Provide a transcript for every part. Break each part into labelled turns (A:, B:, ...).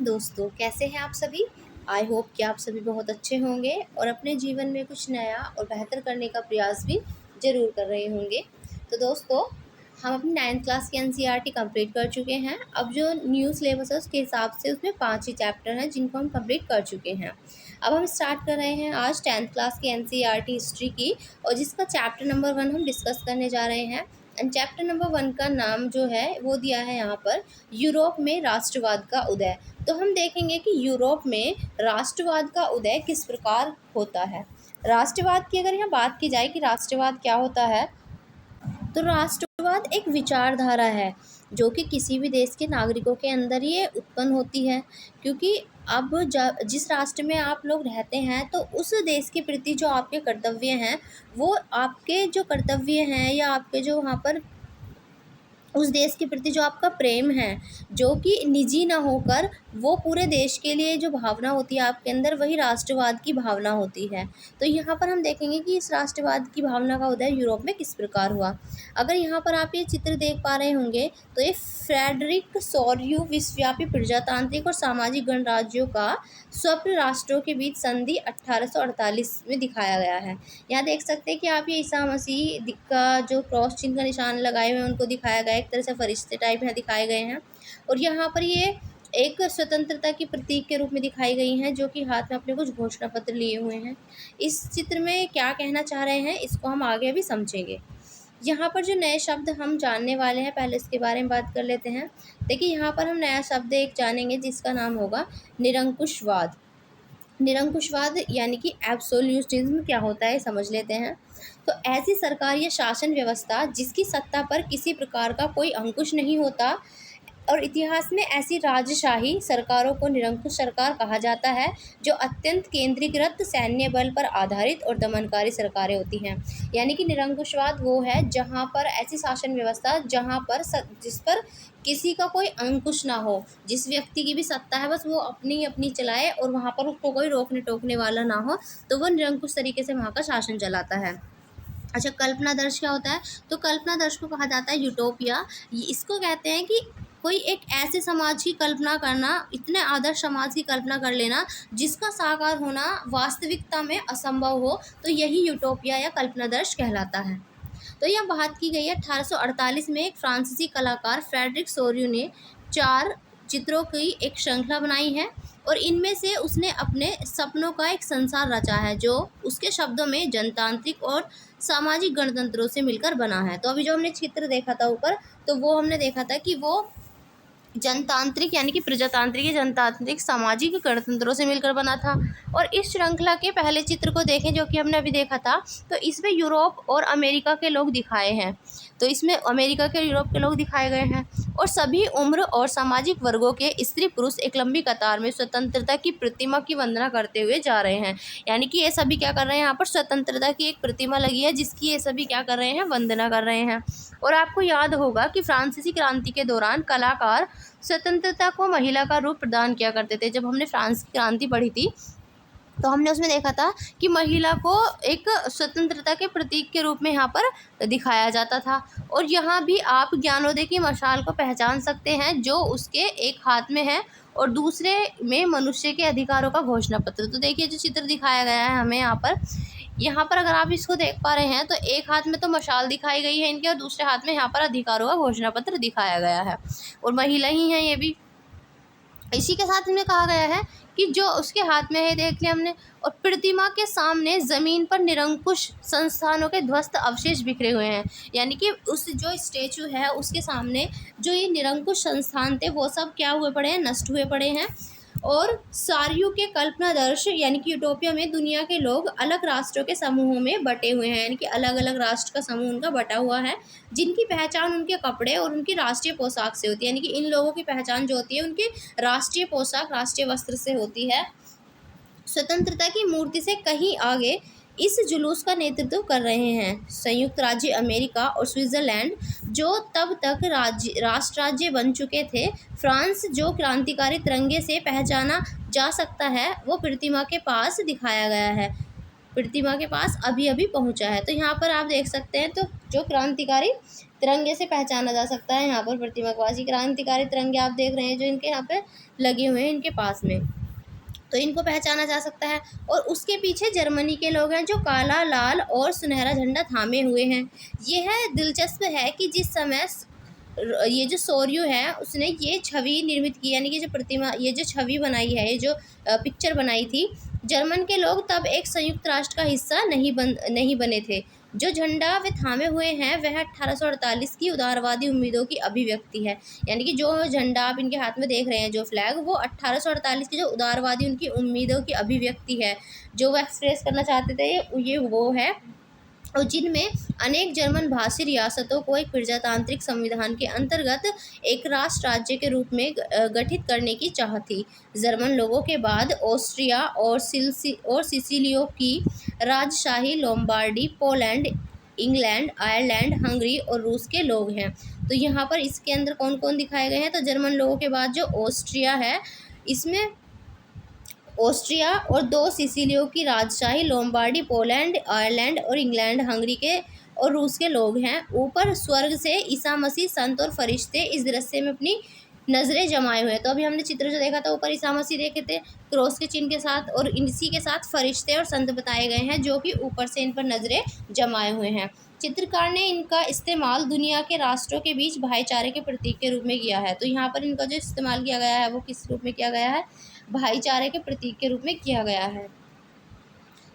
A: दोस्तों, कैसे हैं आप सभी। आई होप कि आप सभी बहुत अच्छे होंगे और अपने जीवन में कुछ नया और बेहतर करने का प्रयास भी ज़रूर कर रहे होंगे। तो दोस्तों, हम अपनी 9th क्लास की एनसीईआरटी कंप्लीट कर चुके हैं। अब जो न्यू सिलेबस है उसके हिसाब से उसमें 5 ही चैप्टर हैं जिनको हम कंप्लीट कर चुके हैं। अब हम स्टार्ट कर रहे हैं आज 10th क्लास की एनसीईआरटी हिस्ट्री की, और जिसका चैप्टर नंबर 1 हम डिस्कस करने जा रहे हैं। एंड चैप्टर नंबर 1 का नाम जो है वो दिया है यहाँ पर, यूरोप में राष्ट्रवाद का उदय। तो हम देखेंगे कि यूरोप में राष्ट्रवाद का उदय किस प्रकार होता है। राष्ट्रवाद की अगर यहाँ बात की जाए कि राष्ट्रवाद क्या होता है, तो राष्ट्रवाद एक विचारधारा है जो कि किसी भी देश के नागरिकों के अंदर ये उत्पन्न होती है, क्योंकि अब जिस राष्ट्र में आप लोग रहते हैं तो उस देश के प्रति जो आपके कर्तव्य हैं, वो आपके जो कर्तव्य हैं या आपके जो वहाँ पर उस देश के प्रति जो आपका प्रेम है, जो कि निजी ना होकर वो पूरे देश के लिए जो भावना होती है आपके अंदर, वही राष्ट्रवाद की भावना होती है। तो यहाँ पर हम देखेंगे कि इस राष्ट्रवाद की भावना का उदय यूरोप में किस प्रकार हुआ। अगर यहाँ पर आप ये चित्र देख पा रहे होंगे तो ये फ्रेडरिक सोर्यू विश्वव्यापी प्रजातांत्रिक और सामाजिक गणराज्यों का स्वप्न राष्ट्रों के बीच संधि 1848 में दिखाया गया है। यहाँ देख सकते हैं कि आप ये ईसा मसीह का जो क्रॉस चिन्ह का निशान लगाए हुए हैं उनको दिखाया गया है, एक तरह से फरिश्ते टाइप यहाँ दिखाए गए हैं। और यहाँ पर ये एक स्वतंत्रता की प्रतीक के रूप में दिखाई गई हैं, जो कि हाथ में अपने कुछ घोषणा पत्र लिए हुए हैं। इस चित्र में क्या कहना चाह रहे हैं इसको हम आगे भी समझेंगे। यहाँ पर जो नए शब्द हम जानने वाले हैं, पहले इसके बारे में बात कर लेते हैं। देखिए, यहाँ पर हम नया शब्द एक जानेंगे जिसका नाम होगा निरंकुशवाद। निरंकुशवाद यानी कि एब्सोल्यूटिज्म क्या होता है समझ लेते हैं। तो ऐसी सरकार या शासन व्यवस्था जिसकी सत्ता पर किसी प्रकार का कोई अंकुश नहीं होता, और इतिहास में ऐसी राजशाही सरकारों को निरंकुश सरकार कहा जाता है, जो अत्यंत केंद्रीकृत सैन्य बल पर आधारित और दमनकारी सरकारें होती हैं। यानी कि निरंकुशवाद वो है जहाँ पर ऐसी शासन व्यवस्था जहाँ पर जिस पर किसी का कोई अंकुश ना हो, जिस व्यक्ति की भी सत्ता है बस वो अपनी अपनी चलाए और वहाँ पर उसको कोई रोकने टोकने वाला ना हो, तो वो निरंकुश तरीके से वहाँ का शासन चलाता है। अच्छा, कल्पनादर्श क्या होता है, तो कल्पनादर्श को कहा जाता है यूटोपिया। इसको कहते हैं कि कोई एक ऐसे समाज की कल्पना करना, इतने आदर्श समाज की कल्पना कर लेना जिसका साकार होना वास्तविकता में असंभव हो, तो यही यूटोपिया या कल्पनादर्श कहलाता है। तो यह बात की गई है 1848 में एक फ्रांसीसी कलाकार फ्रेडरिक सोर्यू ने 4 चित्रों की एक श्रृंखला बनाई है, और इनमें से उसने अपने सपनों का एक संसार रचा है जो उसके शब्दों में जनतांत्रिक और सामाजिक गणतंत्रों से मिलकर बना है। तो अभी जो हमने चित्र देखा था ऊपर, तो वो हमने देखा था कि वो जनतांत्रिक यानी कि प्रजातांत्रिक या जनतांत्रिक सामाजिक गणतंत्रों से मिलकर बना था। और इस श्रृंखला के पहले चित्र को देखें जो कि हमने अभी देखा था, तो इसमें यूरोप और अमेरिका के लोग दिखाए हैं। तो इसमें अमेरिका के यूरोप के लोग दिखाए गए हैं, और सभी उम्र और सामाजिक वर्गों के स्त्री पुरुष एक लंबी कतार में स्वतंत्रता की प्रतिमा की वंदना करते हुए जा रहे हैं। यानी कि ये सभी क्या कर रहे हैं, यहाँ पर स्वतंत्रता की एक प्रतिमा लगी है जिसकी ये सभी क्या कर रहे हैं, वंदना कर रहे हैं। और आपको याद होगा कि फ्रांसीसी क्रांति के दौरान कलाकार स्वतंत्रता को महिला का रूप प्रदान किया करते थे। जब हमने फ्रांस की क्रांति पढ़ी थी तो हमने उसमें देखा था कि महिला को एक स्वतंत्रता के प्रतीक के रूप में यहाँ पर दिखाया जाता था। और यहाँ भी आप ज्ञानोदय की मशाल को पहचान सकते हैं, जो उसके एक हाथ में है और दूसरे में मनुष्य के अधिकारों का घोषणा पत्र। तो देखिए जो चित्र दिखाया गया है हमें यहाँ पर अगर आप इसको देख पा रहे हैं तो एक हाथ में तो मशाल दिखाई गई है इनके, और दूसरे हाथ में यहाँ पर अधिकारों का घोषणा पत्र दिखाया गया है, और महिला ही है ये भी। इसी के साथ में कहा गया है कि जो उसके हाथ में है देख लिया हमने, और प्रतिमा के सामने ज़मीन पर निरंकुश संस्थानों के ध्वस्त अवशेष बिखरे हुए हैं। यानी कि उस जो स्टैचू है उसके सामने जो ये निरंकुश संस्थान थे वो सब क्या हुए पड़े हैं, नष्ट हुए पड़े हैं। और सारियों के कल्पनादर्श यानी कि यूटोपिया में दुनिया के लोग अलग राष्ट्रों के समूहों में बटे हुए हैं, यानी कि अलग अलग राष्ट्र का समूह उनका बटा हुआ है, जिनकी पहचान उनके कपड़े और उनकी राष्ट्रीय पोशाक से होती है। यानी कि इन लोगों की पहचान जो होती है उनकी राष्ट्रीय पोशाक, राष्ट्रीय वस्त्र से होती है। स्वतंत्रता की मूर्ति से कहीं आगे इस जुलूस का नेतृत्व कर रहे हैं संयुक्त राज्य अमेरिका और स्विट्ज़रलैंड, जो तब तक राष्ट्र राज्य बन चुके थे। फ्रांस, जो क्रांतिकारी तिरंगे से पहचाना जा सकता है, वो प्रतिमा के पास दिखाया गया है, प्रतिमा के पास अभी अभी पहुंचा है। तो यहाँ पर आप देख सकते हैं तो जो क्रांतिकारी तिरंगे से पहचाना जा सकता है। यहाँ पर प्रतिमा के पास क्रांतिकारी तिरंगे आप देख रहे हैं जो इनके यहाँ पे लगे हुए हैं इनके पास में, तो इनको पहचाना जा सकता है। और उसके पीछे जर्मनी के लोग हैं जो काला, लाल और सुनहरा झंडा थामे हुए हैं। यह दिलचस्प है कि जिस समय ये जो सोर्यू है उसने ये छवि निर्मित की, यानी कि जो प्रतिमा, ये जो छवि बनाई है, ये जो पिक्चर बनाई थी, जर्मन के लोग तब एक संयुक्त राष्ट्र का हिस्सा नहीं बने थे। जो झंडा वे थामे हुए हैं वह 1848 की उदारवादी उम्मीदों की अभिव्यक्ति है। यानी कि जो झंडा आप इनके हाथ में देख रहे हैं, जो फ्लैग, वो 1848 की जो उदारवादी उनकी उम्मीदों की अभिव्यक्ति है, जो वो एक्सप्रेस करना चाहते थे, ये वो है। और जिनमें अनेक जर्मन भाषी रियासतों को एक प्रजातांत्रिक संविधान के अंतर्गत एक राष्ट्र राज्य के रूप में गठित करने की चाह थी। जर्मन लोगों के बाद ऑस्ट्रिया और सिसिलियो की राजशाही Lombardy, Poland, England, Ireland, Hungary और रूस के लोग हैं। तो यहाँ पर इसके अंदर कौन कौन दिखाए गए हैं, तो जर्मन लोगों के बाद जो ऑस्ट्रिया है, इसमें ऑस्ट्रिया और 2 सिसिलियो की राजशाही, लोम्बार्डी, पोलैंड, आयरलैंड और इंग्लैंड, हंगरी के और रूस के लोग हैं। ऊपर स्वर्ग से ईसा मसीह, संत और फरिश्ते इस दृश्य में अपनी नज़रें जमाए हुए हैं। तो अभी हमने चित्र जो देखा था, ऊपर ईसा मसीह देखे थे क्रॉस के चिन्ह के साथ, और इसी के साथ फरिश्ते और संत बताए गए हैं जो कि ऊपर से इन पर नज़रें जमाए हुए हैं। चित्रकार ने इनका इस्तेमाल दुनिया के राष्ट्रों के बीच भाईचारे के प्रतीक के रूप में किया है। तो यहाँ पर इनका जो इस्तेमाल किया गया है वो किस रूप में किया गया है, भाईचारे के प्रतीक के रूप में किया गया है।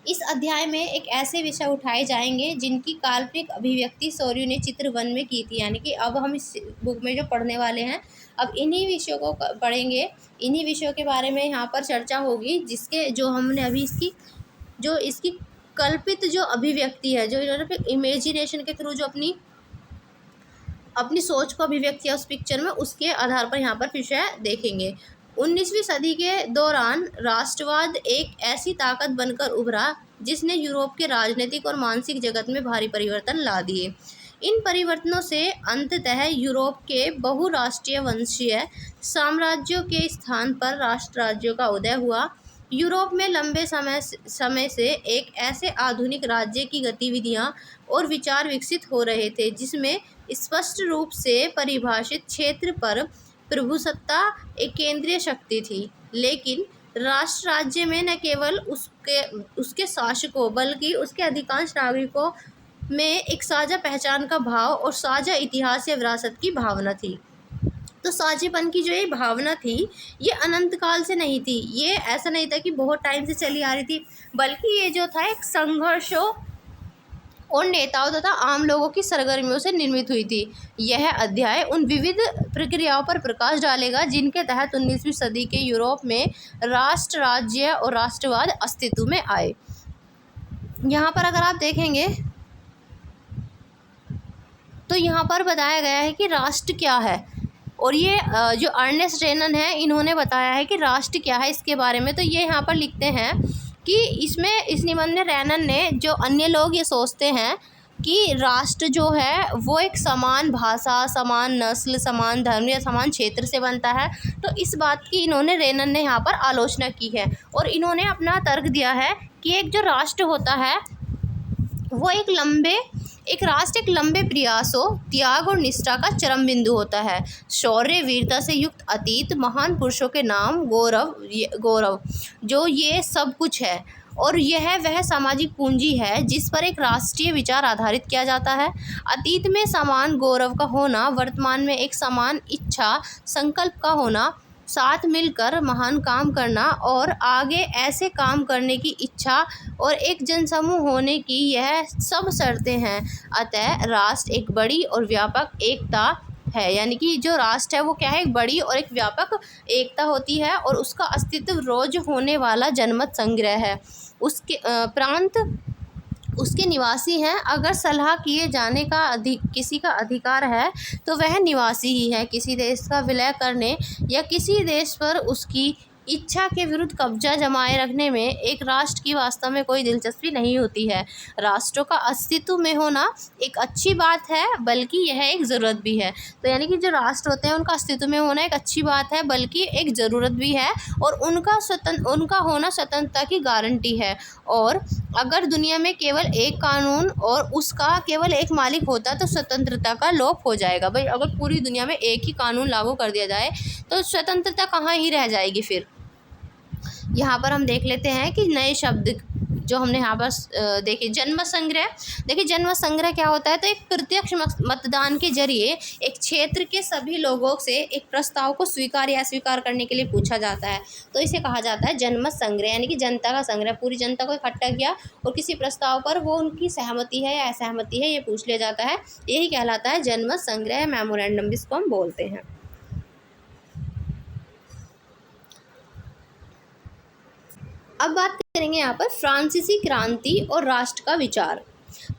A: इस अध्याय में एक ऐसे विषय उठाए जाएंगे जिनकी काल्पनिक अभिव्यक्ति सोर्यू ने चित्र 1 में की थी। यानी कि अब हम इस बुक में जो पढ़ने वाले हैं, अब इन्हीं विषयों को पढ़ेंगे, इन्हीं विषयों के बारे में यहाँ पर चर्चा होगी, जिसके जो हमने अभी इसकी कल्पित जो अभिव्यक्ति है, जो इन्होंने इमेजिनेशन के थ्रू जो अपनी सोच को अभिव्यक्त किया उस पिक्चर में, उसके आधार पर यहाँ पर विषय देखेंगे। 19वीं सदी के दौरान राष्ट्रवाद एक ऐसी ताकत बनकर उभरा जिसने यूरोप के राजनीतिक और मानसिक जगत में भारी परिवर्तन ला दिए। इन परिवर्तनों से अंततः यूरोप के बहुराष्ट्रीय वंशीय साम्राज्यों के स्थान पर राष्ट्र राज्यों का उदय हुआ। यूरोप में लंबे समय से एक ऐसे आधुनिक राज्य की गतिविधियां और विचार विकसित हो रहे थे जिसमें स्पष्ट रूप से परिभाषित क्षेत्र पर प्रभुसत्ता एक केंद्रीय शक्ति थी, लेकिन राष्ट्र राज्य में न केवल उसके शासकों बल्कि उसके अधिकांश नागरिकों में एक साझा पहचान का भाव और साझा इतिहास या विरासत की भावना थी। तो साझेपन की जो ये भावना थी, ये अनंत काल से नहीं थी, ये ऐसा नहीं था कि बहुत टाइम से चली आ रही थी, बल्कि ये जो था एक संघर्षों और नेताओं तथा आम लोगों की सरगर्मियों से निर्मित हुई थी। यह अध्याय उन विविध प्रक्रियाओं पर प्रकाश डालेगा जिनके तहत 19वीं सदी के यूरोप में राष्ट्र राज्य और राष्ट्रवाद अस्तित्व में आए। यहाँ पर अगर आप देखेंगे तो यहाँ पर बताया गया है कि राष्ट्र क्या है, और ये जो अर्नेस्ट रेनन है इन्होंने बताया है कि राष्ट्र क्या है इसके बारे में। तो ये यहाँ पर लिखते हैं कि इस निबंध में रेनन ने, जो अन्य लोग ये सोचते हैं कि राष्ट्र जो है वो एक समान भाषा, समान नस्ल, समान धर्म या समान क्षेत्र से बनता है, तो इस बात की इन्होंने, रेनन ने यहाँ पर आलोचना की है। और इन्होंने अपना तर्क दिया है कि एक जो राष्ट्र होता है वो एक राष्ट्र एक लंबे प्रयासों, त्याग और निष्ठा का चरम बिंदु होता है। शौर्य, वीरता से युक्त अतीत, महान पुरुषों के नाम, गौरव जो ये सब कुछ है, और यह वह सामाजिक पूंजी है जिस पर एक राष्ट्रीय विचार आधारित किया जाता है। अतीत में समान गौरव का होना, वर्तमान में एक समान इच्छा संकल्प का होना, साथ मिलकर महान काम करना और आगे ऐसे काम करने की इच्छा और एक जनसमूह होने की, यह सब शर्तें हैं। अतः राष्ट्र एक बड़ी और व्यापक एकता है। यानी कि जो राष्ट्र है वो क्या है, एक बड़ी और एक व्यापक एकता होती है, और उसका अस्तित्व रोज होने वाला जनमत संग्रह है। उसके प्रांत उसके निवासी हैं। अगर सलाह किए जाने का किसी का अधिकार है तो वह निवासी ही है। किसी देश का विलय करने या किसी देश पर उसकी इच्छा के विरुद्ध कब्जा जमाए रखने में एक राष्ट्र की वास्तव में कोई दिलचस्पी नहीं होती है। राष्ट्रों का अस्तित्व में होना एक अच्छी बात है, बल्कि यह एक ज़रूरत भी है। तो यानी कि जो राष्ट्र होते हैं उनका अस्तित्व में होना एक अच्छी बात है, बल्कि एक ज़रूरत भी है, और उनका होना स्वतंत्रता की गारंटी है। और अगर दुनिया में केवल एक कानून और उसका केवल एक मालिक होता तो स्वतंत्रता का लोप हो जाएगा। भाई अगर पूरी दुनिया में एक ही कानून लागू कर दिया जाए तो स्वतंत्रता कहाँ ही रह जाएगी फिर। यहाँ पर हम देख लेते हैं कि नए शब्द जो हमने यहाँ पर देखे, जन्म संग्रह। देखिए जन्म संग्रह क्या होता है, तो एक प्रत्यक्ष मतदान के जरिए एक क्षेत्र के सभी लोगों से एक प्रस्ताव को स्वीकार या अस्वीकार करने के लिए पूछा जाता है, तो इसे कहा जाता है जन्म संग्रह। यानी कि जनता का संग्रह, पूरी जनता को इकट्ठा किया और किसी प्रस्ताव पर वो उनकी सहमति है या असहमति है ये पूछ लिया जाता है, यही कहलाता है जन्म संग्रह, मेमोरेंडम जिसको हम बोलते हैं। अब बात करेंगे यहाँ पर फ्रांसीसी क्रांति और राष्ट्र का विचार।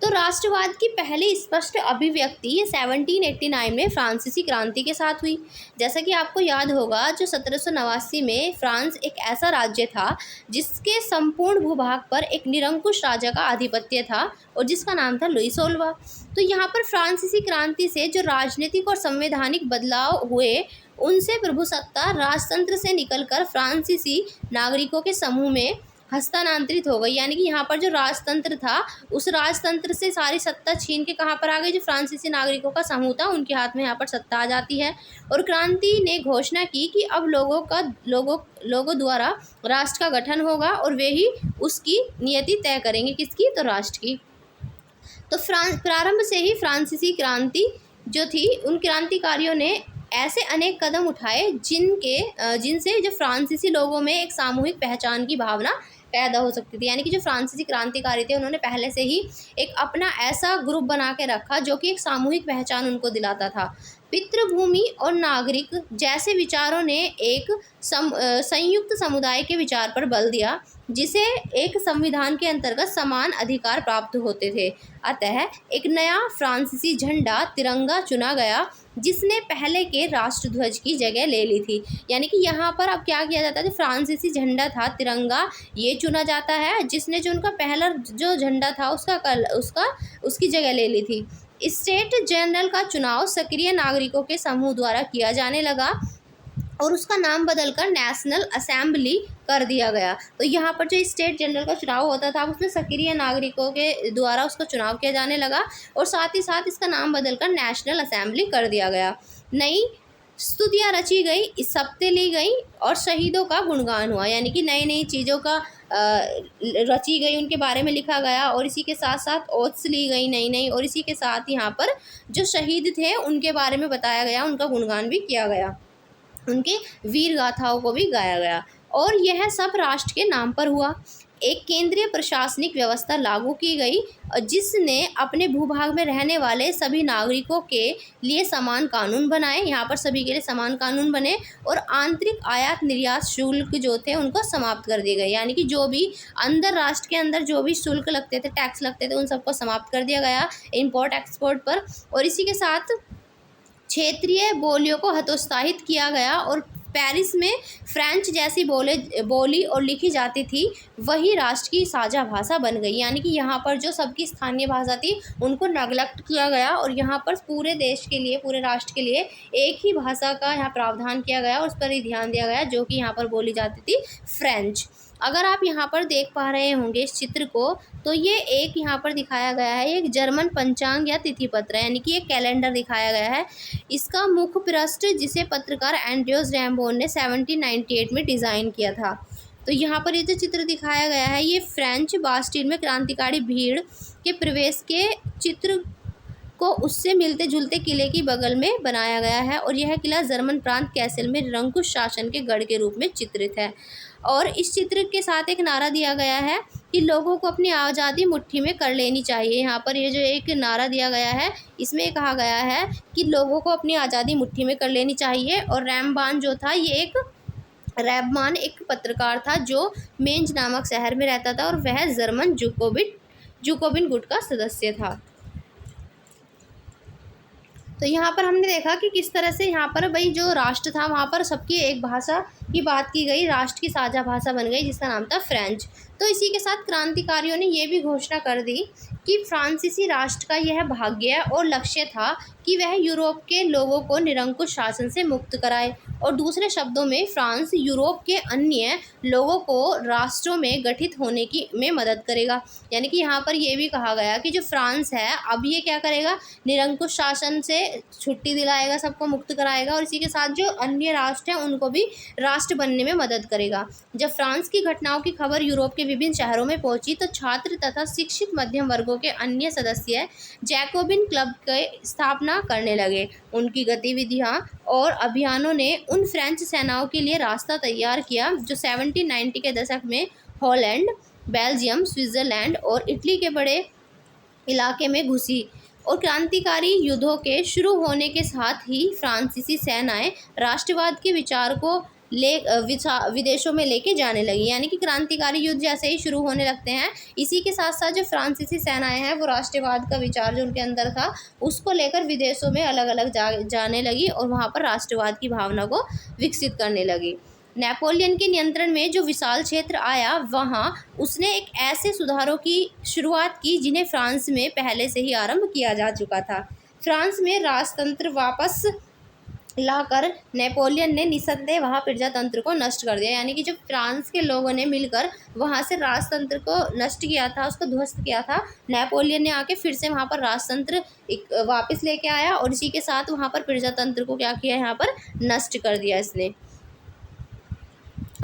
A: तो राष्ट्रवाद की पहली स्पष्ट अभिव्यक्ति ये 1789 में फ्रांसीसी क्रांति के साथ हुई। जैसा कि आपको याद होगा, जो 1789 में फ्रांस एक ऐसा राज्य था जिसके संपूर्ण भूभाग पर एक निरंकुश राजा का आधिपत्य था और जिसका नाम था लुई 16वां। तो यहाँ पर फ्रांसीसी क्रांति से जो राजनीतिक और संवैधानिक बदलाव हुए उनसे प्रभुसत्ता राजतंत्र से निकलकर फ्रांसीसी नागरिकों के समूह में हस्तांतरित हो गई। यानी कि यहाँ पर जो राजतंत्र था उस राजतंत्र से सारी सत्ता छीन के कहाँ पर आ गई, जो फ्रांसीसी नागरिकों का समूह था उनके हाथ में यहाँ पर सत्ता आ जाती है। और क्रांति ने घोषणा की कि अब लोगों द्वारा राष्ट्र का गठन होगा और वे ही उसकी नियति तय करेंगे, किसकी, तो राष्ट्र की। तो प्रारंभ से ही फ्रांसीसी क्रांति जो थी उन क्रांतिकारियों ने ऐसे अनेक कदम उठाए जिनसे जो फ्रांसीसी लोगों में एक सामूहिक पहचान की भावना पैदा हो सकती थी। यानी कि जो फ्रांसीसी क्रांतिकारी थे उन्होंने पहले से ही एक अपना ऐसा ग्रुप बना के रखा जो कि एक सामूहिक पहचान उनको दिलाता था। पितृभूमि और नागरिक जैसे विचारों ने एक संयुक्त समुदाय के विचार पर बल दिया, जिसे एक संविधान के अंतर्गत समान अधिकार प्राप्त होते थे। अतः एक नया फ्रांसीसी झंडा तिरंगा चुना गया जिसने पहले के राष्ट्रध्वज की जगह ले ली थी। यानी कि यहाँ पर अब क्या किया जाता है, फ्रांसीसी झंडा था तिरंगा ये चुना जाता है जिसने जो उनका पहला जो झंडा था उसकी जगह ले ली थी। स्टेट जनरल का चुनाव सक्रिय नागरिकों के समूह द्वारा किया जाने लगा और उसका नाम बदलकर नेशनल असेंबली कर दिया गया। तो यहाँ पर जो स्टेट जनरल का चुनाव होता था उसमें सक्रिय नागरिकों के द्वारा उसका चुनाव किया जाने लगा और साथ ही साथ इसका नाम बदलकर नेशनल असेंबली कर दिया गया। नई स्तुतियाँ रची गई, सप्ते ली गई और शहीदों का गुणगान हुआ। यानी कि नई नई चीज़ों का रची गई, उनके बारे में लिखा गया और इसी के साथ साथ ओथ्स ली गई नई नई, और इसी के साथ यहाँ पर जो शहीद थे उनके बारे में बताया गया, उनका गुणगान भी किया गया, उनके वीर गाथाओं को भी गाया गया। और यह सब राष्ट्र के नाम पर हुआ। एक केंद्रीय प्रशासनिक व्यवस्था लागू की गई जिसने अपने भूभाग में रहने वाले सभी नागरिकों के लिए समान कानून बनाए। यहाँ पर सभी के लिए समान कानून बने और आंतरिक आयात निर्यात शुल्क जो थे उनको समाप्त कर दिए गए। यानी कि जो भी अंदर राष्ट्र के अंदर जो भी शुल्क लगते थे, टैक्स लगते थे, उन सबको समाप्त कर दिया गया इम्पोर्ट एक्सपोर्ट पर। और इसी के साथ क्षेत्रीय बोलियों को हतोत्साहित किया गया और पेरिस में फ्रेंच जैसी बोली और लिखी जाती थी वही राष्ट्र की साझा भाषा बन गई। यानी कि यहाँ पर जो सबकी स्थानीय भाषा थी उनको नेगलेक्ट किया गया और यहाँ पर पूरे देश के लिए, पूरे राष्ट्र के लिए एक ही भाषा का यहाँ प्रावधान किया गया और उस पर ही ध्यान दिया गया जो कि यहाँ पर बोली जाती थी फ्रेंच। अगर आप यहाँ पर देख पा रहे होंगे इस चित्र को, तो ये एक यहाँ पर दिखाया गया है एक जर्मन पंचांग या तिथि पत्र, यानी कि एक कैलेंडर दिखाया गया है। इसका मुख्य पृष्ठ जिसे पत्रकार एंड्रयूज रैम्बोन ने 1798 में डिज़ाइन किया था। तो यहाँ पर ये जो चित्र दिखाया गया है ये फ्रेंच बास्टिल में क्रांतिकारी भीड़ के प्रवेश के चित्र को उससे मिलते जुलते किले की बगल में बनाया गया है और यह किला जर्मन प्रांत कैसल में निरंकुश शासन के गढ़ के रूप में चित्रित है। और इस चित्र के साथ एक नारा दिया गया है कि लोगों को अपनी आज़ादी मुट्ठी में कर लेनी चाहिए। यहाँ पर ये जो एक नारा दिया गया है इसमें कहा गया है कि लोगों को अपनी आज़ादी मुट्ठी में कर लेनी चाहिए। और रैम्बान जो था ये रैबमान एक पत्रकार था जो मेंज नामक शहर में रहता था और वह जर्मन जूकोबिन गुट का सदस्य था। तो यहाँ पर हमने देखा कि किस तरह से यहाँ पर भाई जो राष्ट्र था वहाँ पर सबकी एक भाषा की बात की गई, राष्ट्र की साझा भाषा बन गई जिसका नाम था फ्रेंच। तो इसी के साथ क्रांतिकारियों ने ये भी घोषणा कर दी कि फ्रांसीसी राष्ट्र का यह भाग्य और लक्ष्य था कि वह यूरोप के लोगों को निरंकुश शासन से मुक्त कराए, और दूसरे शब्दों में फ्रांस यूरोप के अन्य लोगों को राष्ट्रों में गठित होने की में मदद करेगा। यानी कि यहाँ पर यह भी कहा गया कि जो फ्रांस है अब ये क्या करेगा, निरंकुश शासन से छुट्टी दिलाएगा, सबको मुक्त कराएगा, और इसी के साथ जो अन्य राष्ट्र हैं उनको भी राष्ट्र बनने में मदद करेगा। जब फ्रांस की घटनाओं की खबर यूरोप के विभिन्न शहरों में पहुंची तो छात्र तथा शिक्षित मध्यम वर्गों के अन्य सदस्य जैकोबिन क्लब की स्थापना करने लगे। उनकी गतिविधियां और अभियानों ने उन फ्रेंच सेनाओं के लिए रास्ता तैयार किया जो 1790 के दशक में हॉलैंड, बेल्जियम, स्विट्ज़रलैंड और इटली के बड़े इलाके में घुसी। और क्रांतिकारी युद्धों के शुरू होने के साथ ही फ्रांसीसी सेनाएं राष्ट्रवाद के विचार को विदेशों में लेके जाने लगी। यानी कि क्रांतिकारी युद्ध जैसे ही शुरू होने लगते हैं, इसी के साथ साथ जो फ्रांसीसी सेनाएं हैं वो राष्ट्रवाद का विचार जो उनके अंदर था उसको लेकर विदेशों में अलग अलग जाने लगी और वहाँ पर राष्ट्रवाद की भावना को विकसित करने लगी। नेपोलियन के नियंत्रण में जो विशाल क्षेत्र आया वहाँ उसने एक ऐसे सुधारों की शुरुआत की जिन्हें फ्रांस में पहले से ही आरंभ किया जा चुका था। फ्रांस में राजतंत्र वापस लाकर नेपोलियन ने निस्संदेह वहाँ प्रजातंत्र को नष्ट कर दिया। यानी कि जब फ्रांस के लोगों ने मिलकर वहाँ से राजतंत्र को नष्ट किया था, उसको ध्वस्त किया था, नेपोलियन ने आके फिर से वहाँ पर राजतंत्र वापस लेके आया और इसी के साथ वहाँ पर प्रजातंत्र को क्या किया, यहाँ पर नष्ट कर दिया इसने।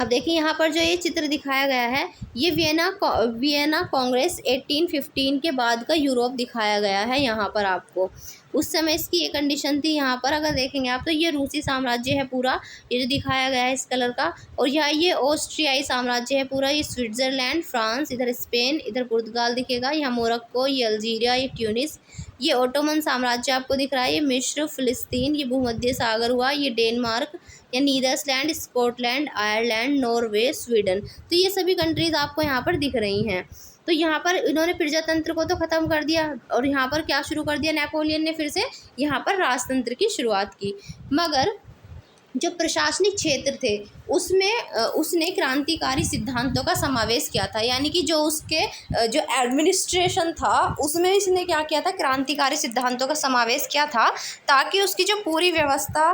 A: अब देखिए यहाँ पर जो ये चित्र दिखाया गया है ये वियना कांग्रेस 1815 के बाद का यूरोप दिखाया गया है। यहाँ पर आपको उस समय इसकी ये कंडीशन थी। यहाँ पर अगर देखेंगे आप तो ये रूसी साम्राज्य है पूरा, ये जो दिखाया गया है इस कलर का, और यहाँ ये ऑस्ट्रियाई साम्राज्य है पूरा, ये स्विट्ज़रलैंड, फ्रांस, इधर स्पेन, इधर पुर्तगाल दिखेगा, यहाँ मोरक्को, ये अल्जीरिया, ये ट्यूनिस, ये ओटोमन साम्राज्य आपको दिख रहा है, ये मिस्र, फिलिस्तीन, ये भूमध्य सागर हुआ, ये डेनमार्क या Netherland, Scotland, Ireland, Norway, Sweden. तो ये सभी कंट्रीज़ आपको यहाँ पर दिख रही हैं। तो यहाँ पर इन्होंने प्रजातंत्र को तो ख़त्म कर दिया और यहाँ पर क्या शुरू कर दिया, नेपोलियन ने फिर से यहाँ पर राजतंत्र की शुरुआत की। मगर जो प्रशासनिक क्षेत्र थे उसमें उसने क्रांतिकारी सिद्धांतों का समावेश किया था। यानी कि जो उसके जो एडमिनिस्ट्रेशन था उसमें इसने क्या किया था, क्रांतिकारी सिद्धांतों का समावेश किया था ताकि उसकी जो पूरी व्यवस्था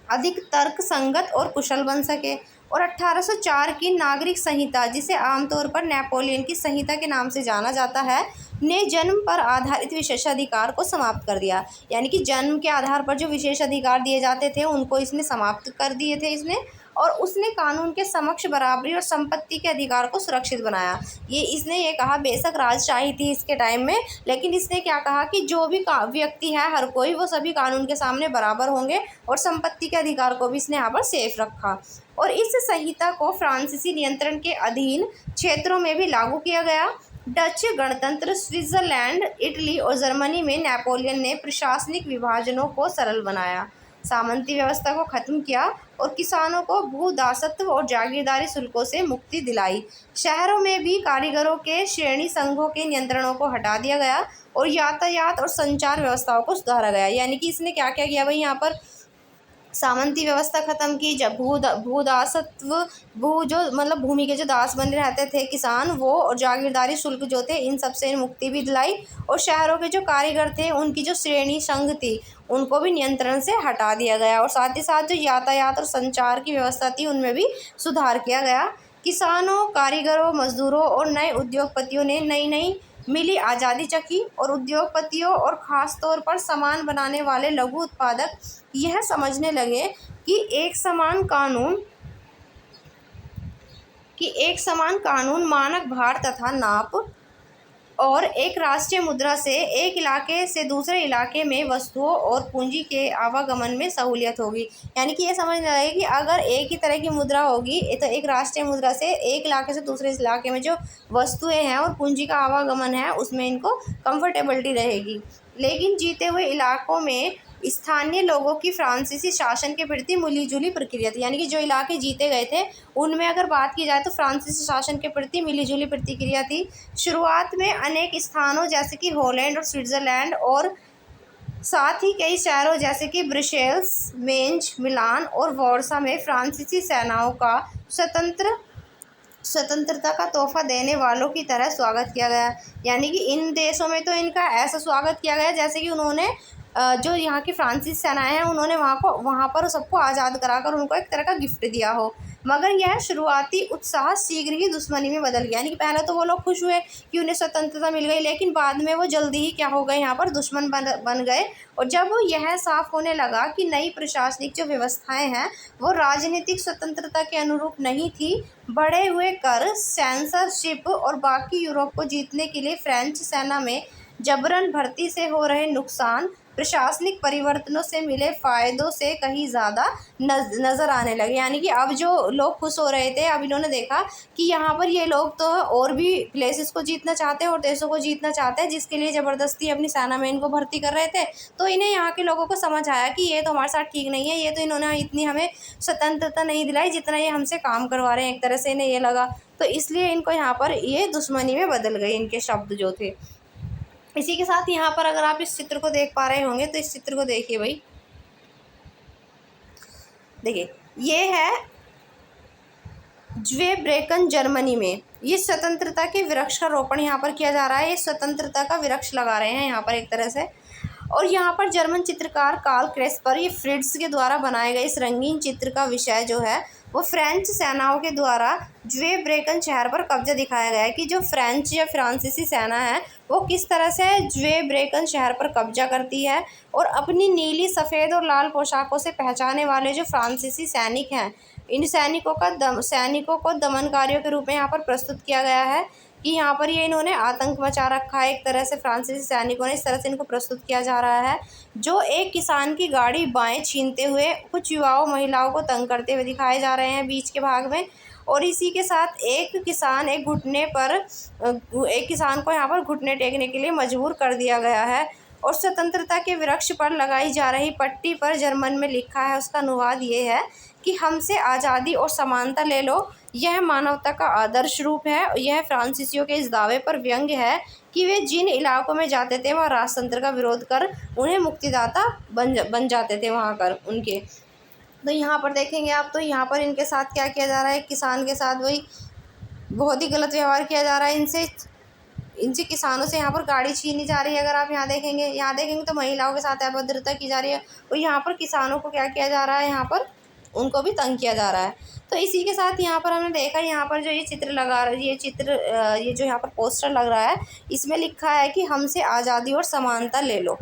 A: अधिक तर्क संगत और कुशल बन सके। और 1804 की नागरिक संहिता, जिसे आमतौर पर नेपोलियन की संहिता के नाम से जाना जाता है, ने जन्म पर आधारित विशेषाधिकार को समाप्त कर दिया। यानी कि जन्म के आधार पर जो विशेष अधिकार दिए जाते थे उनको इसने समाप्त कर दिए थे इसने, और उसने कानून के समक्ष बराबरी और संपत्ति के अधिकार को सुरक्षित बनाया। इसने ये कहा, बेशक राजशाही थी इसके टाइम में, लेकिन इसने क्या कहा कि जो भी व्यक्ति है हर कोई, वो सभी कानून के सामने बराबर होंगे, और संपत्ति के अधिकार को भी इसने यहाँ पर सेफ रखा। और इस संहिता को फ्रांसीसी नियंत्रण के अधीन क्षेत्रों में भी लागू किया गया। डच गणतंत्र, स्विट्ज़रलैंड, इटली और जर्मनी में नेपोलियन ने प्रशासनिक विभाजनों को सरल बनाया, सामंती व्यवस्था को खत्म किया और किसानों को भूदासत्व और जागीरदारी शुल्कों से मुक्ति दिलाई। शहरों में भी कारीगरों के श्रेणी संघों के नियंत्रणों को हटा दिया गया और यातायात और संचार व्यवस्थाओं को सुधारा गया। यानी कि इसने क्या क्या किया भाई, यहाँ पर सामंती व्यवस्था खत्म की, जब भूदासत्व जो मतलब भूमि के जो दास बने रहते थे किसान वो, और जागीरदारी शुल्क जो थे इन सब से मुक्ति भी दिलाई, और शहरों के जो कारीगर थे उनकी जो श्रेणी संघ थी उनको भी नियंत्रण से हटा दिया गया, और साथ ही साथ जो यातायात और संचार की व्यवस्था थी उनमें भी सुधार किया गया। किसानों, कारीगरों, मजदूरों और नए उद्योगपतियों ने नई नई मिली आज़ादी चखी, और उद्योगपतियों और ख़ास तौर पर सामान बनाने वाले लघु उत्पादक यह समझने लगे कि एक समान कानून, मानक भार तथा नाप और एक राष्ट्रीय मुद्रा से एक इलाके से दूसरे इलाके में वस्तुओं और पूंजी के आवागमन में सहूलियत होगी। यानी कि ये समझने लगे कि अगर एक ही तरह की मुद्रा होगी तो एक राष्ट्रीय मुद्रा से एक इलाके से दूसरे इलाके में जो वस्तुएं हैं और पूंजी का आवागमन है उसमें इनको कंफर्टेबिलिटी रहेगी। लेकिन जीते हुए इलाकों में स्थानीय लोगों की फ्रांसीसी शासन के प्रति मिलीजुली प्रक्रिया थी। यानी कि जो इलाके जीते गए थे उनमें अगर बात की जाए तो फ्रांसीसी शासन के प्रति मिलीजुली प्रतिक्रिया थी। शुरुआत में अनेक स्थानों जैसे कि हॉलैंड और स्विट्ज़रलैंड और साथ ही कई शहरों जैसे कि ब्रसेल्स, मेंज, मिलान और वार्सा में फ्रांसीसी सेनाओं का स्वतंत्रता का तोहफा देने वालों की तरह स्वागत किया गया। यानी कि इन देशों में तो इनका ऐसा स्वागत किया गया जैसे कि उन्होंने जो यहाँ की फ्रांसीसी सेनाएं हैं उन्होंने वहाँ पर सबको आज़ाद कराकर उनको एक तरह का गिफ्ट दिया हो। मगर यह शुरुआती उत्साह शीघ्र ही दुश्मनी में बदल गया। यानी कि पहले तो वो लोग खुश हुए कि उन्हें स्वतंत्रता मिल गई, लेकिन बाद में वो जल्दी ही क्या हो गए, यहाँ पर दुश्मन बन गए। और जब यह साफ होने लगा कि नई प्रशासनिक जो व्यवस्थाएं हैं वो राजनीतिक स्वतंत्रता के अनुरूप नहीं थी, बढ़े हुए कर, सेंसरशिप और बाकी यूरोप को जीतने के लिए फ्रेंच सेना में जबरन भर्ती से हो रहे नुकसान प्रशासनिक परिवर्तनों से मिले फ़ायदों से कहीं ज़्यादा नज़र आने लगे। यानी कि अब जो लोग खुश हो रहे थे, अब इन्होंने देखा कि यहाँ पर ये लोग तो और भी प्लेसेस को जीतना चाहते हैं और देशों को जीतना चाहते हैं, जिसके लिए ज़बरदस्ती अपनी सेना में इनको भर्ती कर रहे थे। तो इन्हें यहाँ के लोगों को समझ आया कि ये तो हमारे साथ ठीक नहीं है, ये तो इन्होंने इतनी हमें स्वतंत्रता नहीं दिलाई जितना ये हमसे काम करवा रहे हैं। एक तरह से इन्हें ये लगा, तो इसलिए इनको यहाँ पर ये दुश्मनी में बदल गए इनके शब्द जो थे। इसी के साथ यहाँ पर अगर आप इस चित्र को देख पा रहे होंगे तो इस चित्र को देखिए भाई, देखिए ये है ज़्वेब्रेकन जर्मनी में। ये स्वतंत्रता के वृक्ष का रोपण यहाँ पर किया जा रहा है। ये स्वतंत्रता का वृक्ष लगा रहे हैं यहाँ पर एक तरह से। और यहाँ पर जर्मन चित्रकार कार्ल क्रेस्पर ये फ्रिट्ज के द्वारा बनाए गए इस रंगीन चित्र का विषय जो है वो फ्रेंच सेनाओं के द्वारा ज़्वेब्रेकन शहर पर कब्जा दिखाया गया है कि जो फ्रेंच या फ्रांसीसी सेना है वो किस तरह से ज़्वेब्रेकन शहर पर कब्जा करती है। और अपनी नीली, सफ़ेद और लाल पोशाकों से पहचाने वाले जो फ्रांसीसी सैनिक हैं, इन सैनिकों को दमनकारियों के रूप में यहाँ पर प्रस्तुत किया गया है कि यहाँ पर ये इन्होंने आतंक मचा रखा है। एक तरह से फ्रांसीसी सैनिकों ने इस तरह से इनको प्रस्तुत किया जा रहा है। जो एक किसान की गाड़ी बाएं छीनते हुए कुछ युवाओं महिलाओं को तंग करते हुए दिखाए जा रहे हैं बीच के भाग में। और इसी के साथ एक किसान को यहाँ पर घुटने टेकने के लिए मजबूर कर दिया गया है। और स्वतंत्रता के वृक्ष पर लगाई जा रही पट्टी पर जर्मन में लिखा है, उसका अनुवाद ये है कि हमसे आज़ादी और समानता ले लो। यह मानवता का आदर्श रूप है। यह फ्रांसीसियों के इस दावे पर व्यंग्य है कि वे जिन इलाकों में जाते थे वहाँ राजतंत्र का विरोध कर उन्हें मुक्तिदाता बन जाते थे वहाँ कर उनके। तो यहाँ पर देखेंगे आप, तो यहाँ पर इनके साथ क्या किया जा रहा है, किसान के साथ वही बहुत ही गलत व्यवहार किया जा रहा है। इनसे किसानों से यहाँ पर गाड़ी छीनी जा रही है। अगर आप यहाँ देखेंगे तो महिलाओं के साथ अभद्रता की जा रही है। और यहाँ पर किसानों को क्या किया जा रहा है, यहाँ पर उनको भी तंग किया जा रहा है। तो इसी के साथ यहाँ पर हमने देखा, यहाँ पर जो ये चित्र ये जो यहाँ पर पोस्टर लग रहा है इसमें लिखा है कि हमसे आज़ादी और समानता ले लो।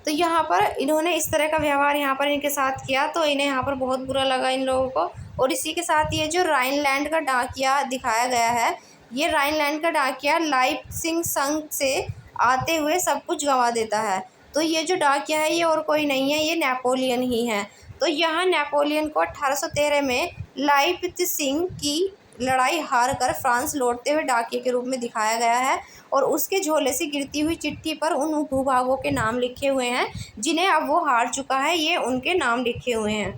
A: तो यहाँ पर इन्होंने इस तरह का व्यवहार यहाँ पर इनके साथ किया तो इन्हें यहाँ पर बहुत बुरा लगा इन लोगों को। और इसी के साथ ये जो राइनलैंड का डाकिया दिखाया गया है, ये राइनलैंड का डाकिया लाइप्जिग संघ से आते हुए सब कुछ गंवा देता है। तो ये जो डाकिया है ये और कोई नहीं है, ये नेपोलियन ही है। तो यहाँ नेपोलियन को 1813 में लाइप्जिग की लड़ाई हार कर फ्रांस लौटते हुए डाकिये के रूप में दिखाया गया है। और उसके झोले से गिरती हुई चिट्ठी पर उन भूभागों के नाम लिखे हुए हैं जिन्हें अब वो हार चुका है, ये उनके नाम लिखे हुए हैं।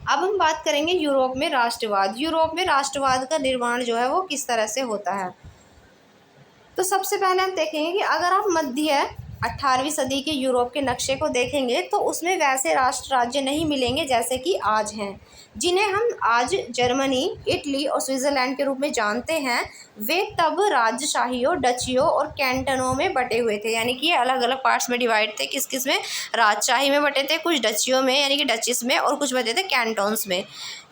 A: अब हम बात करेंगे यूरोप में राष्ट्रवाद। यूरोप में राष्ट्रवाद का निर्माण जो है वो किस तरह से होता है। तो सबसे पहले हम देखेंगे कि अगर आप मध्य 18वीं सदी के यूरोप के नक्शे को देखेंगे तो उसमें वैसे राष्ट्र राज्य नहीं मिलेंगे जैसे कि आज हैं, जिन्हें हम आज जर्मनी, इटली और स्विट्ज़रलैंड के रूप में जानते हैं। वे तब राजशाहियों, डचियों और कैंटनों में बटे हुए थे। यानी कि ये अलग अलग पार्ट्स में डिवाइड थे। किस किस में? राजशाही में बटे थे, कुछ डचियों में यानी कि डचिस में, और कुछ बचे थे कैंटोन्स में,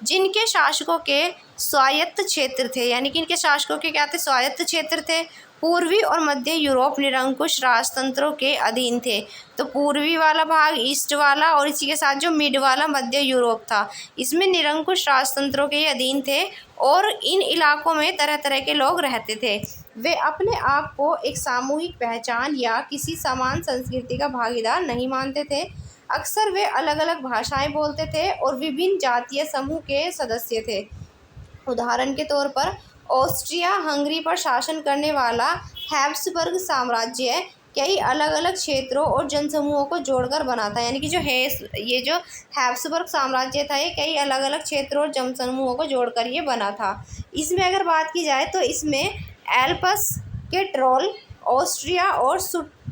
A: जिनके शासकों के स्वायत्त क्षेत्र थे। यानी कि इनके शासकों के क्या थे? स्वायत्त क्षेत्र थे। पूर्वी और मध्य यूरोप निरंकुश राजतंत्रों के अधीन थे। तो पूर्वी वाला भाग, ईस्ट वाला, और इसी के साथ जो मिड वाला मध्य यूरोप था, इसमें निरंकुश राजतंत्रों के अधीन थे। और इन इलाकों में तरह तरह के लोग रहते थे। वे अपने आप को एक सामूहिक पहचान या किसी समान संस्कृति का भागीदार नहीं मानते थे। अक्सर वे अलग अलग भाषाएं बोलते थे और विभिन्न जातीय समूह के सदस्य थे। उदाहरण के तौर पर ऑस्ट्रिया हंगरी पर शासन करने वाला हैब्सबर्ग साम्राज्य कई अलग अलग क्षेत्रों और जनसमूहों को जोड़कर बना था। यानी कि ये जो हैब्सबर्ग साम्राज्य था ये कई अलग अलग क्षेत्रों और जनसमूहों को जोड़कर ये बना था। इसमें अगर बात की जाए तो इसमें एल्प्स के ट्रोल, ऑस्ट्रिया और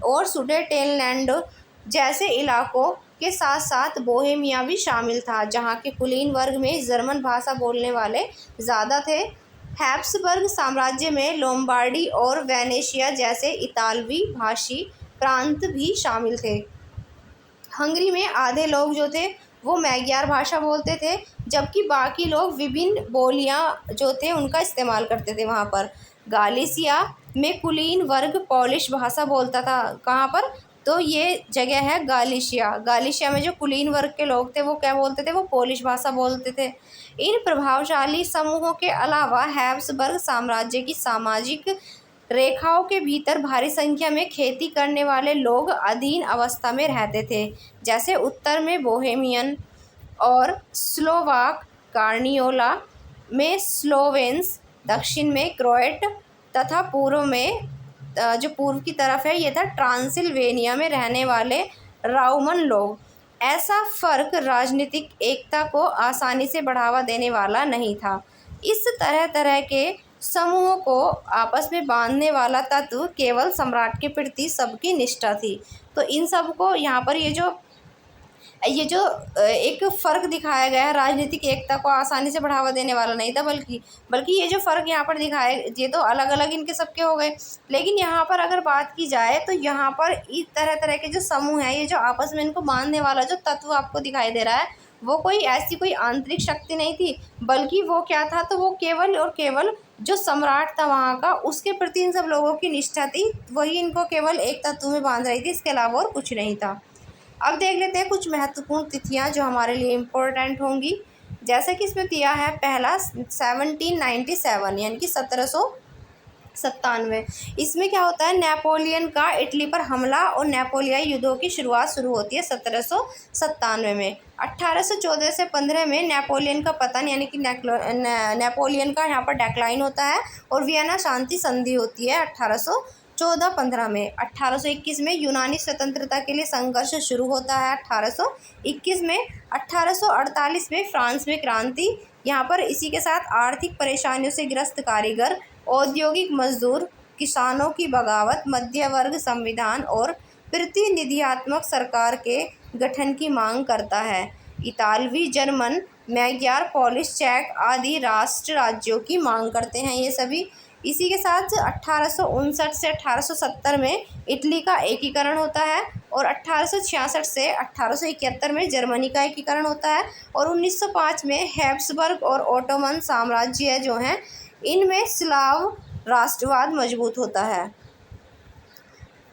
A: और सुडेटेनलैंड जैसे इलाकों के साथ साथ बोहेमिया भी शामिल था, जहाँ के कुलीन वर्ग में जर्मन भाषा बोलने वाले ज़्यादा थे। हैब्सबर्ग साम्राज्य में लोम्बार्डी और वेनेशिया जैसे इतालवी भाषी प्रांत भी शामिल थे। हंगरी में आधे लोग जो थे वो मैग्यार भाषा बोलते थे, जबकि बाकी लोग विभिन्न बोलियां जो थे उनका इस्तेमाल करते थे वहाँ पर। गालिसिया में कुलीन वर्ग पॉलिश भाषा बोलता था। कहाँ पर? तो ये जगह है गालिशिया। गालिशिया में जो कुलीन वर्ग के लोग थे वो क्या बोलते थे? वो पोलिश भाषा बोलते थे। इन प्रभावशाली समूहों के अलावा हैब्सबर्ग साम्राज्य की सामाजिक रेखाओं के भीतर भारी संख्या में खेती करने वाले लोग अधीन अवस्था में रहते थे, जैसे उत्तर में बोहेमियन और स्लोवाक कार्नियोला में स्लोवेन्स, दक्षिण में क्रोएट तथा पूर्व में जो पूर्व की तरफ है ये था ट्रांसिल्वेनिया में रहने वाले राउमन लोग। ऐसा फर्क राजनीतिक एकता को आसानी से बढ़ावा देने वाला नहीं था। इस तरह तरह के समूहों को आपस में बांधने वाला तत्व केवल सम्राट के प्रति सबकी निष्ठा थी। तो इन सब को यहाँ पर ये जो एक फ़र्क दिखाया गया है, राजनीतिक एकता को आसानी से बढ़ावा देने वाला नहीं था, बल्कि ये जो फ़र्क यहाँ पर दिखाए ये तो अलग अलग इनके सबके हो गए। लेकिन यहाँ पर अगर बात की जाए तो यहाँ पर इस तरह तरह के जो समूह हैं, ये जो आपस में इनको बांधने वाला जो तत्व आपको दिखाई दे रहा है, वो कोई आंतरिक शक्ति नहीं थी, बल्कि वो क्या था? तो वो केवल और केवल जो सम्राट था वहाँ का, उसके प्रति इन सब लोगों की निष्ठा थी, वही इनको केवल एक तत्व में बांध रही थी, इसके अलावा और कुछ नहीं था। अब देख लेते हैं कुछ महत्वपूर्ण तिथियां जो हमारे लिए इम्पोर्टेंट होंगी। जैसे कि इसमें दिया है पहला 1797 यानी कि 1797। इसमें क्या होता है? नेपोलियन का इटली पर हमला और नेपोलियाई युद्धों की शुरुआत शुरू होती है 1797 में। 1814 से 15 में नेपोलियन का पतन यानी कि नेपोलियन का यहाँ पर डेक्लाइन होता है और वियना शांति संधि होती है 1814-15 में। 1821 में यूनानी स्वतंत्रता के लिए संघर्ष शुरू होता है 1821 में। 1848 में फ्रांस में क्रांति। यहाँ पर इसी के साथ आर्थिक परेशानियों से ग्रस्त कारीगर, औद्योगिक मजदूर, किसानों की बगावत, मध्य वर्ग संविधान और प्रतिनिधियात्मक सरकार के गठन की मांग करता है। इतालवी, जर्मन, मैग्यार, पोलिश, चेक आदि राष्ट्र राज्यों की मांग करते हैं ये सभी। इसी के साथ 1859 से 1870 में इटली का एकीकरण होता है और 1866 से 1871 में जर्मनी का एकीकरण होता है और 1905 में हैब्सबर्ग और ओटोमन साम्राज्य जो हैं इनमें स्लाव राष्ट्रवाद मजबूत होता है।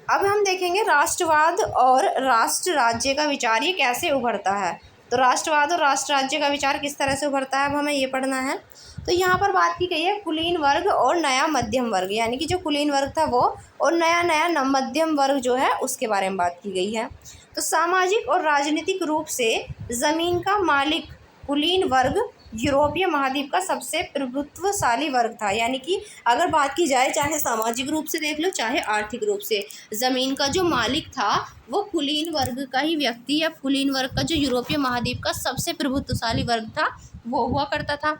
A: अब हम देखेंगे राष्ट्रवाद और राष्ट्र राज्य का विचार ये कैसे उभरता है। तो राष्ट्रवाद और राष्ट्र राज्य का विचार किस तरह से उभरता है अब हमें ये पढ़ना है। तो यहाँ पर बात की गई है कुलीन वर्ग और नया मध्यम वर्ग, यानी कि जो कुलीन वर्ग था वो और नया मध्यम वर्ग जो है उसके बारे में बात की गई है। तो सामाजिक और राजनीतिक रूप से ज़मीन का मालिक कुलीन वर्ग यूरोपीय महाद्वीप का सबसे प्रभुत्वशाली वर्ग था। यानी कि अगर बात की जाए चाहे सामाजिक रूप से देख लो चाहे आर्थिक रूप से, ज़मीन का जो मालिक था वो कुलीन वर्ग का ही व्यक्ति या कुलीन वर्ग का जो यूरोपीय महाद्वीप का सबसे प्रभुत्वशाली वर्ग था वो हुआ करता था।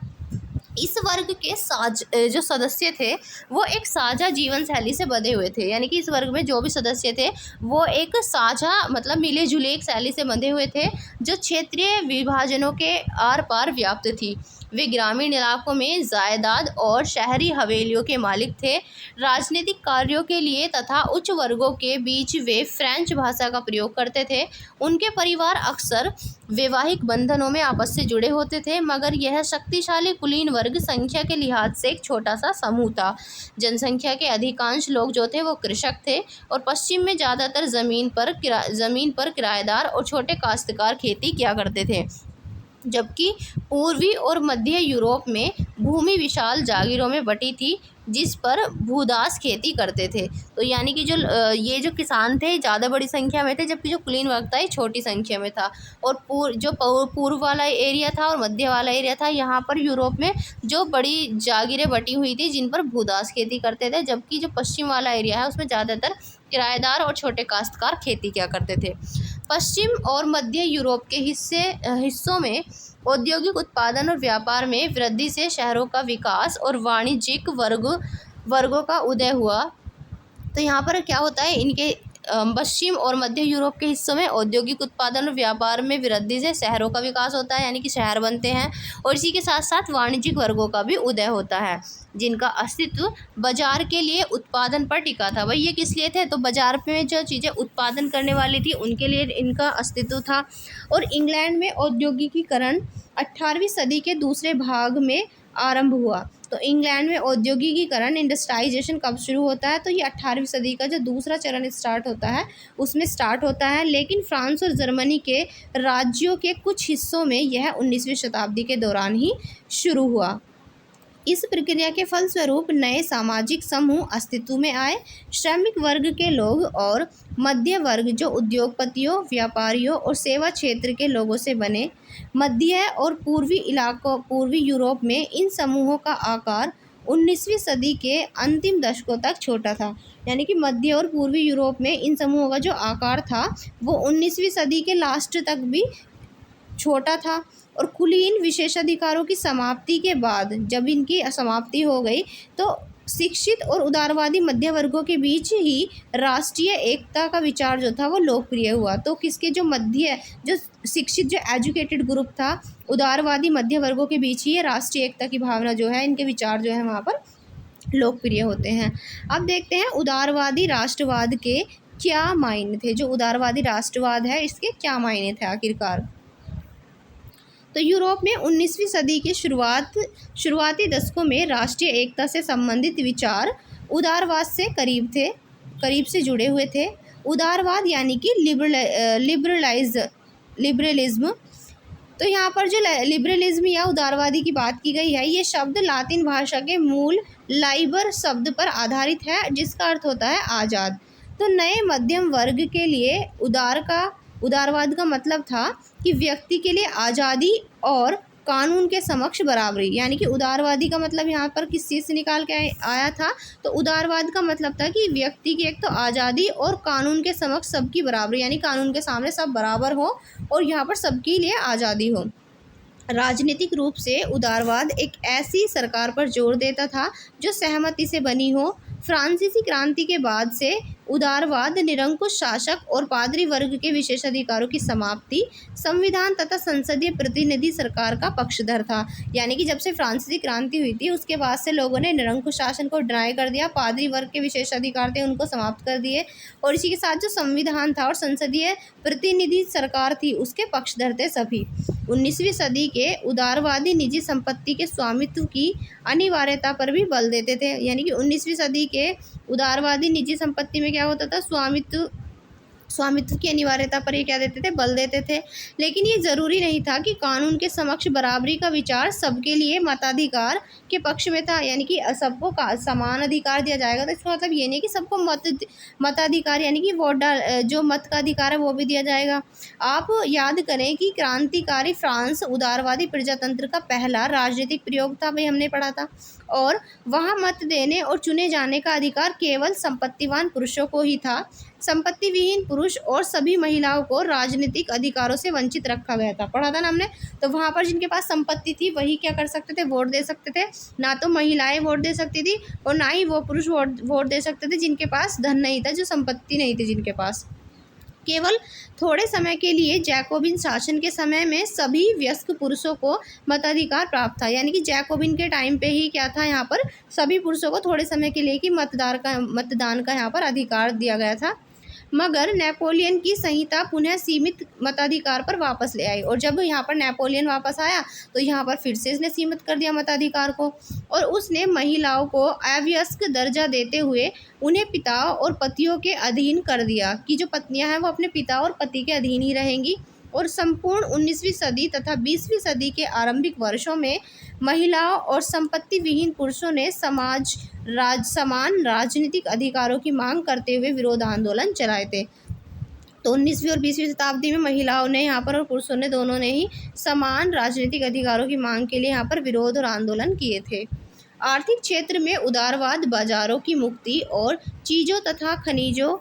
A: इस वर्ग के जो सदस्य थे वो एक साझा जीवन शैली से बंधे हुए थे। यानी कि इस वर्ग में जो भी सदस्य थे वो एक साझा मतलब मिले जुले एक शैली से बंधे हुए थे जो क्षेत्रीय विभाजनों के आर पार व्याप्त थी। वे ग्रामीण इलाकों में जायदाद और शहरी हवेलियों के मालिक थे। राजनीतिक कार्यों के लिए तथा उच्च वर्गों के बीच वे फ्रेंच भाषा का प्रयोग करते थे। उनके परिवार अक्सर वैवाहिक बंधनों में आपस से जुड़े होते थे, मगर यह शक्तिशाली कुलीन वर्ग संख्या के लिहाज से एक छोटा सा समूह था। जनसंख्या के अधिकांश लोग जो थे वो कृषक थे और पश्चिम में ज़्यादातर ज़मीन पर किराएदार और छोटे काश्तकार खेती किया करते थे, जबकि पूर्वी और मध्य यूरोप में भूमि विशाल जागीरों में बटी थी जिस पर भूदास खेती करते थे। तो यानी कि ये जो किसान थे ज़्यादा बड़ी संख्या में थे, जबकि जो कुलीन वर्ग था ये छोटी संख्या में था। और पूर्व वाला एरिया था और मध्य वाला एरिया था, यहाँ पर यूरोप में जो बड़ी जागीरें बटी हुई थी जिन पर भूदास खेती करते थे, जबकि जो पश्चिम वाला एरिया है उसमें ज़्यादातर किराएदार और छोटे काश्तकार खेती किया करते थे। पश्चिम और मध्य यूरोप के हिस्सों में औद्योगिक उत्पादन और व्यापार में वृद्धि से शहरों का विकास और वाणिज्यिक वर्गों का उदय हुआ। तो यहाँ पर क्या होता है, इनके पश्चिम और मध्य यूरोप के हिस्सों में औद्योगिक उत्पादन और व्यापार में वृद्धि से शहरों का विकास होता है, यानी कि शहर बनते हैं। और इसी के साथ साथ वाणिज्यिक वर्गों का भी उदय होता है, जिनका अस्तित्व बाजार के लिए उत्पादन पर टिका था। भाई ये किस लिए थे? तो बाजार में जो चीज़ें उत्पादन करने वाली थी उनके लिए इनका अस्तित्व था। और इंग्लैंड में औद्योगिकीकरण 18वीं सदी के दूसरे भाग में आरंभ हुआ। तो इंग्लैंड में औद्योगिकीकरण, इंडस्ट्रियलाइजेशन कब शुरू होता है? तो ये 18वीं सदी का जो दूसरा चरण स्टार्ट होता है उसमें स्टार्ट होता है। लेकिन फ्रांस और जर्मनी के राज्यों के कुछ हिस्सों में यह 19वीं शताब्दी के दौरान ही शुरू हुआ। इस प्रक्रिया के फलस्वरूप नए सामाजिक समूह अस्तित्व में आए। श्रमिक वर्ग के लोग और मध्य वर्ग जो उद्योगपतियों, व्यापारियों और सेवा क्षेत्र के लोगों से बने। मध्य और पूर्वी यूरोप में इन समूहों का आकार 19वीं सदी के अंतिम दशकों तक छोटा था। यानी कि मध्य और पूर्वी यूरोप में इन समूहों का जो आकार था वो 19वीं सदी के लास्ट तक भी छोटा था। और कुलीन विशेषाधिकारों की समाप्ति के बाद, जब इनकी समाप्ति हो गई, तो शिक्षित और उदारवादी मध्य वर्गों के बीच ही राष्ट्रीय एकता का विचार जो था वो लोकप्रिय हुआ। तो किसके जो शिक्षित जो एजुकेटेड ग्रुप था, उदारवादी मध्य वर्गों के बीच ही राष्ट्रीय एकता की भावना जो है, इनके विचार जो है वहाँ पर लोकप्रिय होते हैं। अब देखते हैं उदारवादी राष्ट्रवाद के क्या मायने थे। जो उदारवादी राष्ट्रवाद है इसके क्या मायने थे आखिरकार? तो यूरोप में 19वीं सदी के शुरुआती दशकों में राष्ट्रीय एकता से संबंधित विचार उदारवाद से करीब से जुड़े हुए थे। उदारवाद यानी कि लिबरलिज्म। तो यहाँ पर जो लिबरलिज्म या उदारवादी की बात की गई है, ये शब्द लातिन भाषा के मूल लाइबर शब्द पर आधारित है, जिसका अर्थ होता है आज़ाद। तो नए मध्यम वर्ग के लिए उदारवाद का मतलब था कि व्यक्ति के लिए आज़ादी और कानून के समक्ष बराबरी। यानी कि उदारवादी का मतलब यहाँ पर किस चीज़ से निकाल के आया था? तो उदारवाद का मतलब था कि व्यक्ति की एक तो आज़ादी और कानून के समक्ष सबकी बराबरी, यानी कानून के सामने सब बराबर हो और यहाँ पर सबके लिए आज़ादी हो। राजनीतिक रूप से उदारवाद एक ऐसी सरकार पर जोर देता था जो सहमति से बनी हो। फ्रांसीसी क्रांति के बाद से उदारवाद निरंकुश शासक और पादरी वर्ग के विशेषाधिकारों की समाप्ति, संविधान तथा संसदीय प्रतिनिधि सरकार का पक्षधर था। यानी कि जब से फ्रांसीसी क्रांति हुई थी उसके बाद से लोगों ने निरंकुश शासन को डिनाई कर दिया, पादरी वर्ग के विशेषाधिकार थे उनको समाप्त कर दिए, और इसी के साथ जो संविधान था और संसदीय प्रतिनिधि सरकार थी उसके पक्षधर थे सभी। 19वीं सदी के उदारवादी निजी संपत्ति के स्वामित्व की अनिवार्यता पर भी बल देते थे। यानी कि 19वीं सदी के उदारवादी निजी संपत्ति में क्या होता था? स्वामित्व की अनिवार्यता पर ये क्या देते थे? बल देते थे। लेकिन ये ज़रूरी नहीं था कि कानून के समक्ष बराबरी का विचार सबके लिए मताधिकार के पक्ष में था। यानी कि सबको समान अधिकार दिया जाएगा, तो इसका मतलब ये नहीं कि सबको मताधिकार यानी कि जो मत का अधिकार है वो भी दिया जाएगा। आप याद करें कि क्रांतिकारी फ्रांस उदारवादी प्रजातंत्र का पहला राजनीतिक प्रयोग था, भाई हमने पढ़ा था, और वहाँ मत देने और चुने जाने का अधिकार केवल संपत्तिवान पुरुषों को ही था। संपत्ति विहीन पुरुष और सभी महिलाओं को राजनीतिक अधिकारों से वंचित रखा गया था। पढ़ा था ना हमने। तो वहाँ पर जिनके पास संपत्ति थी वही क्या कर सकते थे? वोट दे सकते थे। ना तो महिलाएं वोट दे सकती थी और ना ही वो पुरुष वोट दे सकते थे जिनके पास धन नहीं था, जो संपत्ति नहीं थी जिनके पास। केवल थोड़े समय के लिए जैकोबिन शासन के समय में सभी वयस्क पुरुषों को मताधिकार प्राप्त था। यानी कि जैकोबिन के टाइम पे ही क्या था? यहाँ पर सभी पुरुषों को थोड़े समय के लिए कि मतदान का यहाँ पर अधिकार दिया गया था। मगर नेपोलियन की संहिता पुनः सीमित मताधिकार पर वापस ले आई, और जब यहाँ पर नेपोलियन वापस आया तो यहाँ पर फिर से इसने सीमित कर दिया मताधिकार को, और उसने महिलाओं को अवयस्क दर्जा देते हुए उन्हें पिता और पतियों के अधीन कर दिया कि जो पत्नियां हैं वो अपने पिता और पति के अधीन ही रहेंगी। और संपूर्ण 19वीं सदी तथा 20वीं सदी के आरंभिक वर्षों में महिलाओं और संपत्ति विहीन पुरुषों ने समान राजनीतिक अधिकारों की मांग करते हुए विरोध आंदोलन चलाए थे। तो 19वीं और 20वीं शताब्दी में महिलाओं ने यहाँ पर और पुरुषों ने दोनों ने ही समान राजनीतिक अधिकारों की मांग के लिए यहाँ पर विरोध और आंदोलन किए थे। आर्थिक क्षेत्र में उदारवाद, बाजारों की मुक्ति और चीज़ों तथा खनिजों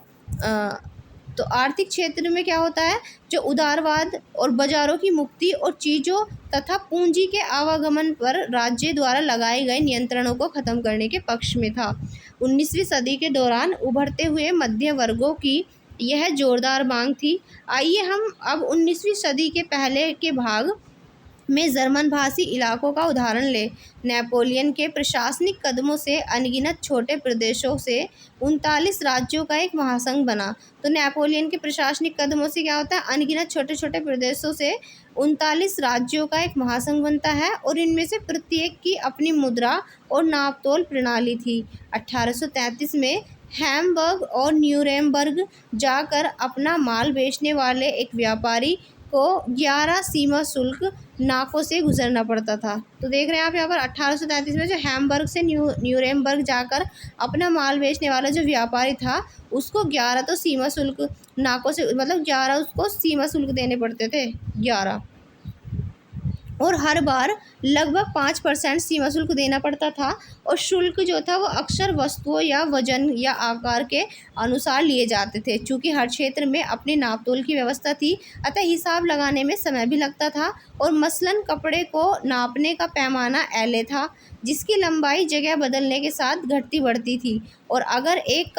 A: तो आर्थिक क्षेत्र में क्या होता है? जो उदारवाद और बाजारों की मुक्ति और चीज़ों तथा पूंजी के आवागमन पर राज्य द्वारा लगाए गए नियंत्रणों को खत्म करने के पक्ष में था। 19वीं सदी के दौरान उभरते हुए मध्य वर्गों की यह जोरदार मांग थी। आइए हम अब 19वीं सदी के पहले के भाग में जर्मन भाषी इलाकों का उदाहरण लें। नेपोलियन के प्रशासनिक कदमों से अनगिनत छोटे प्रदेशों से 39 राज्यों का एक महासंघ बना। तो नेपोलियन के प्रशासनिक कदमों से क्या होता है, अनगिनत छोटे छोटे प्रदेशों से 39 राज्यों का एक महासंघ बनता है और इनमें से प्रत्येक की अपनी मुद्रा और नापतोल प्रणाली थी। 1833 में हैम्बर्ग और न्यूरेमबर्ग जाकर अपना माल बेचने वाले एक व्यापारी को 11 सीमा शुल्क नाकों से गुजरना पड़ता था। तो देख रहे हैं आप यहाँ पर 1833 में जो हैम्बर्ग से न्यूरेमबर्ग जाकर अपना माल बेचने वाला जो व्यापारी था उसको 11 तो सीमा शुल्क नाकों से, मतलब 11 उसको सीमा शुल्क देने पड़ते थे, 11, और हर बार लगभग 5% सीमा शुल्क देना पड़ता था। और शुल्क जो था वो अक्सर वस्तुओं या वजन या आकार के अनुसार लिए जाते थे। चूँकि हर क्षेत्र में अपनी नापतोल की व्यवस्था थी, अतः हिसाब लगाने में समय भी लगता था। और मसलन कपड़े को नापने का पैमाना एले था, जिसकी लंबाई जगह बदलने के साथ घटती बढ़ती थी। और अगर एक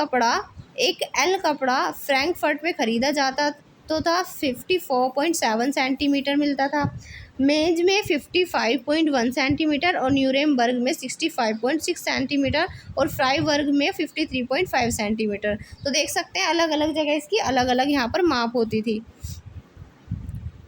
A: एल कपड़ा फ्रैंकफर्ट में ख़रीदा जाता तो था 54.7 सेंटीमीटर मिलता था, मेज में 55.1 सेंटीमीटर और न्यूरेमबर्ग में 65.6 सेंटीमीटर और फ्राइबर्ग में 53.5 सेंटीमीटर। तो देख सकते हैं अलग अलग जगह इसकी अलग अलग यहाँ पर माप होती थी।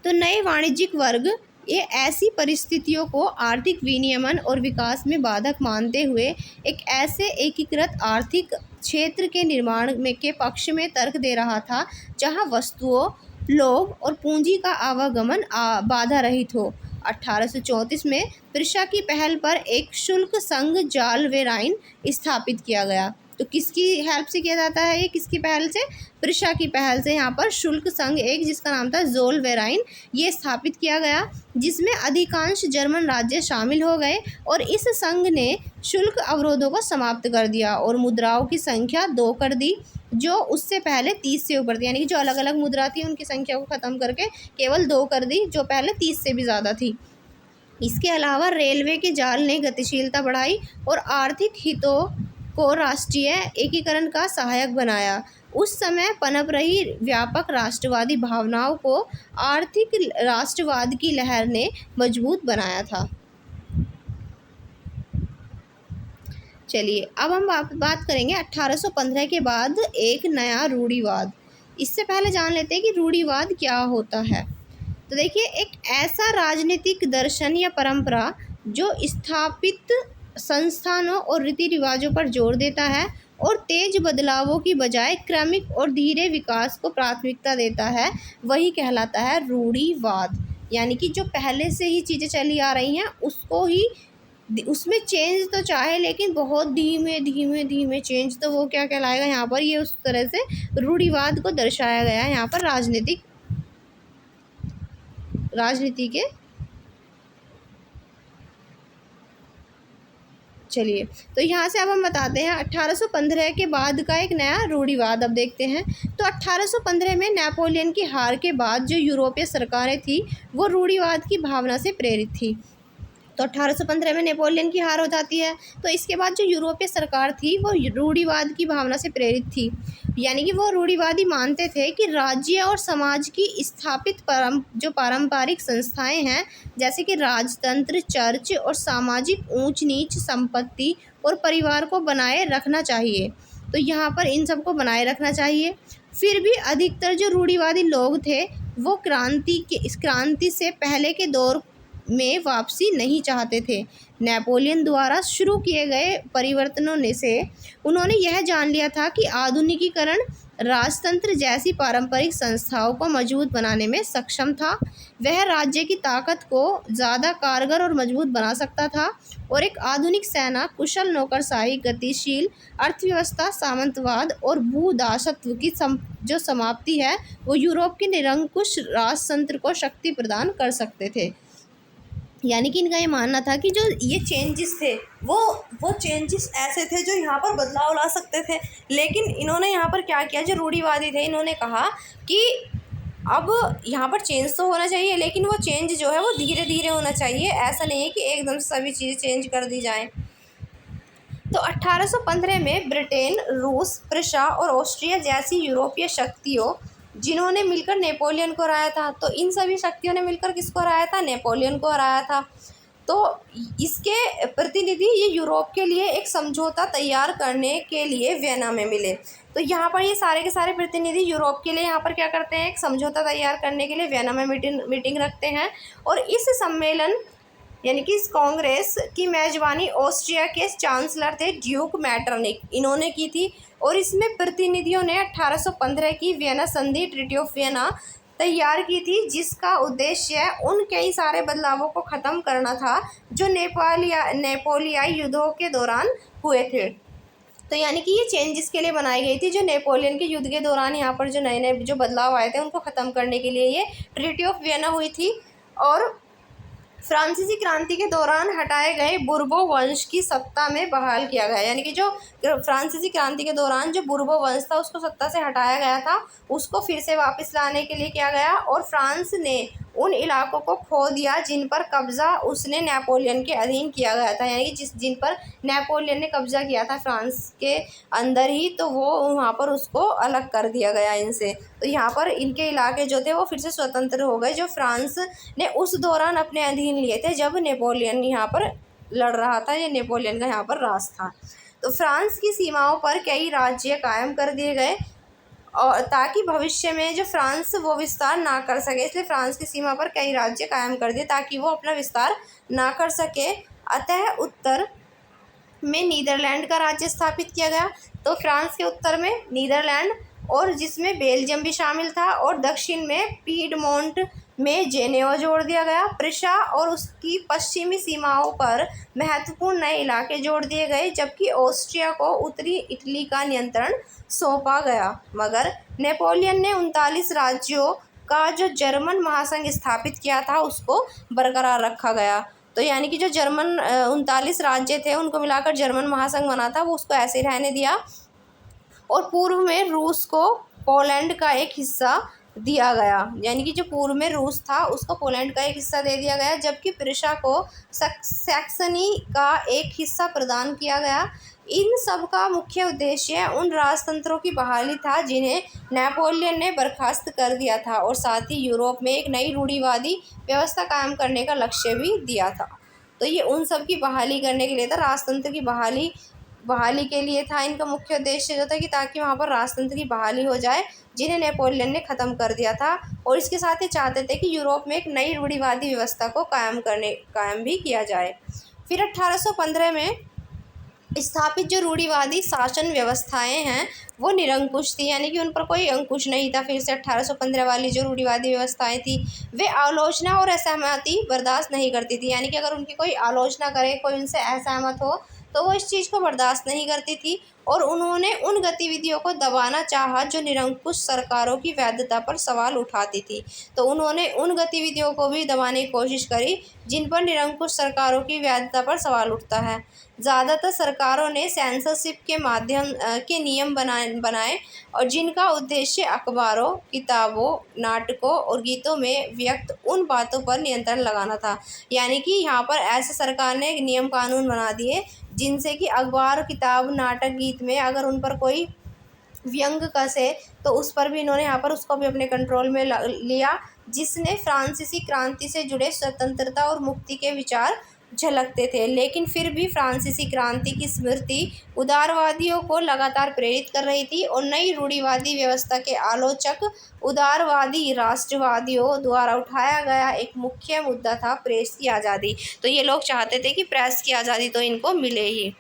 A: तो नए वाणिज्यिक वर्ग ये ऐसी परिस्थितियों को आर्थिक विनियमन और विकास में बाधक मानते हुए एक ऐसे एकीकृत आर्थिक क्षेत्र के निर्माण में के पक्ष में तर्क दे रहा था जहां वस्तुओं, लोग और पूंजी का आवागमन बाधा रहित हो। 1834 में प्रिशा की पहल पर एक शुल्क संघ जाल वेराइन स्थापित किया गया। तो किसकी हेल्प से किया जाता है ये, किसकी पहल से, प्रिशा की पहल से यहाँ पर शुल्क संघ एक जिसका नाम था जोल वेराइन ये स्थापित किया गया, जिसमें अधिकांश जर्मन राज्य शामिल हो गए। और इस संघ ने शुल्क अवरोधों को समाप्त कर दिया और मुद्राओं की संख्या 2 कर दी, जो उससे पहले 30 से ऊपर थी। यानी कि जो अलग अलग मुद्रा थी उनकी संख्या को ख़त्म करके केवल 2 कर दी, जो पहले 30 से भी ज़्यादा थी। इसके अलावा रेलवे के जाल ने गतिशीलता बढ़ाई और आर्थिक हितों को राष्ट्रीय एकीकरण का सहायक बनाया। उस समय पनप रही व्यापक राष्ट्रवादी भावनाओं को आर्थिक राष्ट्रवाद की लहर ने मजबूत बनाया था। चलिए अब हम बात करेंगे 1815 के बाद एक नया रूढ़िवाद। इससे पहले जान लेते हैं कि रूढ़िवाद क्या होता है। तो देखिए, एक ऐसा राजनीतिक दर्शन या परंपरा जो स्थापित संस्थानों और रीति रिवाजों पर जोर देता है और तेज बदलावों की बजाय क्रमिक और धीरे विकास को प्राथमिकता देता है, वही कहलाता है रूढ़िवाद। यानी कि जो पहले से ही चीज़ें चली आ रही हैं उसको ही, उसमें चेंज तो चाहे लेकिन बहुत धीमे धीमे धीमे चेंज, तो वो क्या कहलाएगा यहाँ पर, ये उस तरह से रूढ़िवाद को दर्शाया गया है यहाँ पर राजनीति के। चलिए तो यहाँ से अब हम बताते हैं 1815 के बाद का एक नया रूढ़िवाद। अब देखते हैं तो 1815 में नेपोलियन की हार के बाद जो यूरोपीय सरकारें थी वो रूढ़िवाद की भावना से प्रेरित थी। तो 1815 में नेपोलियन की हार हो जाती है, तो इसके बाद जो यूरोपीय सरकार थी वो रूढ़िवाद की भावना से प्रेरित थी। यानी कि वो रूढ़िवादी मानते थे कि राज्य और समाज की स्थापित जो पारंपरिक संस्थाएं हैं, जैसे कि राजतंत्र, चर्च और सामाजिक ऊंच नीच, संपत्ति और परिवार को बनाए रखना चाहिए। तो यहाँ पर इन सबको बनाए रखना चाहिए। फिर भी अधिकतर जो रूढ़िवादी लोग थे वो क्रांति से पहले के दौर में वापसी नहीं चाहते थे। नेपोलियन द्वारा शुरू किए गए परिवर्तनों से उन्होंने यह जान लिया था कि आधुनिकीकरण राजतंत्र जैसी पारंपरिक संस्थाओं को मजबूत बनाने में सक्षम था। वह राज्य की ताकत को ज़्यादा कारगर और मजबूत बना सकता था और एक आधुनिक सेना, कुशल नौकरशाही, गतिशील अर्थव्यवस्था, सामंतवाद और भूदासत्व की जो समाप्ति है वो यूरोप के निरंकुश राजतंत्र को शक्ति प्रदान कर सकते थे। यानी कि इनका ये मानना था कि जो ये चेंजेस थे वो चेंजेस ऐसे थे जो यहाँ पर बदलाव ला सकते थे। लेकिन इन्होंने यहाँ पर क्या किया, जो रूढ़िवादी थे, इन्होंने कहा कि अब यहाँ पर चेंज तो होना चाहिए, लेकिन वो चेंज जो है वो धीरे धीरे होना चाहिए। ऐसा नहीं है कि एकदम सभी चीज़ें चेंज कर दी जाएं। तो 1815 में ब्रिटेन, रूस, प्रशा और ऑस्ट्रिया जैसी यूरोपीय शक्तियों जिन्होंने मिलकर नेपोलियन को हराया था, तो इन सभी शक्तियों ने मिलकर किसको हराया था? नेपोलियन को हराया था। तो इसके प्रतिनिधि ये यूरोप के लिए एक समझौता तैयार करने के लिए वियना में मिले। तो यहाँ पर ये सारे के सारे प्रतिनिधि यूरोप के लिए यहाँ पर क्या करते हैं? एक समझौता तैयार करने के लिए वियना में मीटिंग रखते हैं। और इस सम्मेलन यानी कि इस कांग्रेस की मेजबानी ऑस्ट्रिया के चांसलर थे ड्यूक मैटरनिक, इन्होंने की थी। और इसमें प्रतिनिधियों ने 1815 की वियना संधि, ट्रीटी ऑफ वियना तैयार की थी, जिसका उद्देश्य उन कई सारे बदलावों को ख़त्म करना था जो नेपोलियाई युद्धों के दौरान हुए थे। तो यानी कि ये चेंजेस के लिए बनाई गई थी, जो नेपोलियन के युद्ध के दौरान यहाँ पर जो नए नए जो बदलाव आए थे उनको ख़त्म करने के लिए ये ट्रीटी ऑफ वियना हुई थी। और फ्रांसीसी क्रांति के दौरान हटाए गए बुर्बो वंश की सत्ता में बहाल किया गया, यानी कि जो फ्रांसीसी क्रांति के दौरान जो बुर्बो वंश था उसको सत्ता से हटाया गया था, उसको फिर से वापस लाने के लिए किया गया। और फ्रांस ने उन इलाकों को खो दिया जिन पर कब्जा उसने नेपोलियन के अधीन किया गया था, यानी कि जिन पर नेपोलियन ने कब्जा किया था फ्रांस के अंदर ही, तो वो वहाँ पर उसको अलग कर दिया गया इनसे। तो यहाँ पर इनके इलाके जो थे वो फिर से स्वतंत्र हो गए, जो फ्रांस ने उस दौरान अपने अधीन लिए थे जब नेपोलियन यहाँ पर लड़ रहा था, या नेपोलियन का यहाँ पर राज था। तो फ्रांस की सीमाओं पर कई राज्य कायम कर दिए गए, और ताकि भविष्य में जो फ्रांस वो विस्तार ना कर सके, इसलिए फ्रांस की सीमा पर कई राज्य कायम कर दिए ताकि वो अपना विस्तार ना कर सके। अतः उत्तर में नीदरलैंड का राज्य स्थापित किया गया। तो फ्रांस के उत्तर में नीदरलैंड, और जिसमें बेल्जियम भी शामिल था, और दक्षिण में पीडमोंट में जेनेवा जोड़ दिया गया। प्रशा और उसकी पश्चिमी सीमाओं पर महत्वपूर्ण नए इलाके जोड़ दिए गए, जबकि ऑस्ट्रिया को उत्तरी इटली का नियंत्रण सौंपा गया। मगर नेपोलियन ने 39 राज्यों का जो जर्मन महासंघ स्थापित किया था उसको बरकरार रखा गया। तो यानी कि जो जर्मन 39 राज्य थे उनको मिलाकर जर्मन महासंघ बना था, वो उसको ऐसे ही रहने दिया। और पूर्व में रूस को पोलैंड का एक हिस्सा दिया गया, यानी कि जो पूर्व में रूस था उसको पोलैंड का एक हिस्सा दे दिया गया, जबकि प्रुशिया को सैक्सनी का एक हिस्सा प्रदान किया गया। इन सब का मुख्य उद्देश्य उन राजतंत्रों की बहाली था जिन्हें नेपोलियन ने बर्खास्त कर दिया था, और साथ ही यूरोप में एक नई रूढ़िवादी व्यवस्था कायम करने का लक्ष्य भी दिया था। तो ये उन सब की बहाली करने के लिए था, राजतंत्र की बहाली के लिए था। इनका मुख्य उद्देश्य जो था कि ताकि वहाँ पर राजतंत्र की बहाली हो जाए जिन्हें नेपोलियन ने ख़त्म कर दिया था, और इसके साथ ही चाहते थे कि यूरोप में एक नई रूढ़िवादी व्यवस्था को कायम भी किया जाए। फिर 1815 में स्थापित जो रूढ़िवादी शासन व्यवस्थाएं हैं वो निरंकुश थी, यानी कि उन पर कोई अंकुश नहीं था। फिर से 1815 वाली जो रूढ़िवादी व्यवस्थाएं थी वे आलोचना और असहमति बर्दाश्त नहीं करती थी, यानी कि अगर उनकी कोई आलोचना करे, कोई उनसे असहमत हो तो वो इस चीज़ को बर्दाश्त नहीं करती थी। और उन्होंने उन गतिविधियों को दबाना चाहा जो निरंकुश सरकारों की वैधता पर सवाल उठाती थी। तो उन्होंने उन गतिविधियों को भी दबाने की कोशिश करी जिन पर निरंकुश सरकारों की वैधता पर सवाल उठता है। ज़्यादातर सरकारों ने सेंसरशिप के माध्यम के नियम बनाए और जिनका उद्देश्य अखबारों, किताबों, नाटकों और गीतों में व्यक्त उन बातों पर नियंत्रण लगाना था। यानी कि यहाँ पर ऐसे सरकार ने नियम कानून बना दिए जिनसे कि अखबार, किताब, नाटक, गीत में अगर उन पर कोई व्यंग कसे तो उस पर भी इन्होंने यहाँ पर उसको भी अपने कंट्रोल में लिया, जिसने फ्रांसीसी क्रांति से जुड़े स्वतंत्रता और मुक्ति के विचार झलकते थे। लेकिन फिर भी फ्रांसीसी क्रांति की स्मृति उदारवादियों को लगातार प्रेरित कर रही थी, और नई रूढ़िवादी व्यवस्था के आलोचक उदारवादी राष्ट्रवादियों द्वारा उठाया गया एक मुख्य मुद्दा था प्रेस की आज़ादी। तो ये लोग चाहते थे कि प्रेस की आज़ादी तो इनको मिले ही।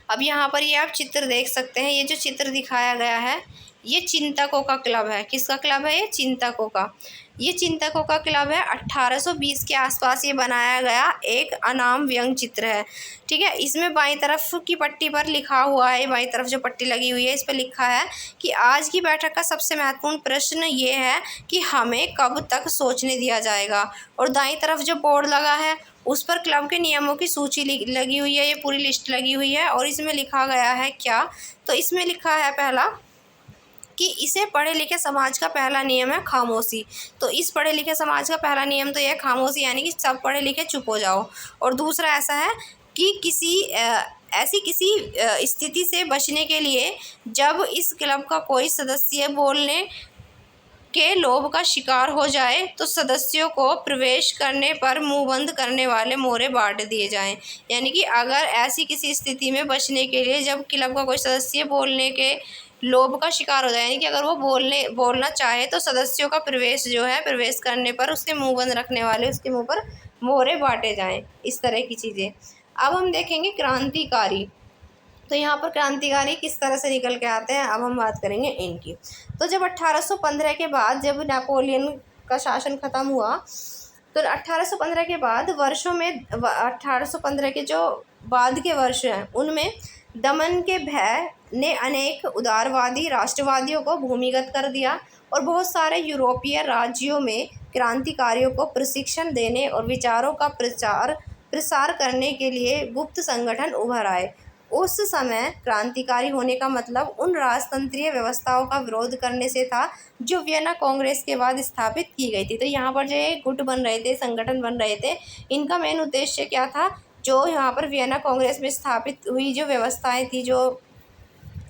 A: अब यहाँ पर ये आप चित्र देख सकते हैं, ये जो चित्र दिखाया गया है ये चिंतकों का क्लब है। किसका क्लब है? ये चिंतकों का। ये चिंतकों का क्लब है। 1820 के आसपास ये बनाया गया एक अनाम व्यंग चित्र है, ठीक है। इसमें बाईं तरफ की पट्टी पर लिखा हुआ है, बाईं तरफ जो पट्टी लगी हुई है इस पर लिखा है कि आज की बैठक का सबसे महत्वपूर्ण प्रश्न ये है कि हमें कब तक सोचने दिया जाएगा। और दाईं तरफ जो बोर्ड लगा है उस पर क्लब के नियमों की सूची लगी हुई है, ये पूरी लिस्ट लगी हुई है। और इसमें लिखा गया है क्या? तो इसमें लिखा है पहला कि इसे पढ़े लिखे समाज का पहला नियम है खामोशी। तो इस पढ़े लिखे समाज का पहला नियम तो यह खामोशी, यानी कि सब पढ़े लिखे चुप हो जाओ। और दूसरा ऐसा है कि किसी ऐसी किसी स्थिति से बचने के लिए जब इस क्लब का कोई सदस्य बोलने के लोभ का शिकार हो जाए तो सदस्यों को प्रवेश करने पर मुंह बंद करने वाले मोहरे बांट दिए जाएं। यानी कि अगर ऐसी किसी स्थिति में बचने के लिए जब क्लब का कोई सदस्य बोलने के लोभ का शिकार हो जाए, यानी कि अगर वो बोलना चाहे तो सदस्यों का प्रवेश जो है, प्रवेश करने पर उसके मुंह बंद रखने वाले उसके मुंह पर मोहरे बांटे जाएं। इस तरह की चीज़ें। अब हम देखेंगे क्रांतिकारी। तो यहाँ पर क्रांतिकारी किस तरह से निकल के आते हैं, अब हम बात करेंगे इनकी। तो जब 1815 के बाद जब नेपोलियन का शासन ख़त्म हुआ, तो 1815 के बाद वर्षों में 1815 के जो बाद के वर्ष हैं उनमें दमन के भय ने अनेक उदारवादी राष्ट्रवादियों को भूमिगत कर दिया और बहुत सारे यूरोपीय राज्यों में क्रांतिकारियों को प्रशिक्षण देने और विचारों का प्रसार करने के लिए गुप्त संगठन उभर आए। उस समय क्रांतिकारी होने का मतलब उन राजतंत्रीय व्यवस्थाओं का विरोध करने से था जो वियना कांग्रेस के बाद स्थापित की गई थी। तो यहाँ पर जो ये गुट बन रहे थे, संगठन बन रहे थे, इनका मेन उद्देश्य क्या था, जो यहाँ पर वियना कांग्रेस में स्थापित हुई जो व्यवस्थाएं थी, जो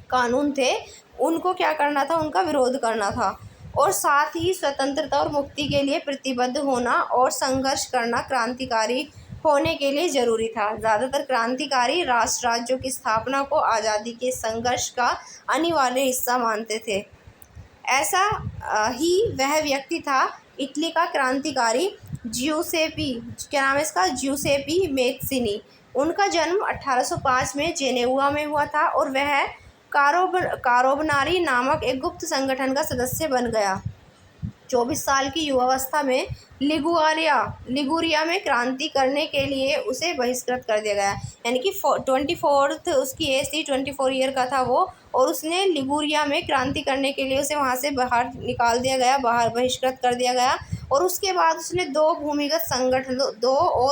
A: कानून थे, उनको क्या करना था, उनका विरोध करना था। और साथ ही स्वतंत्रता और मुक्ति के लिए प्रतिबद्ध होना और संघर्ष करना क्रांतिकारी होने के लिए ज़रूरी था। ज़्यादातर क्रांतिकारी राष्ट्र राज्यों की स्थापना को आज़ादी के संघर्ष का अनिवार्य हिस्सा मानते थे। ऐसा ही वह व्यक्ति था इटली का क्रांतिकारी ज्यूसेपी, क्या नाम है इसका, ज्यूसेपी मैत्सिनी। उनका जन्म 1805 में जेनेवा में हुआ था और वह कारोबनारी नामक एक गुप्त संगठन का सदस्य बन गया। 24 साल की युवावस्था में लिगुरिया में क्रांति करने के लिए उसे बहिष्कृत कर दिया गया। यानी कि 24 उसकी एज थी, 24 ईयर का था वो, और उसने लिगुरिया में क्रांति करने के लिए उसे वहाँ से बाहर निकाल दिया गया, बाहर बहिष्कृत कर दिया गया। और उसके बाद उसने दो और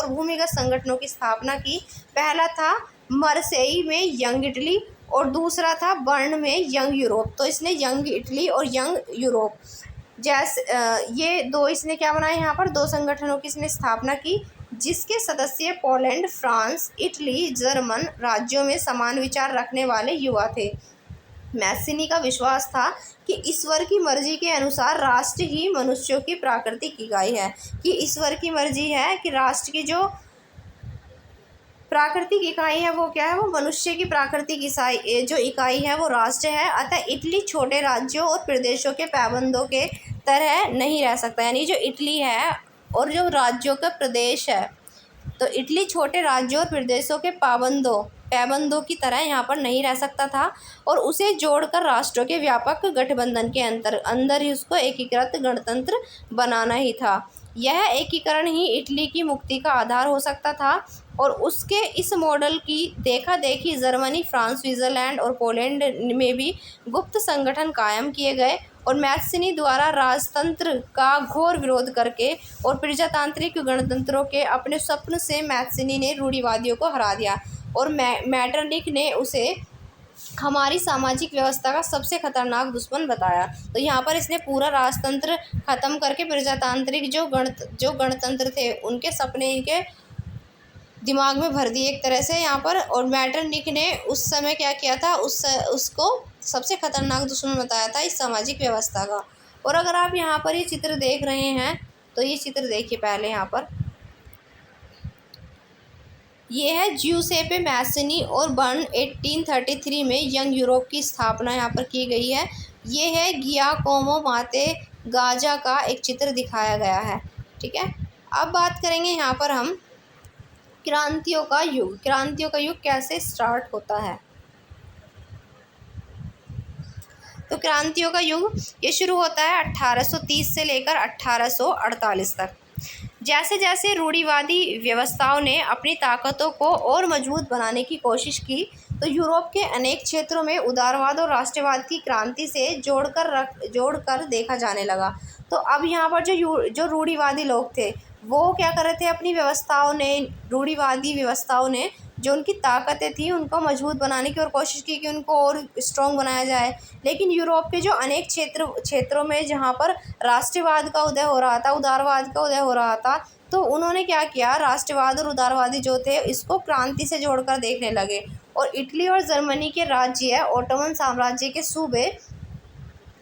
A: भूमिगत संगठनों की स्थापना की। पहला था मरसेई में यंग इटली और दूसरा था बर्न में यंग यूरोप। तो इसने यंग इटली और यंग यूरोप जैसे ये दो इसने क्या बनाए, यहाँ पर दो संगठनों की इसने स्थापना की, जिसके सदस्य पोलैंड, फ्रांस, इटली, जर्मन राज्यों में समान विचार रखने वाले युवा थे। मैसिनी का विश्वास था कि ईश्वर की मर्जी के अनुसार राष्ट्र ही मनुष्यों की प्राकृतिक इकाई है, कि ईश्वर की मर्जी है कि राष्ट्र की जो प्राकृतिक इकाई है वो क्या है, वो मनुष्य की प्राकृतिक जो इकाई है वो राष्ट्र है। अतः इटली छोटे राज्यों और प्रदेशों के पाबंदों के तरह नहीं रह सकता। यानी जो इटली है और जो राज्यों का प्रदेश है, तो इटली छोटे राज्यों और प्रदेशों के पाबंदों की तरह यहाँ पर नहीं रह सकता था और उसे जोड़कर राष्ट्रों के व्यापक गठबंधन के अंदर ही उसको एकीकृत गणतंत्र बनाना ही था। यह एकीकरण ही इटली की मुक्ति का आधार हो सकता था और उसके इस मॉडल की देखा देखी जर्मनी, फ्रांस, स्विट्जरलैंड और पोलैंड में भी गुप्त संगठन कायम किए गए और मैत्सिनी द्वारा राजतंत्र का घोर विरोध करके और प्रजातांत्रिक गणतंत्रों के अपने स्वप्न से मैत्सिनी ने रूढ़िवादियों को हरा दिया और मैटरनिक ने उसे हमारी सामाजिक व्यवस्था का सबसे खतरनाक दुश्मन बताया। तो यहाँ पर इसने पूरा राजतंत्र ख़त्म करके प्रजातांत्रिक जो गणतंत्र थे उनके सपने इनके दिमाग में भर दिए एक तरह से यहाँ पर। और मैटरनिक ने उस समय क्या किया था, उसको सबसे खतरनाक दुश्मन बताया था इस सामाजिक व्यवस्था का। और अगर आप यहाँ पर ये चित्र देख रहे हैं तो ये चित्र देखिए पहले, यहाँ पर ये है ज्यूसेपे मैसिनी और बर्न 1833 में यंग यूरोप की स्थापना यहाँ पर की गई है। ये है गियाकोमो माते गाजा का एक चित्र दिखाया गया है। ठीक है, अब बात करेंगे यहाँ पर हम क्रांतियों का युग। क्रांतियों का युग कैसे स्टार्ट होता है। तो क्रांतियों का युग ये शुरू होता है 1830 से लेकर 1848 तक। जैसे जैसे रूढ़िवादी व्यवस्थाओं ने अपनी ताकतों को और मजबूत बनाने की कोशिश की तो यूरोप के अनेक क्षेत्रों में उदारवाद और राष्ट्रवाद की क्रांति से जोड़कर देखा जाने लगा। तो अब यहाँ पर जो रूढ़िवादी लोग थे वो क्या कर रहे थे, अपनी रूढ़िवादी व्यवस्थाओं ने जो उनकी ताकतें थी उनको मजबूत बनाने की और कोशिश की कि उनको और स्ट्रॉन्ग बनाया जाए। लेकिन यूरोप के जो अनेक क्षेत्रों में जहाँ पर राष्ट्रवाद का उदय हो रहा था, उदारवाद का उदय हो रहा था, तो उन्होंने क्या किया, राष्ट्रवाद और उदारवादी जो थे इसको क्रांति से जोड़कर देखने लगे। और इटली और जर्मनी के राज्य, ओटोमन साम्राज्य के सूबे,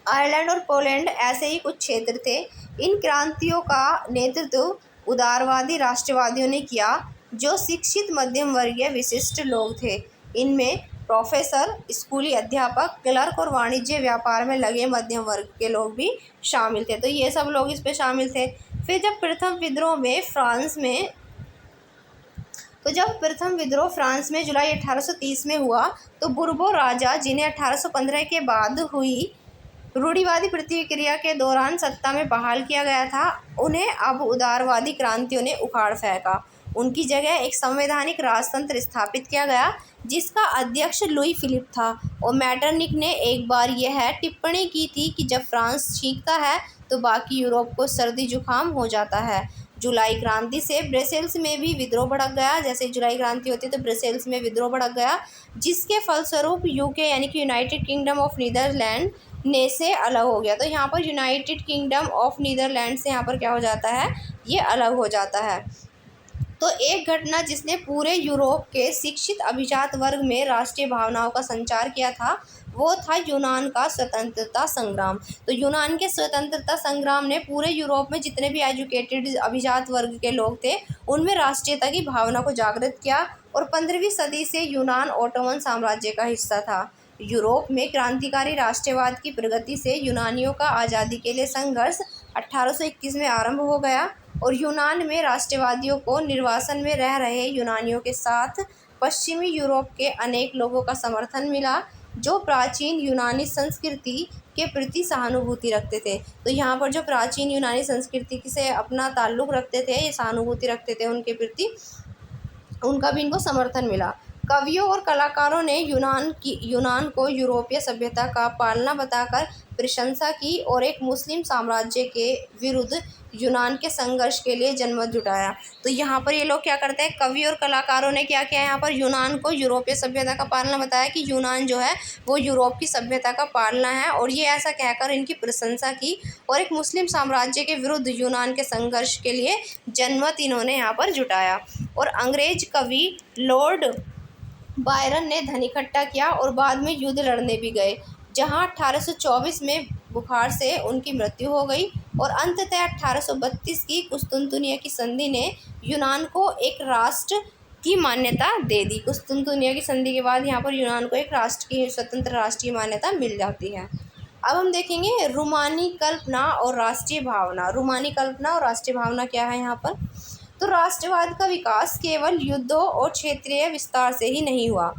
A: आयरलैंड और पोलैंड ऐसे ही कुछ क्षेत्र थे। इन क्रांतियों का नेतृत्व उदारवादी राष्ट्रवादियों ने किया, जो शिक्षित मध्यम वर्गीय विशिष्ट लोग थे। इनमें प्रोफेसर, स्कूली अध्यापक, क्लर्क और वाणिज्य व्यापार में लगे मध्यम वर्ग के लोग भी शामिल थे। तो ये सब लोग इस पे शामिल थे। फिर जब प्रथम विद्रोह फ्रांस में जुलाई 1830 में हुआ, तो बुर्बो राजा, जिन्हें 1815 के बाद हुई रूढ़िवादी प्रतिक्रिया के दौरान सत्ता में बहाल किया गया था, उन्हें अब उदारवादी क्रांतियों ने उखाड़ फेंका। उनकी जगह एक संवैधानिक राजतंत्र स्थापित किया गया, जिसका अध्यक्ष लुई फिलिप था। और मैटरनिक ने एक बार यह टिप्पणी की थी कि जब फ्रांस छींकता है तो बाकी यूरोप को सर्दी जुकाम हो जाता है। जुलाई क्रांति से ब्रसेल्स में भी विद्रोह भड़क गया। जैसे जुलाई क्रांति होती है तो ब्रसेल्स में विद्रोह भड़क गया, जिसके फलस्वरूप यूके यानी कि यूनाइटेड किंगडम ऑफ नीदरलैंड ने से अलग हो गया। तो यहाँ पर यूनाइटेड किंगडम ऑफ नीदरलैंड से यहाँ पर क्या हो जाता है, ये अलग हो जाता है। तो एक घटना जिसने पूरे यूरोप के शिक्षित अभिजात वर्ग में राष्ट्रीय भावनाओं का संचार किया था, वो था यूनान का स्वतंत्रता संग्राम। तो यूनान के स्वतंत्रता संग्राम ने पूरे यूरोप में जितने भी एजुकेटेड अभिजात वर्ग के लोग थे, उनमें राष्ट्रीयता की भावना को जागृत किया। और 15वीं सदी से यूनान ओटोमन साम्राज्य का हिस्सा था। यूरोप में क्रांतिकारी राष्ट्रवाद की प्रगति से यूनानियों का आज़ादी के लिए संघर्ष 1821 में आरंभ हो गया। और यूनान में राष्ट्रवादियों को निर्वासन में रह रहे यूनानियों के साथ पश्चिमी यूरोप के अनेक लोगों का समर्थन मिला, जो प्राचीन यूनानी संस्कृति के प्रति सहानुभूति रखते थे। तो यहाँ पर जो प्राचीन यूनानी संस्कृति से अपना ताल्लुक़ रखते थे, ये सहानुभूति रखते थे उनके प्रति, उनका भी इनको समर्थन मिला। कवियों और कलाकारों ने यूनान को यूरोपीय सभ्यता का पालना बताकर प्रशंसा की और एक मुस्लिम साम्राज्य के विरुद्ध यूनान के संघर्ष के लिए जनमत जुटाया। तो यहाँ पर ये लोग क्या करते हैं, कवि और कलाकारों ने क्या किया, यहाँ पर यूनान को यूरोपीय सभ्यता का पालना बताया कि यूनान जो है वो यूरोप की सभ्यता का पालना है, और ये ऐसा कहकर इनकी प्रशंसा की और एक मुस्लिम साम्राज्य के विरुद्ध यूनान के संघर्ष के लिए जनमत इन्होंने यहाँ पर जुटाया। और अंग्रेज कवि लॉर्ड बायरन ने धन इकट्ठा किया और बाद में युद्ध लड़ने भी गए, जहां 1824 में बुखार से उनकी मृत्यु हो गई। और अंततः 1832 की कुस्तुनतुनिया की संधि ने यूनान को एक राष्ट्र की मान्यता दे दी। कुस्तुनतुनिया की संधि के बाद यहाँ पर यूनान को एक राष्ट्र की, स्वतंत्र राष्ट्र की मान्यता मिल जाती है। अब हम देखेंगे रूमानी कल्पना और राष्ट्रीय भावना। रूमानी कल्पना और राष्ट्रीय भावना क्या है यहाँ पर। तो राष्ट्रवाद का विकास केवल युद्धों और क्षेत्रीय विस्तार से ही नहीं हुआ।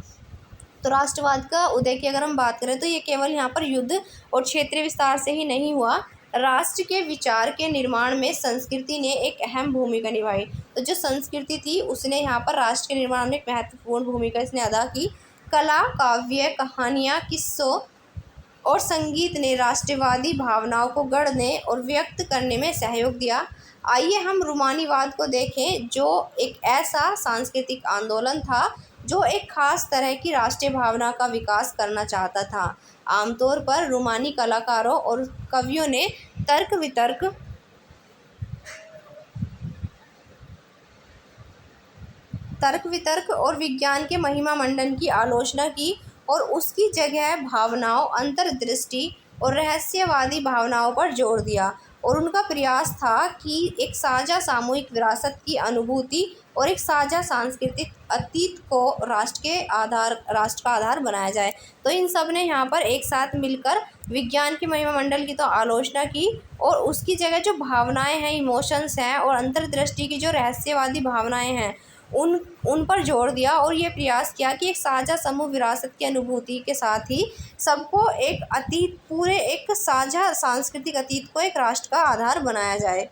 A: तो राष्ट्रवाद का उदय की अगर हम बात करें तो ये केवल यहाँ पर युद्ध और क्षेत्रीय विस्तार से ही नहीं हुआ। राष्ट्र के विचार के निर्माण में संस्कृति ने एक अहम भूमिका निभाई। तो जो संस्कृति थी उसने यहाँ पर राष्ट्र के निर्माण में एक महत्वपूर्ण भूमिका इसने अदा की। कला, काव्य, कहानियाँ, किस्सों और संगीत ने राष्ट्रवादी भावनाओं को गढ़ने और व्यक्त करने में सहयोग दिया। आइए हम रूमानीवाद को देखें, जो एक ऐसा सांस्कृतिक आंदोलन था जो एक खास तरह की राष्ट्रीय भावना का विकास करना चाहता था। आमतौर पर रूमानी कलाकारों और कवियों ने तर्क वितर्क और विज्ञान के महिमा मंडन की आलोचना की और उसकी जगह भावनाओं, अंतर्दृष्टि और रहस्यवादी भावनाओं पर जोर दिया। और उनका प्रयास था कि एक साझा सामूहिक विरासत की अनुभूति और एक साझा सांस्कृतिक अतीत को राष्ट्र का आधार बनाया जाए। तो इन सब ने यहाँ पर एक साथ मिलकर विज्ञान की महिमा मंडल की तो आलोचना की और उसकी जगह जो भावनाएं हैं, इमोशंस हैं और अंतर्दृष्टि की जो रहस्यवादी भावनाएं हैं उन पर जोर दिया। और ये प्रयास किया कि एक साझा समूह विरासत की अनुभूति के साथ ही सबको एक अतीत, पूरे एक साझा सांस्कृतिक अतीत को एक राष्ट्र का आधार बनाया जाए।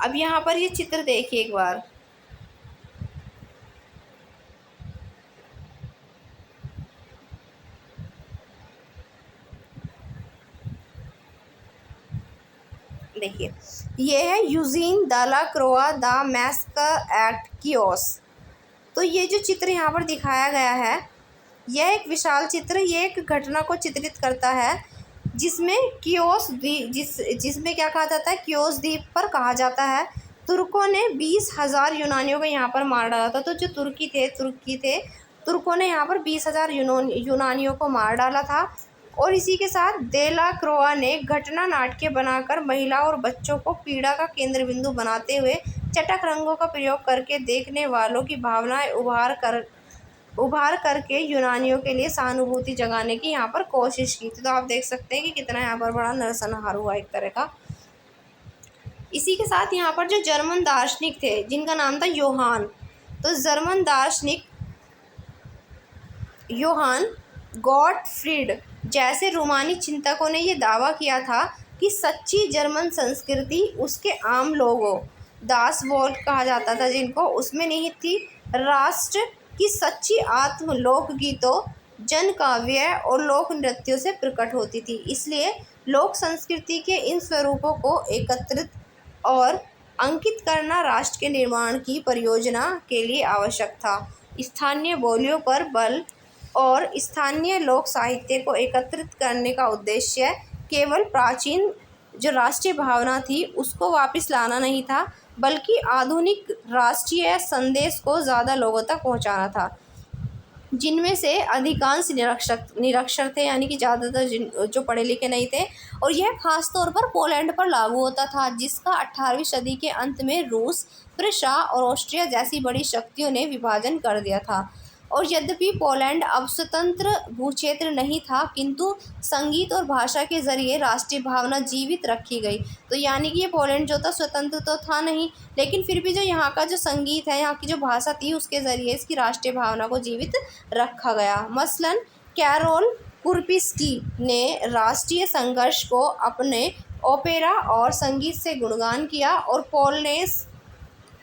A: अब यहाँ पर ये चित्र देखिए एक बार। देखिए, ये है Eugene Delacroix the massacre at Chios. तो ये जो चित्र यहाँ पर दिखाया गया है, यह एक विशाल चित्र, ये एक घटना को चित्रित करता है जिसमें कियोस द्वीप जिसमें क्या कहा जाता है, कियोस द्वीप पर कहा जाता है तुर्कों ने 20,000 यूनानियों को यहाँ पर मार डाला था। तो जो तुर्कों ने यहाँ पर 20,000 यूनानियों को मार डाला था। और इसी के साथ देला क्रोआ ने घटना नाट्य बनाकर महिला और बच्चों को पीड़ा का केंद्र बिंदु बनाते हुए चटक रंगों का प्रयोग करके देखने वालों की भावनाएं उभार करके यूनानियों के लिए सहानुभूति जगाने की यहाँ पर कोशिश की थी। तो आप देख सकते हैं कि कितना यहाँ पर बड़ा नरसंहार हुआ एक तरह का। इसी के साथ यहाँ पर जो जर्मन दार्शनिक थे जिनका नाम था योहान, तो जर्मन दार्शनिक योहान गॉटफ्रीड जैसे रोमानी चिंतकों ने यह दावा किया था कि सच्ची जर्मन संस्कृति उसके आम लोगों, दास वोल्क कहा जाता था जिनको, उसमें निहित थी। राष्ट्र की सच्ची आत्म लोकगीतों, जन काव्य और लोक नृत्यों से प्रकट होती थी। इसलिए लोक संस्कृति के इन स्वरूपों को एकत्रित और अंकित करना राष्ट्र के निर्माण की परियोजना के लिए आवश्यक था। स्थानीय बोलियों पर बल और स्थानीय लोक साहित्य को एकत्रित करने का उद्देश्य केवल प्राचीन जो राष्ट्रीय भावना थी उसको वापस लाना नहीं था, बल्कि आधुनिक राष्ट्रीय संदेश को ज़्यादा लोगों तक पहुंचाना था, जिनमें से अधिकांश निरक्षर थे, यानी कि ज़्यादातर जो पढ़े लिखे नहीं थे। और यह खास तौर पर पोलैंड पर लागू होता था, जिसका 18वीं सदी के अंत में रूस, प्रुशिया और ऑस्ट्रिया जैसी बड़ी शक्तियों ने विभाजन कर दिया था। और यद्यपि पोलैंड अब स्वतंत्र भूक्षेत्र नहीं था, किंतु संगीत और भाषा के जरिए राष्ट्रीय भावना जीवित रखी गई। तो यानी कि ये पोलैंड जो था स्वतंत्र तो था नहीं, लेकिन फिर भी जो यहाँ का जो संगीत है, यहाँ की जो भाषा थी, उसके ज़रिए इसकी राष्ट्रीय भावना को जीवित रखा गया। मसलन कैरोल कुर्पिस्की ने राष्ट्रीय संघर्ष को अपने ओपेरा और संगीत से गुणगान किया, और पोलनेस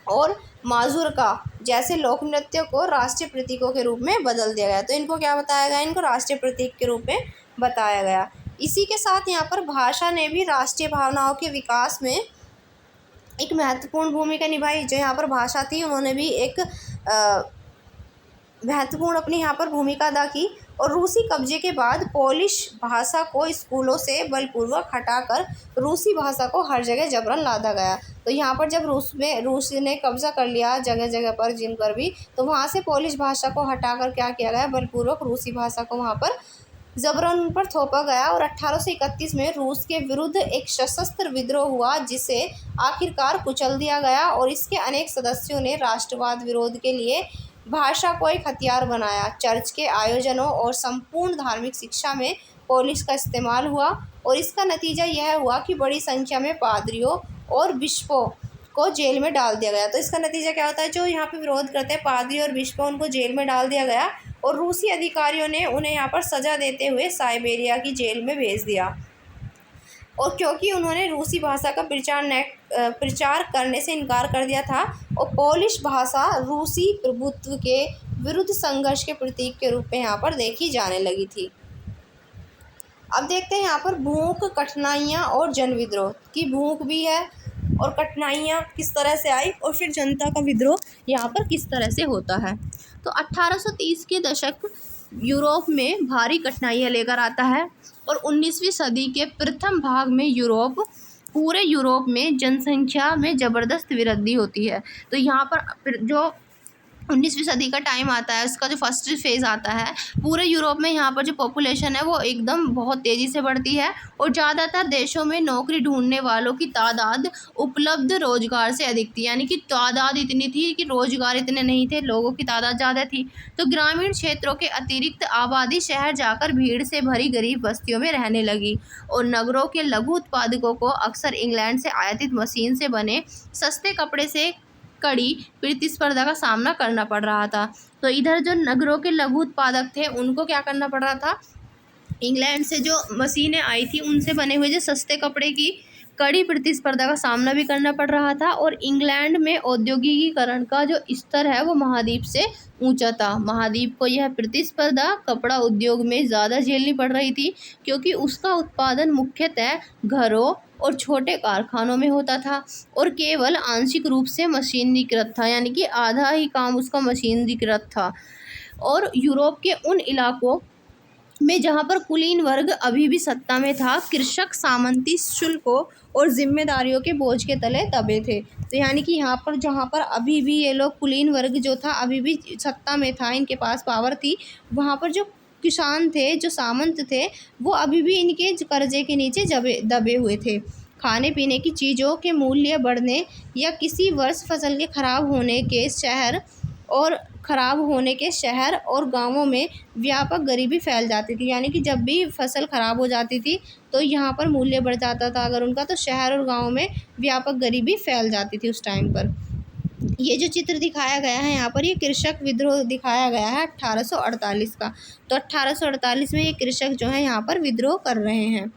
A: और माज़ुरका जैसे लोक नृत्यों को राष्ट्रीय प्रतीकों के रूप में बदल दिया गया। तो इनको क्या बताया गया, इनको राष्ट्रीय प्रतीक के रूप में बताया गया। इसी के साथ यहाँ पर भाषा ने भी राष्ट्रीय भावनाओं के विकास में एक महत्वपूर्ण भूमिका निभाई। जो यहाँ पर भाषा थी उन्होंने भी एक महत्वपूर्ण अपनी यहाँ पर भूमिका अदा की। और रूसी कब्जे के बाद पोलिश भाषा को स्कूलों से बलपूर्वक हटाकर रूसी भाषा को हर जगह जबरन लादा गया। तो यहाँ पर जब रूस ने कब्जा कर लिया जगह जगह पर जिन पर भी, तो वहाँ से पोलिश भाषा को हटाकर क्या किया गया, बलपूर्वक रूसी भाषा को वहाँ पर जबरन उन पर थोपा गया। और 1831 में रूस के विरुद्ध एक सशस्त्र विद्रोह हुआ, जिसे आखिरकार कुचल दिया गया। और इसके अनेक सदस्यों ने राष्ट्रवाद विरोध के लिए भाषा को एक हथियार बनाया। चर्च के आयोजनों और संपूर्ण धार्मिक शिक्षा में पोलिश का इस्तेमाल हुआ, और इसका नतीजा यह हुआ कि बड़ी संख्या में पादरियों और बिशपों को जेल में डाल दिया गया। तो इसका नतीजा क्या होता है, जो यहाँ पे विरोध करते हैं पादरी और बिशपों, उनको जेल में डाल दिया गया, और रूसी अधिकारियों ने उन्हें यहाँ पर सज़ा देते हुए साइबेरिया की जेल में भेज दिया। और क्योंकि उन्होंने रूसी भाषा का प्रचार करने से इनकार कर दिया था, और पोलिश भाषा रूसी प्रभुत्व के विरुद्ध संघर्ष के प्रतीक के रूप में यहाँ पर देखी जाने लगी थी। अब देखते हैं यहाँ पर भूख, कठिनाइयाँ और जन विद्रोह की। भूख भी है और कठिनाइयाँ किस तरह से आई, और फिर जनता का विद्रोह यहाँ पर किस तरह से होता है। तो 1830 के दशक यूरोप में भारी कठिनाइयाँ लेकर आता है, और 19वीं सदी के प्रथम भाग में पूरे यूरोप में जनसंख्या में ज़बरदस्त वृद्धि होती है। तो यहाँ पर जो 19वीं सदी का टाइम आता है, उसका जो फर्स्ट फेज़ आता है, पूरे यूरोप में यहाँ पर जो पॉपुलेशन है वो एकदम बहुत तेज़ी से बढ़ती है, और ज़्यादातर देशों में नौकरी ढूंढने वालों की तादाद उपलब्ध रोजगार से अधिक थी। यानी कि तादाद इतनी थी कि रोजगार इतने नहीं थे, लोगों की तादाद ज़्यादा थी। तो ग्रामीण क्षेत्रों के अतिरिक्त आबादी शहर जाकर भीड़ से भरी गरीब बस्तियों में रहने लगी, और नगरों के लघु उत्पादकों को अक्सर इंग्लैंड से आयातित मशीन से बने सस्ते कपड़े से कड़ी प्रतिस्पर्धा का सामना करना पड़ रहा था। तो इधर जो नगरों के लघु उत्पादक थे उनको क्या करना पड़ रहा था, इंग्लैंड से जो मशीनें आई थी उनसे बने हुए जो सस्ते कपड़े की कड़ी प्रतिस्पर्धा का सामना भी करना पड़ रहा था। और इंग्लैंड में औद्योगिकीकरण का जो स्तर है वो महाद्वीप से ऊंचा था। महाद्वीप को यह प्रतिस्पर्धा कपड़ा उद्योग में ज़्यादा झेलनी पड़ रही थी, क्योंकि उसका उत्पादन मुख्यतः घरों और छोटे कारखानों में होता था, और केवल आंशिक रूप से मशीनीकृत था, यानी कि आधा ही काम उसका मशीनीकृत था। और यूरोप के उन इलाकों में जहाँ पर कुलीन वर्ग अभी भी सत्ता में था, कृषक सामंती शुल्कों और जिम्मेदारियों के बोझ के तले दबे थे। तो यानी कि यहाँ पर जहाँ पर अभी भी ये लोग कुलीन वर्ग जो था अभी भी सत्ता में था, इनके पास पावर थी, वहाँ पर जो किसान थे, जो सामंत थे, वो अभी भी इनके कर्जे के नीचे दबे हुए थे। खाने पीने की चीज़ों के मूल्य बढ़ने या किसी वर्ष फसल के खराब होने के शहर और गांवों में व्यापक गरीबी फैल जाती थी। यानी कि जब भी फसल खराब हो जाती थी तो यहाँ पर मूल्य बढ़ जाता था अगर उनका, तो शहर और गांवों में व्यापक गरीबी फैल जाती थी उस टाइम पर। ये जो चित्र दिखाया गया है यहाँ पर, ये कृषक विद्रोह दिखाया गया है 1848 का। तो 1848 में ये कृषक जो है यहाँ पर विद्रोह कर रहे हैं।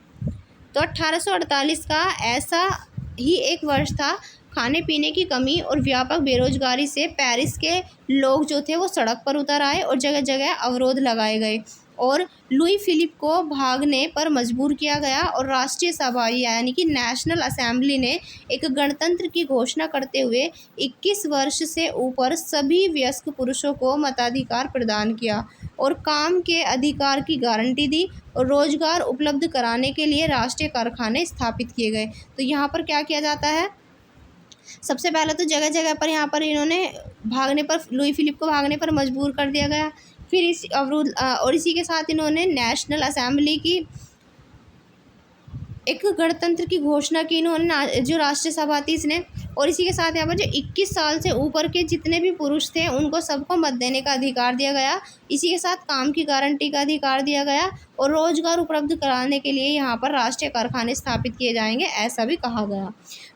A: तो 1848 का ऐसा ही एक वर्ष था, खाने पीने की कमी और व्यापक बेरोजगारी से पेरिस के लोग जो थे वो सड़क पर उतर आए और जगह जगह अवरोध लगाए गए और लुई फिलिप को भागने पर मजबूर किया गया और राष्ट्रीय सभा यानी कि नेशनल असेंबली ने एक गणतंत्र की घोषणा करते हुए 21 वर्ष से ऊपर सभी वयस्क पुरुषों को मताधिकार प्रदान किया और काम के अधिकार की गारंटी दी और रोजगार उपलब्ध कराने के लिए राष्ट्रीय कारखाने स्थापित किए गए। तो यहाँ पर क्या किया जाता है, सबसे पहले तो जगह जगह पर यहाँ पर इन्होंने लुई फिलिप को भागने पर मजबूर कर दिया गया। फिर इस अवरोध और इसी के साथ इन्होंने नेशनल असेंबली की एक गणतंत्र की घोषणा की इन्होंने, जो राष्ट्रीय सभा थी इसने। और इसी के साथ यहाँ पर जो 21 साल से ऊपर के जितने भी पुरुष थे उनको सबको मत देने का अधिकार दिया गया। इसी के साथ काम की गारंटी का अधिकार दिया गया और रोजगार उपलब्ध कराने के लिए यहाँ पर राष्ट्रीय कारखाने स्थापित किए जाएंगे, ऐसा भी कहा गया।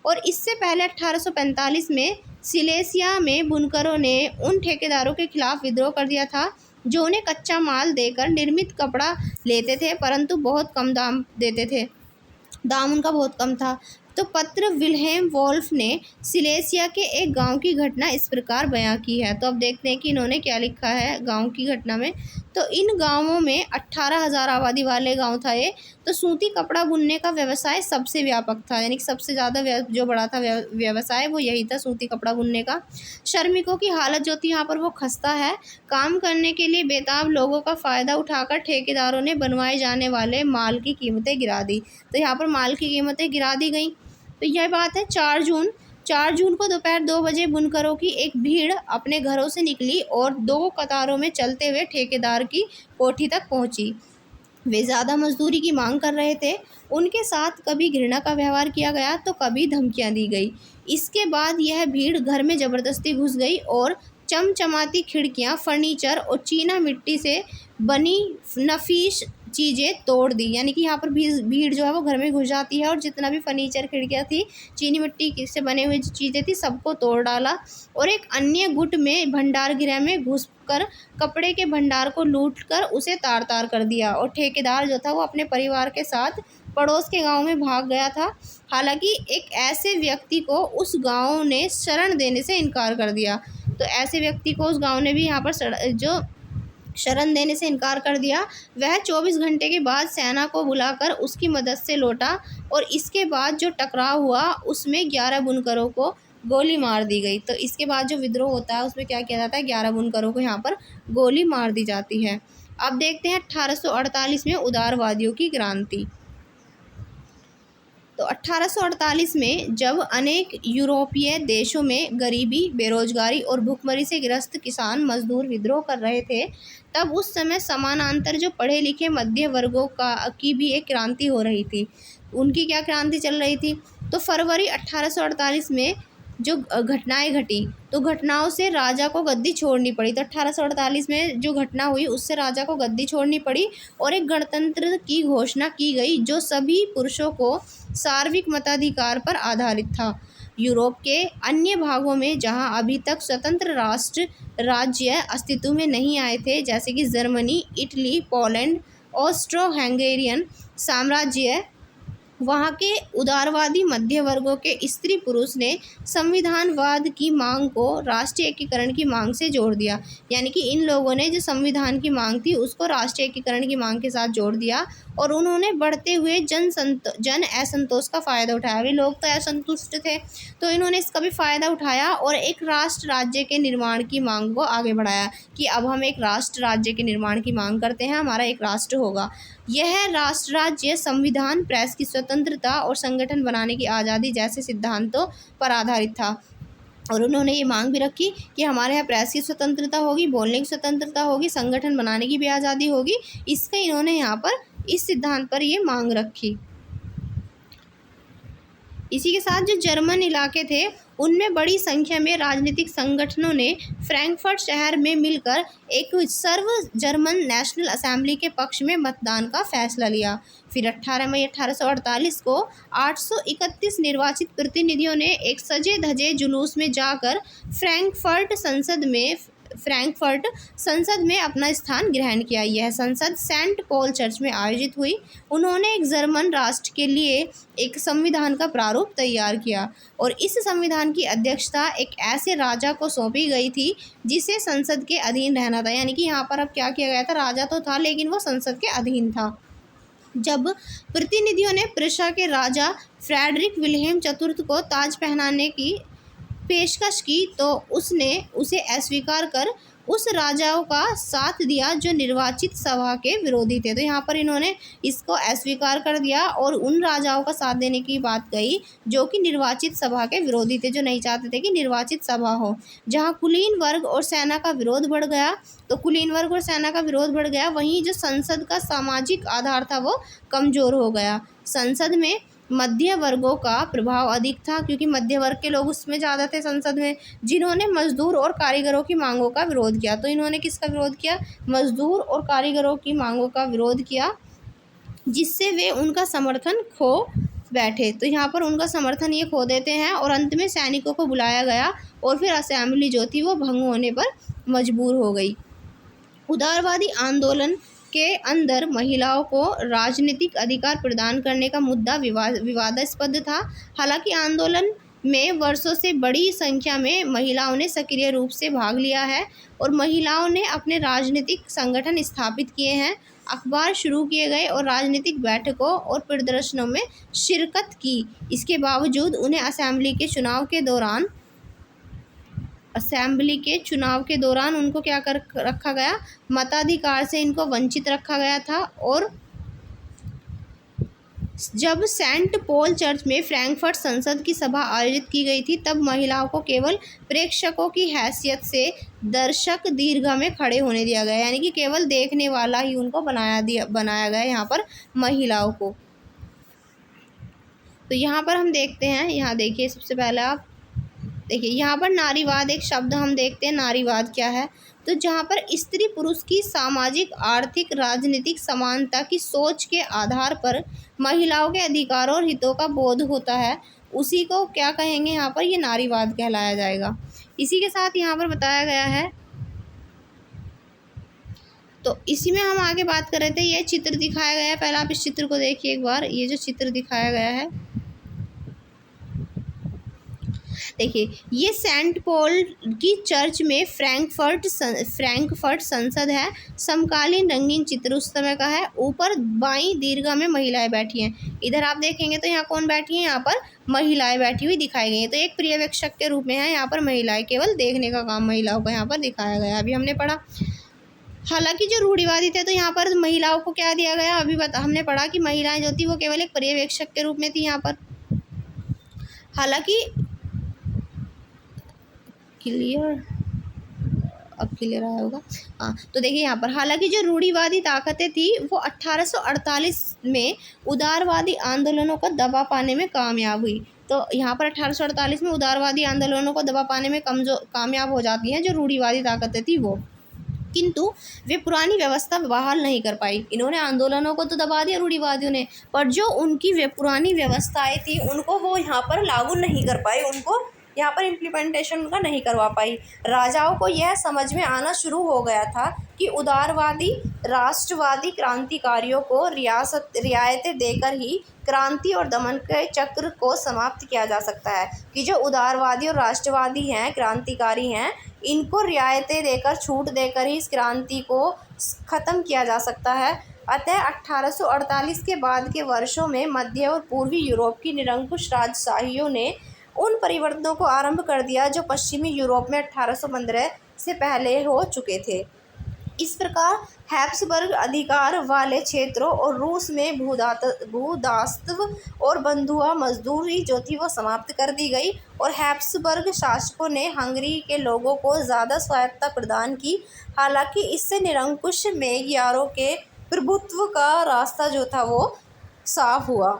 A: और इससे पहले 1845 में सिलेसिया में बुनकरों ने उन ठेकेदारों के खिलाफ विद्रोह कर दिया था जो उन्हें कच्चा माल देकर निर्मित कपड़ा लेते थे, परंतु बहुत कम दाम देते थे, दाम उनका बहुत कम था। तो पत्र विल्हेम वोल्फ ने सिलेसिया के एक गांव की घटना इस प्रकार बयां की है। तो अब देखते हैं कि इन्होंने क्या लिखा है गांव की घटना में। तो इन गांवों में 18,000 आबादी वाले गांव था ये। तो सूती कपड़ा बुनने का व्यवसाय सबसे व्यापक था, यानी कि सबसे ज़्यादा जो बड़ा था व्यवसाय वो यही था, सूती कपड़ा बुनने का। श्रमिकों की हालत जो थी यहाँ पर वो खस्ता है। काम करने के लिए बेताब लोगों का फ़ायदा उठाकर ठेकेदारों ने बनवाए जाने वाले माल की कीमतें गिरा दी। तो यहाँ पर माल की कीमतें गिरा दी गई। तो यह बात है 4 जून को दोपहर 2 बजे बुनकरों की एक भीड़ अपने घरों से निकली और 2 कतारों में चलते हुए ठेकेदार की कोठी तक पहुंची। वे ज़्यादा मजदूरी की मांग कर रहे थे। उनके साथ कभी घृणा का व्यवहार किया गया तो कभी धमकियां दी गई। इसके बाद यह भीड़ घर में ज़बरदस्ती घुस गई और चमचमाती खिड़कियां, फर्नीचर और चीना मिट्टी से बनी नफीस चीज़ें तोड़ दी। यानी कि यहाँ पर भीड़ जो है वो घर में घुस जाती है और जितना भी फर्नीचर, खिड़कियाँ थी, चीनी मिट्टी से बने हुए चीज़ें थी, सबको तोड़ डाला और एक अन्य गुट में भंडार गृह में घुसकर कपड़े के भंडार को लूटकर उसे तार तार कर दिया और ठेकेदार जो था वो अपने परिवार के साथ पड़ोस के गांव में भाग गया था। हालांकि एक ऐसे व्यक्ति को उस गांव ने शरण देने से इनकार कर दिया। तो ऐसे व्यक्ति को उस गांव ने भी यहाँ पर शरण देने से इनकार कर दिया। वह 24 घंटे के बाद सेना को बुलाकर उसकी मदद से लौटा और इसके बाद जो टकराव हुआ उसमें 11 बुनकरों को गोली मार दी गई। तो इसके बाद जो विद्रोह होता है उसमें क्या किया जाता है, 11 बुनकरों को यहाँ पर गोली मार दी जाती है। अब देखते हैं 1848 में उदारवादियों की क्रांति। तो 1848 में जब अनेक यूरोपीय देशों में गरीबी, बेरोजगारी और भुखमरी से ग्रस्त किसान मजदूर विद्रोह कर रहे थे, तब उस समय समानांतर जो पढ़े लिखे मध्य वर्गों की भी एक क्रांति हो रही थी। उनकी क्या क्रांति चल रही थी, तो फरवरी 1848 में जो घटनाएं घटी, तो घटनाओं से राजा को गद्दी छोड़नी पड़ी। तो 1848 में जो घटना हुई उससे राजा को गद्दी छोड़नी पड़ी और एक गणतंत्र की घोषणा की गई जो सभी पुरुषों को सार्वत्रिक मताधिकार पर आधारित था। यूरोप के अन्य भागों में जहां अभी तक स्वतंत्र राज्य अस्तित्व में नहीं आए थे, जैसे कि Germany, Italy, Poland, Austro Hungarian साम्राज्य, वहाँ के उदारवादी मध्य वर्गों के स्त्री पुरुष ने संविधानवाद की मांग को राष्ट्रीय एकीकरण की मांग से जोड़ दिया। यानी कि इन लोगों ने जो संविधान की मांग थी उसको राष्ट्रीय एकीकरण की मांग के साथ जोड़ दिया और उन्होंने बढ़ते हुए जन असंतोष का फ़ायदा उठाया। अभी लोग तो असंतुष्ट थे, तो इन्होंने इसका भी फ़ायदा उठाया और एक राष्ट्र राज्य के निर्माण की मांग को आगे बढ़ाया कि अब हम एक राष्ट्र राज्य के निर्माण की मांग करते हैं, हमारा एक राष्ट्र होगा। यह राष्ट्र राज्य संविधान, प्रेस की स्वतंत्रता और संगठन बनाने की आज़ादी जैसे सिद्धांतों पर आधारित था। और उन्होंने ये मांग भी रखी कि हमारे यहाँ प्रेस की स्वतंत्रता होगी, बोलने की स्वतंत्रता होगी, संगठन बनाने की भी आज़ादी होगी। इसका इन्होंने यहाँ पर इस सिद्धांत पर ये मांग रखी। इसी के साथ जो जर्मन इलाके थे उनमें बड़ी संख्या में राजनीतिक संगठनों ने फ्रैंकफर्ट शहर में मिलकर एक सर्व जर्मन नेशनल असेंबली के पक्ष में मतदान का फैसला लिया। फिर 18 मई 1848 को 831 निर्वाचित प्रतिनिधियों ने एक सजे धजे जुलूस में जाकर फ्रैंकफर्ट संसद में अपना स्थान ग्रहण किया। यह संसद सेंट पॉल चर्च में आयोजित हुई। उन्होंने एक जर्मन राष्ट्र के लिए एक संविधान का प्रारूप तैयार किया और इस संविधान की अध्यक्षता एक ऐसे राजा को सौंपी गई थी जिसे संसद के अधीन रहना था। यानी कि यहाँ पर अब क्या किया गया था, राजा तो था लेकिन वो संसद के अधीन था। जब प्रतिनिधियों ने प्रुशिया के राजा फ्रेडरिक विल्हेम चतुर्थ को ताज पहनाने की पेशकश की तो उसने उसे अस्वीकार कर उस राजाओं का साथ दिया जो निर्वाचित सभा के विरोधी थे। तो यहाँ पर इन्होंने इसको अस्वीकार कर दिया और उन राजाओं का साथ देने की बात कही जो कि निर्वाचित सभा के विरोधी थे, जो नहीं चाहते थे कि निर्वाचित सभा हो। जहाँ कुलीन वर्ग और सेना का विरोध बढ़ गया, तो कुलीन वर्ग और सेना का विरोध बढ़ गया, वहीं जो संसद का सामाजिक आधार था वो कमज़ोर हो गया। संसद में मध्य वर्गों का प्रभाव अधिक था क्योंकि मध्य वर्ग के लोग उसमें ज़्यादा थे संसद में, जिन्होंने मजदूर और कारीगरों की मांगों का विरोध किया। तो इन्होंने किसका विरोध किया, मजदूर और कारीगरों की मांगों का विरोध किया, जिससे वे उनका समर्थन खो बैठे। तो यहाँ पर उनका समर्थन ये खो देते हैं और अंत में सैनिकों को बुलाया गया और फिर असेंबली जो थी वो भंग होने पर मजबूर हो गई। उदारवादी आंदोलन के अंदर महिलाओं को राजनीतिक अधिकार प्रदान करने का मुद्दा विवादास्पद था। हालांकि आंदोलन में वर्षों से बड़ी संख्या में महिलाओं ने सक्रिय रूप से भाग लिया है और महिलाओं ने अपने राजनीतिक संगठन स्थापित किए हैं, अखबार शुरू किए गए और राजनीतिक बैठकों और प्रदर्शनों में शिरकत की। इसके बावजूद उन्हें असेंबली के चुनाव के दौरान उनको क्या कर रखा गया, मताधिकार से इनको वंचित रखा गया था। और जब सेंट पॉल चर्च में फ्रैंकफर्ट संसद की सभा आयोजित की गई थी तब महिलाओं को केवल प्रेक्षकों की हैसियत से दर्शक दीर्घा में खड़े होने दिया गया। यानी कि केवल देखने वाला ही उनको बनाया गया यहाँ पर महिलाओं को। तो यहाँ पर हम देखते हैं, यहाँ देखिए सबसे पहले आप देखिए यहाँ पर नारीवाद एक शब्द हम देखते हैं। नारीवाद क्या है, तो जहाँ पर स्त्री पुरुष की सामाजिक, आर्थिक, राजनीतिक समानता की सोच के आधार पर महिलाओं के अधिकारों और हितों का बोध होता है, उसी को क्या कहेंगे यहाँ पर, ये नारीवाद कहलाया जाएगा। इसी के साथ यहाँ पर बताया गया है, तो इसी में हम आगे बात कर रहे थे। ये चित्र दिखाया गया है, पहले आप इस चित्र को देखिए एक बार। ये जो चित्र दिखाया गया है देखिए, ये सेंट पॉल की चर्च में फ्रैंकफर्ट संसद है। समकालीन रंगीन चित्र उस समय का है। ऊपर बाईं दीर्घा में महिलाएं बैठी हैं। इधर आप देखेंगे तो यहाँ कौन बैठी है, यहाँ पर महिलाएं बैठी हुई दिखाई गई हैं। तो एक पर्यवेक्षक के रूप में है यहाँ पर महिलाएं, केवल देखने का काम महिलाओं का यहाँ पर दिखाया गया। अभी हमने पढ़ा, हालांकि जो रूढ़िवादी थे तो यहाँ पर महिलाओं को क्या दिया गया, अभी हमने पढ़ा कि महिलाएं जो थी वो केवल एक पर्यवेक्षक के रूप में थी यहाँ पर। हालांकि क्लियर आया होगा, हाँ। तो देखिए यहाँ पर, हालांकि जो रूढ़िवादी ताकतें थी वो 1848 में उदारवादी आंदोलनों को दबा पाने में कामयाब हुई। तो यहाँ पर 1848 में उदारवादी आंदोलनों को दबा पाने में कामयाब हो जाती हैं जो रूढ़िवादी ताकतें थी वो, किंतु वे पुरानी व्यवस्था बहाल नहीं कर पाई। इन्होंने आंदोलनों को तो दबा दिया रूढ़िवादियों ने, पर जो उनकी पुरानी व्यवस्थाएं थी उनको वो यहाँ पर लागू नहीं कर पाए, उनको यहाँ पर इम्प्लीमेंटेशन उनका नहीं करवा पाई। राजाओं को यह समझ में आना शुरू हो गया था कि उदारवादी राष्ट्रवादी क्रांतिकारियों को रियायतें देकर ही क्रांति और दमन के चक्र को समाप्त किया जा सकता है, कि जो उदारवादी और राष्ट्रवादी हैं, क्रांतिकारी हैं, इनको रियायतें देकर, छूट देकर ही इस क्रांति को ख़त्म किया जा सकता है। अतः 1848 के बाद के वर्षों में मध्य और पूर्वी यूरोप की निरंकुश राजशाहियों ने उन परिवर्तनों को आरंभ कर दिया जो पश्चिमी यूरोप में 1815 से पहले हो चुके थे। इस प्रकार हैब्सबर्ग अधिकार वाले क्षेत्रों और रूस में भूदासत्व और बंधुआ मजदूरी जो थी वो समाप्त कर दी गई, और हैब्सबर्ग शासकों ने हंगरी के लोगों को ज़्यादा स्वायत्तता प्रदान की। हालांकि इससे निरंकुश मेगियारों के प्रभुत्व का रास्ता जो था वो साफ हुआ।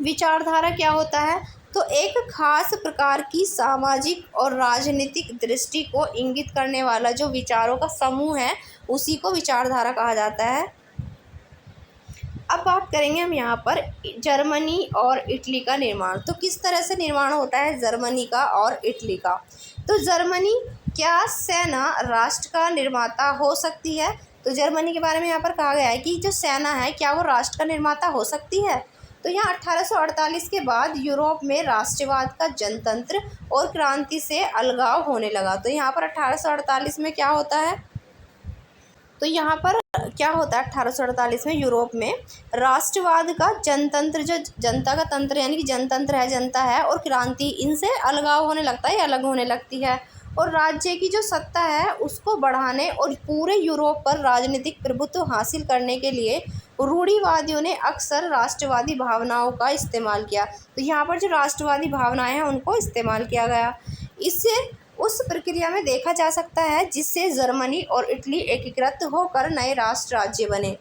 A: विचारधारा क्या होता है? तो एक खास प्रकार की सामाजिक और राजनीतिक दृष्टि को इंगित करने वाला जो विचारों का समूह है उसी को विचारधारा कहा जाता है। अब बात करेंगे हम यहाँ पर जर्मनी और इटली का निर्माण। तो किस तरह से निर्माण होता है जर्मनी का और इटली का? तो जर्मनी क्या सेना राष्ट्र का निर्माता हो सकती है? तो जर्मनी के बारे में यहाँ पर कहा गया है कि जो सेना है क्या वो राष्ट्र का निर्माता हो सकती है? तो यहाँ 1848 के बाद यूरोप में राष्ट्रवाद का जनतंत्र और क्रांति से अलगाव होने लगा। तो यहाँ पर 1848 में क्या होता है? तो यहाँ पर क्या होता है 1848 में यूरोप में राष्ट्रवाद का जनतंत्र, जो जनता का तंत्र यानी कि जनतंत्र है, जनता है, और क्रांति, इनसे अलगाव होने लगता है या अलग होने लगती है। और राज्य की जो सत्ता है उसको बढ़ाने और पूरे यूरोप पर राजनीतिक प्रभुत्व हासिल करने के लिए रूढ़िवादियों ने अक्सर राष्ट्रवादी भावनाओं का इस्तेमाल किया। तो यहाँ पर जो राष्ट्रवादी भावनाएं हैं उनको इस्तेमाल किया गया। इससे उस प्रक्रिया में देखा जा सकता है जिससे जर्मनी और इटली एकीकृत होकर नए राष्ट्र राज्य बने।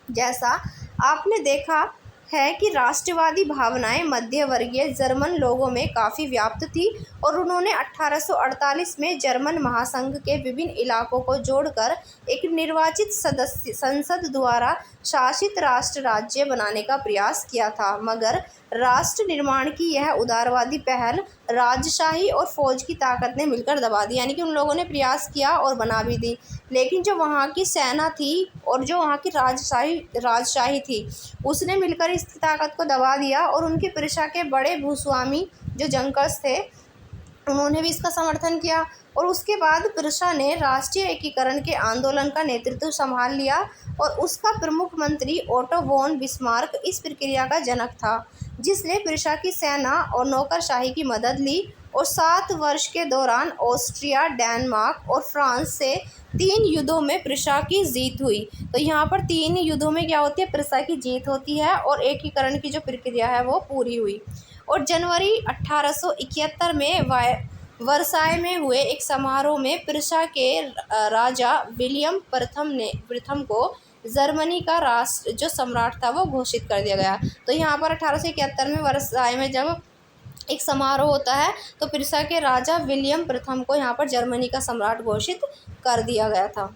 A: जैसा आपने देखा है कि राष्ट्रवादी भावनाएं मध्यवर्गीय जर्मन लोगों में काफ़ी व्याप्त थी और उन्होंने 1848 में जर्मन महासंघ के विभिन्न इलाकों को जोड़कर एक निर्वाचित संसद द्वारा शासित राष्ट्र राज्य बनाने का प्रयास किया था। मगर राष्ट्र निर्माण की यह उदारवादी पहल राजशाही और फौज की ताकत ने मिलकर दबा दी। यानी कि उन लोगों ने प्रयास किया और बना भी दी, लेकिन जो वहाँ की सेना थी और जो वहाँ की राजशाही थी उसने मिलकर इस ताकत को दबा दिया। और उनके प्रिशा के बड़े भूस्वामी जो जंकर्स थे उन्होंने भी इसका समर्थन किया। और उसके बाद प्रिशा ने राष्ट्रीय एकीकरण के आंदोलन का नेतृत्व संभाल लिया और उसका प्रमुख मंत्री ओटो वॉन बिस्मार्क इस प्रक्रिया का जनक था, जिसने प्रिशा की सेना और नौकरशाही की मदद ली। और 7 वर्ष के दौरान ऑस्ट्रिया, डेनमार्क और फ्रांस से 3 युद्धों में प्रिशा की जीत हुई। तो यहाँ पर 3 युद्धों में क्या होती है? प्रिशा की जीत होती है और एकीकरण की जो प्रक्रिया है वो पूरी हुई। और जनवरी 1871 में वर्साय में हुए एक समारोह में प्रिशा के राजा विलियम प्रथम को जर्मनी का राष्ट्र जो सम्राट था वो घोषित कर दिया गया। तो यहाँ पर 1871 में वर्साय में जब एक समारोह होता है तो प्रिशा के राजा विलियम प्रथम को यहाँ पर जर्मनी का सम्राट घोषित कर दिया गया था।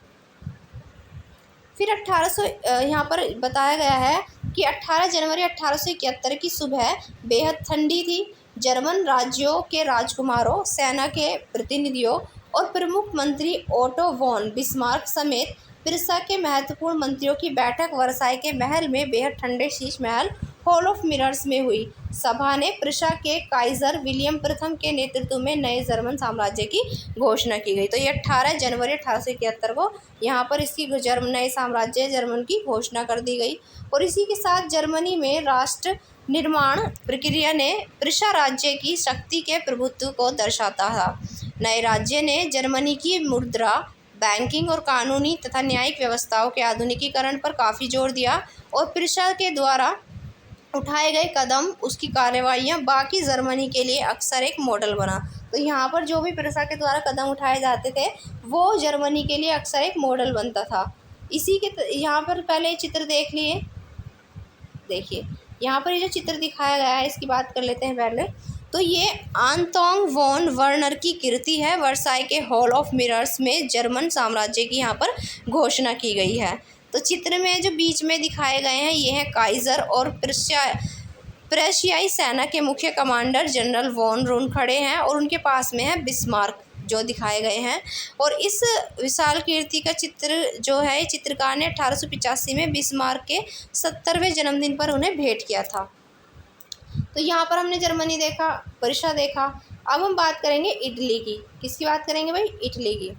A: फिर 1800 यहाँ पर बताया गया है कि 18 जनवरी 1871 की सुबह बेहद ठंडी थी। जर्मन राज्यों के राजकुमारों, सेना के प्रतिनिधियों और प्रमुख मंत्री ओटो वॉन बिस्मार्क समेत प्रिशा के महत्वपूर्ण मंत्रियों की बैठक वर्साय के महल में बेहद ठंडे Sheesh Mahal hall of mirrors में हुई। सभा ने प्रिशा के काइजर विलियम प्रथम के नेतृत्व में नए जर्मन साम्राज्य की घोषणा की गई। तो ये 18 जनवरी 1871 को यहाँ पर इसकी नए साम्राज्य जर्मन की घोषणा कर दी गई। और इसी के साथ जर्मनी में राष्ट्र निर्माण प्रक्रिया ने प्रिशा राज्य की शक्ति के प्रभुत्व को दर्शाता था। नए राज्य ने जर्मनी की मुद्रा, बैंकिंग और कानूनी तथा न्यायिक व्यवस्थाओं के आधुनिकीकरण पर काफ़ी जोर दिया। और प्रिशा के द्वारा उठाए गए कदम, उसकी कार्रवाइयाँ बाकी जर्मनी के लिए अक्सर एक मॉडल बना। तो यहाँ पर जो भी प्रिशा के द्वारा कदम उठाए जाते थे वो जर्मनी के लिए अक्सर एक मॉडल बनता था। इसी के यहाँ पर पहले चित्र देख लिए, देखिए यहाँ पर ये जो चित्र दिखाया गया है इसकी बात कर लेते हैं पहले। तो ये आंतोन वॉन वर्नर की कृति है। वर्साय के हॉल ऑफ मिरर्स में जर्मन साम्राज्य की यहाँ पर घोषणा की गई है। तो चित्र में जो बीच में दिखाए गए हैं ये हैं काइजर और प्रेशियाई सेना के मुख्य कमांडर जनरल वॉन रून खड़े हैं और उनके पास में है बिस्मार्क जो दिखाए गए हैं। और इस विशाल कीर्ति का चित्र जो है चित्रकार ने 1885 में बिस्मार्क के 70वें जन्मदिन पर उन्हें भेंट किया था। तो यहाँ पर हमने जर्मनी देखा, प्रुशिया देखा। अब हम बात करेंगे इटली की। किसकी बात करेंगे भाई? इटली की।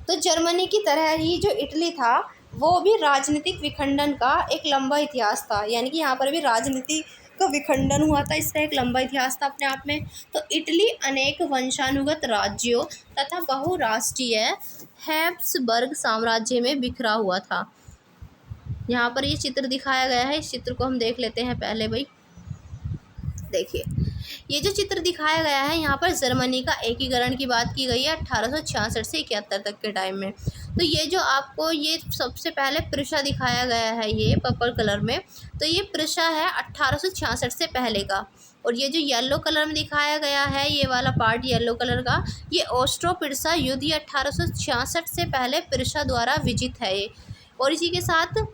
A: तो जर्मनी की तरह ही जो इटली था वो भी राजनीतिक विखंडन का एक लंबा इतिहास था, यानी कि यहाँ पर भी राजनीति का विखंडन हुआ था, इसका एक लंबा इतिहास था अपने आप में। तो इटली अनेक वंशानुगत राज्यों तथा बहुराष्ट्रीय हैब्सबर्ग साम्राज्य में बिखरा हुआ था। यहाँ पर ये चित्र दिखाया गया है, इस चित्र को हम देख लेते हैं पहले भाई। देखिए, ये जो चित्र दिखाया गया है यहाँ पर जर्मनी का एकीकरण की बात की गई है 1866 से 71 तक के टाइम में। तो ये जो आपको ये सबसे पहले प्रुशिया दिखाया गया है ये पर्पल कलर में, तो ये प्रुशिया है 1866 से पहले का। और ये जो येलो कलर में दिखाया गया है ये वाला पार्ट येलो कलर का, ये ऑस्ट्रो पिरसा युद्ध, ये 1866 से पहले प्रुशिया द्वारा विजित है ये। और इसी के साथ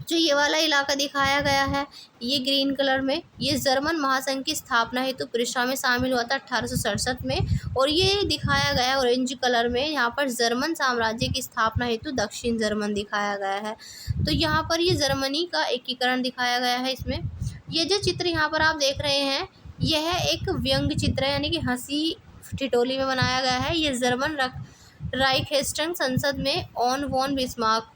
A: जो ये वाला इलाका दिखाया गया है ये ग्रीन कलर में, ये जर्मन महासंघ की स्थापना हेतु तो प्रुशिया में शामिल हुआ था 1867 में। और ये दिखाया गया ऑरेंज कलर में, यहाँ पर जर्मन साम्राज्य की स्थापना हेतु तो दक्षिण जर्मन दिखाया गया है। तो यहाँ पर ये जर्मनी का एकीकरण दिखाया गया है इसमें। ये जो चित्र यहाँ पर आप देख रहे हैं यह एक व्यंग चित्र है, यानी कि हंसी ठिठोली में बनाया गया है। ये जर्मन राइखस्टैग संसद में ऑन वॉन बिस्मार्क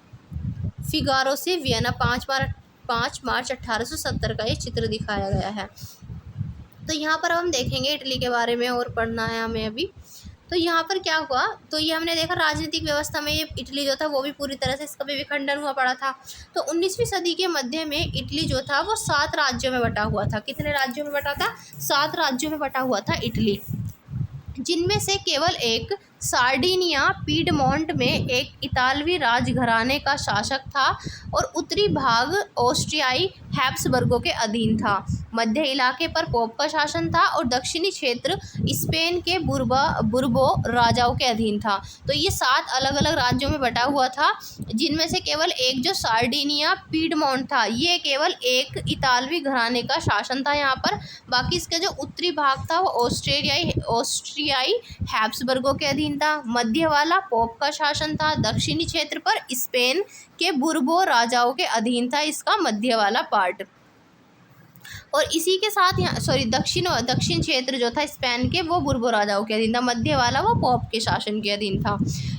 A: फिगारो से वियना 5 मार्च 1870 का ये चित्र दिखाया गया है। तो यहाँ पर हम देखेंगे इटली के बारे में और पढ़ना है हमें अभी। तो यहाँ पर क्या हुआ, तो ये हमने देखा राजनीतिक व्यवस्था में ये इटली जो था वो भी पूरी तरह से इसका भी विखंडन हुआ पड़ा था। तो 19वीं सदी के मध्य में इटली जो था वो 7 राज्यों में बटा हुआ था। कितने राज्यों में बटा था? 7 राज्यों में बटा हुआ था इटली, जिनमें से केवल एक सार्डिनिया पीडमोंट में एक इतालवी राजघराने का शासक था और उत्तरी भाग ऑस्ट्रियाई हैब्सबर्गों के अधीन था। मध्य इलाके पर पोप का शासन था और दक्षिणी क्षेत्र स्पेन के बुर्बो राजाओं के अधीन था। तो ये 7 अलग अलग राज्यों में बटा हुआ था, जिनमें से केवल एक जो सार्डिनिया पीडमोंट था ये केवल एक इतालवी घराने का शासन था यहाँ पर। बाकी इसका जो उत्तरी भाग था वो ऑस्ट्रियाई हैब्सबर्गों के अधीन था। मध्य वाला पोप का शासन था। दक्षिणी क्षेत्र पर स्पेन के बुर्बो राजाओं के अधीन था इसका मध्य वाला पार्ट। और इसी के साथ यहाँ दक्षिण क्षेत्र जो था स्पेन के वो बुर्बो राजाओं के अधीन था। मध्य वाला वो पोप के शासन के अधीन था।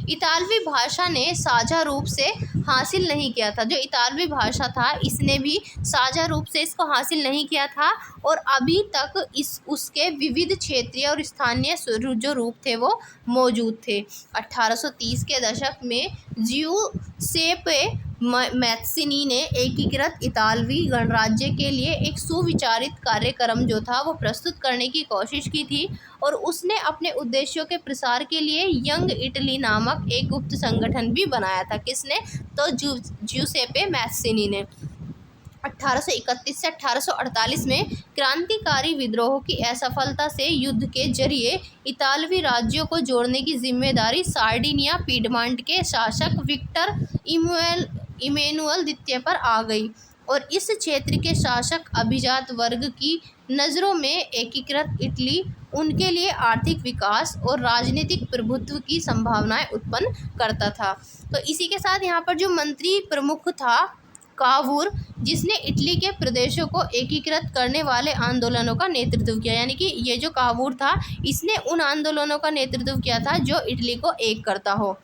A: इतालवी भाषा ने साझा रूप से हासिल नहीं किया था। जो इतालवी भाषा था इसने भी साझा रूप से इसको हासिल नहीं किया था और अभी तक उसके विविध क्षेत्रीय और स्थानीय जो रूप थे वो मौजूद थे। 1830 के दशक में जियुसेप्पे मैत्सिनी ने एकीकृत इतालवी गणराज्य के लिए एक सुविचारित कार्यक्रम जो था वो प्रस्तुत करने की कोशिश की थी और उसने अपने उद्देश्यों के प्रसार के लिए यंग इटली नामक एक गुप्त संगठन भी बनाया था। किसने? तो जियुसेप्पे मैत्सिनी ने। 1831 से 1848 में क्रांतिकारी विद्रोह की असफलता से युद्ध के जरिए इतालवी राज्यों को जोड़ने की जिम्मेदारी सार्डिनिया पीडमोंट के शासक विक्टर इमैनुअल द्वितीय पर आ गई और इस क्षेत्र के शासक अभिजात वर्ग की नज़रों में एकीकृत इटली उनके लिए आर्थिक विकास और राजनीतिक प्रभुत्व की संभावनाएं उत्पन्न करता था। तो इसी के साथ यहाँ पर जो मंत्री प्रमुख था कावूर, जिसने इटली के प्रदेशों को एकीकृत करने वाले आंदोलनों का नेतृत्व किया, यानी कि ये जो कावूर था इसने उन आंदोलनों का नेतृत्व किया था जो इटली को एक करता हो।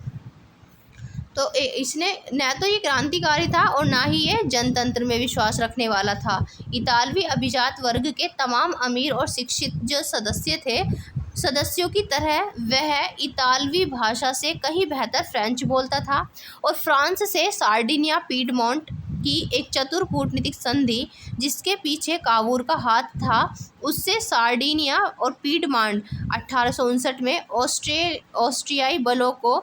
A: तो इसने न तो ये क्रांतिकारी था और ना ही ये जनतंत्र में विश्वास रखने वाला था। इतालवी अभिजात वर्ग के तमाम अमीर और शिक्षित जो सदस्य थे सदस्यों की तरह वह इतालवी भाषा से कहीं बेहतर फ्रेंच बोलता था और फ्रांस से सार्डिनिया पीडमोंट की एक चतुर कूटनीतिक संधि जिसके पीछे कावूर का हाथ था उससे सार्डिनिया और पीडमोंट 1859 में ऑस्ट्रियाई बलों को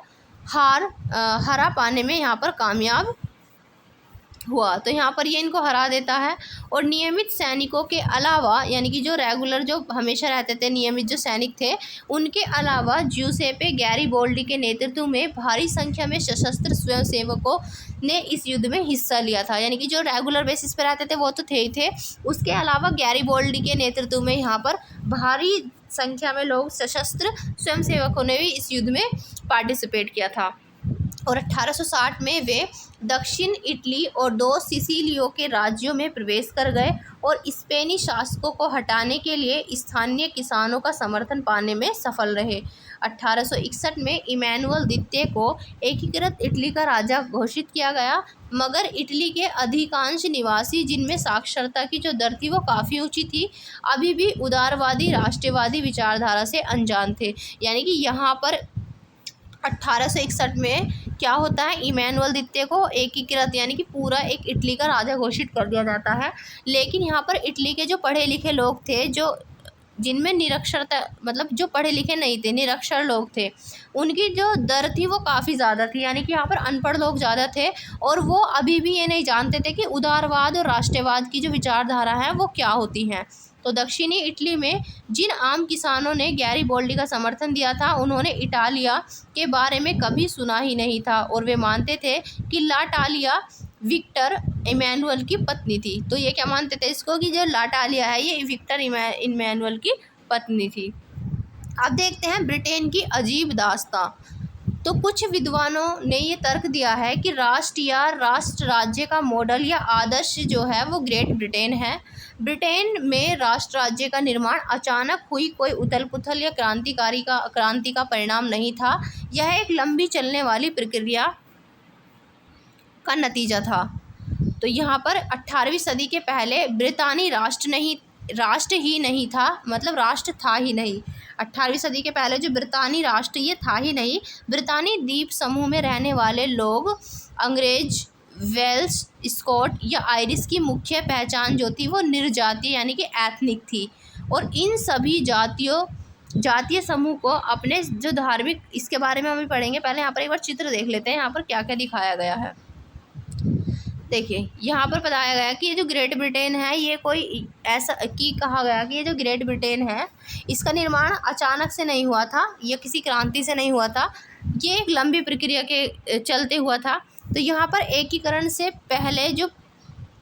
A: हरा पाने में यहाँ पर कामयाब हुआ। तो यहाँ पर ये इनको हरा देता है। और नियमित सैनिकों के अलावा, यानी कि जो रेगुलर जो हमेशा रहते थे नियमित जो सैनिक थे, उनके अलावा ज्यूसेपे गैरिबोल्डी के नेतृत्व में भारी संख्या में सशस्त्र स्वयंसेवकों ने इस युद्ध में हिस्सा लिया था। यानी कि जो रेगुलर बेसिस पे रहते थे वो तो थे ही थे, उसके अलावा गैरिबोल्डी के नेतृत्व में यहाँ पर भारी संख्या में लोग सशस्त्र स्वयंसेवकों ने भी इस युद्ध में पार्टिसिपेट किया था। और 1860 में वे दक्षिण इटली और 2 सिसिलियों के राज्यों में प्रवेश कर गए और स्पेनी शासकों को हटाने के लिए स्थानीय किसानों का समर्थन पाने में सफल रहे। 1861 में इमैनुअल द्वितीय को एकीकृत इटली का राजा घोषित किया गया, मगर इटली के अधिकांश निवासी, जिनमें साक्षरता की जो दर थी वो काफ़ी ऊंची थी, अभी भी उदारवादी राष्ट्रवादी विचारधारा से अनजान थे। यानी कि यहाँ पर 1861 में क्या होता है, इमैनुअल द्वितीय को एकीकृत यानी कि पूरा एक इटली का राजा घोषित कर दिया जाता है। लेकिन यहाँ पर इटली के जो पढ़े लिखे लोग थे, जो जिनमें निरक्षरता, मतलब जो पढ़े लिखे नहीं थे, निरक्षर लोग थे, उनकी जो दर थी वो काफ़ी ज़्यादा थी। यानी कि यहाँ पर अनपढ़ लोग ज़्यादा थे और वो अभी भी ये नहीं जानते थे कि उदारवाद और राष्ट्रवाद की जो विचारधारा है वो क्या होती हैं। तो दक्षिणी इटली में जिन आम किसानों ने गैरिबोल्डी का समर्थन दिया था, उन्होंने इटालिया के बारे में कभी सुना ही नहीं था और वे मानते थे कि लाटालिया विक्टर इमैनुअल की पत्नी थी। तो ये क्या मानते थे इसको, कि जो लाटालिया है ये विक्टर इमैनुअल की पत्नी थी। अब देखते हैं ब्रिटेन की अजीब दास्तां। तो कुछ विद्वानों ने ये तर्क दिया है कि राष्ट्र या राष्ट्र राज्य का मॉडल या आदर्श जो है वो ग्रेट ब्रिटेन है। ब्रिटेन में राष्ट्र राज्य का निर्माण अचानक हुई कोई उथल पुथल या क्रांति का परिणाम नहीं था। यह एक लंबी चलने वाली प्रक्रिया का नतीजा था। तो यहाँ पर 18वीं सदी के पहले ब्रितानी राष्ट्र ही नहीं था, मतलब राष्ट्र था ही नहीं। 18वीं सदी के पहले जो ब्रितानी राष्ट्र ये था ही नहीं। ब्रितानी द्वीप समूह में रहने वाले लोग अंग्रेज, वेल्स, स्कॉट या आयरिश की मुख्य पहचान जो थी वो निर्जातीय यानी कि एथनिक थी। और इन सभी जातीय समूह को अपने जो धार्मिक, इसके बारे में हम भी पढ़ेंगे, पहले यहाँ पर एक बार चित्र देख लेते हैं यहाँ पर क्या क्या दिखाया गया है। देखिए यहाँ पर बताया गया कि ये जो ग्रेट ब्रिटेन है ये कोई ऐसा कि कहा गया कि ये जो ग्रेट ब्रिटेन है इसका निर्माण अचानक से नहीं हुआ था, ये किसी क्रांति से नहीं हुआ था, ये एक लंबी प्रक्रिया के चलते हुआ था। तो यहाँ पर एकीकरण से पहले जो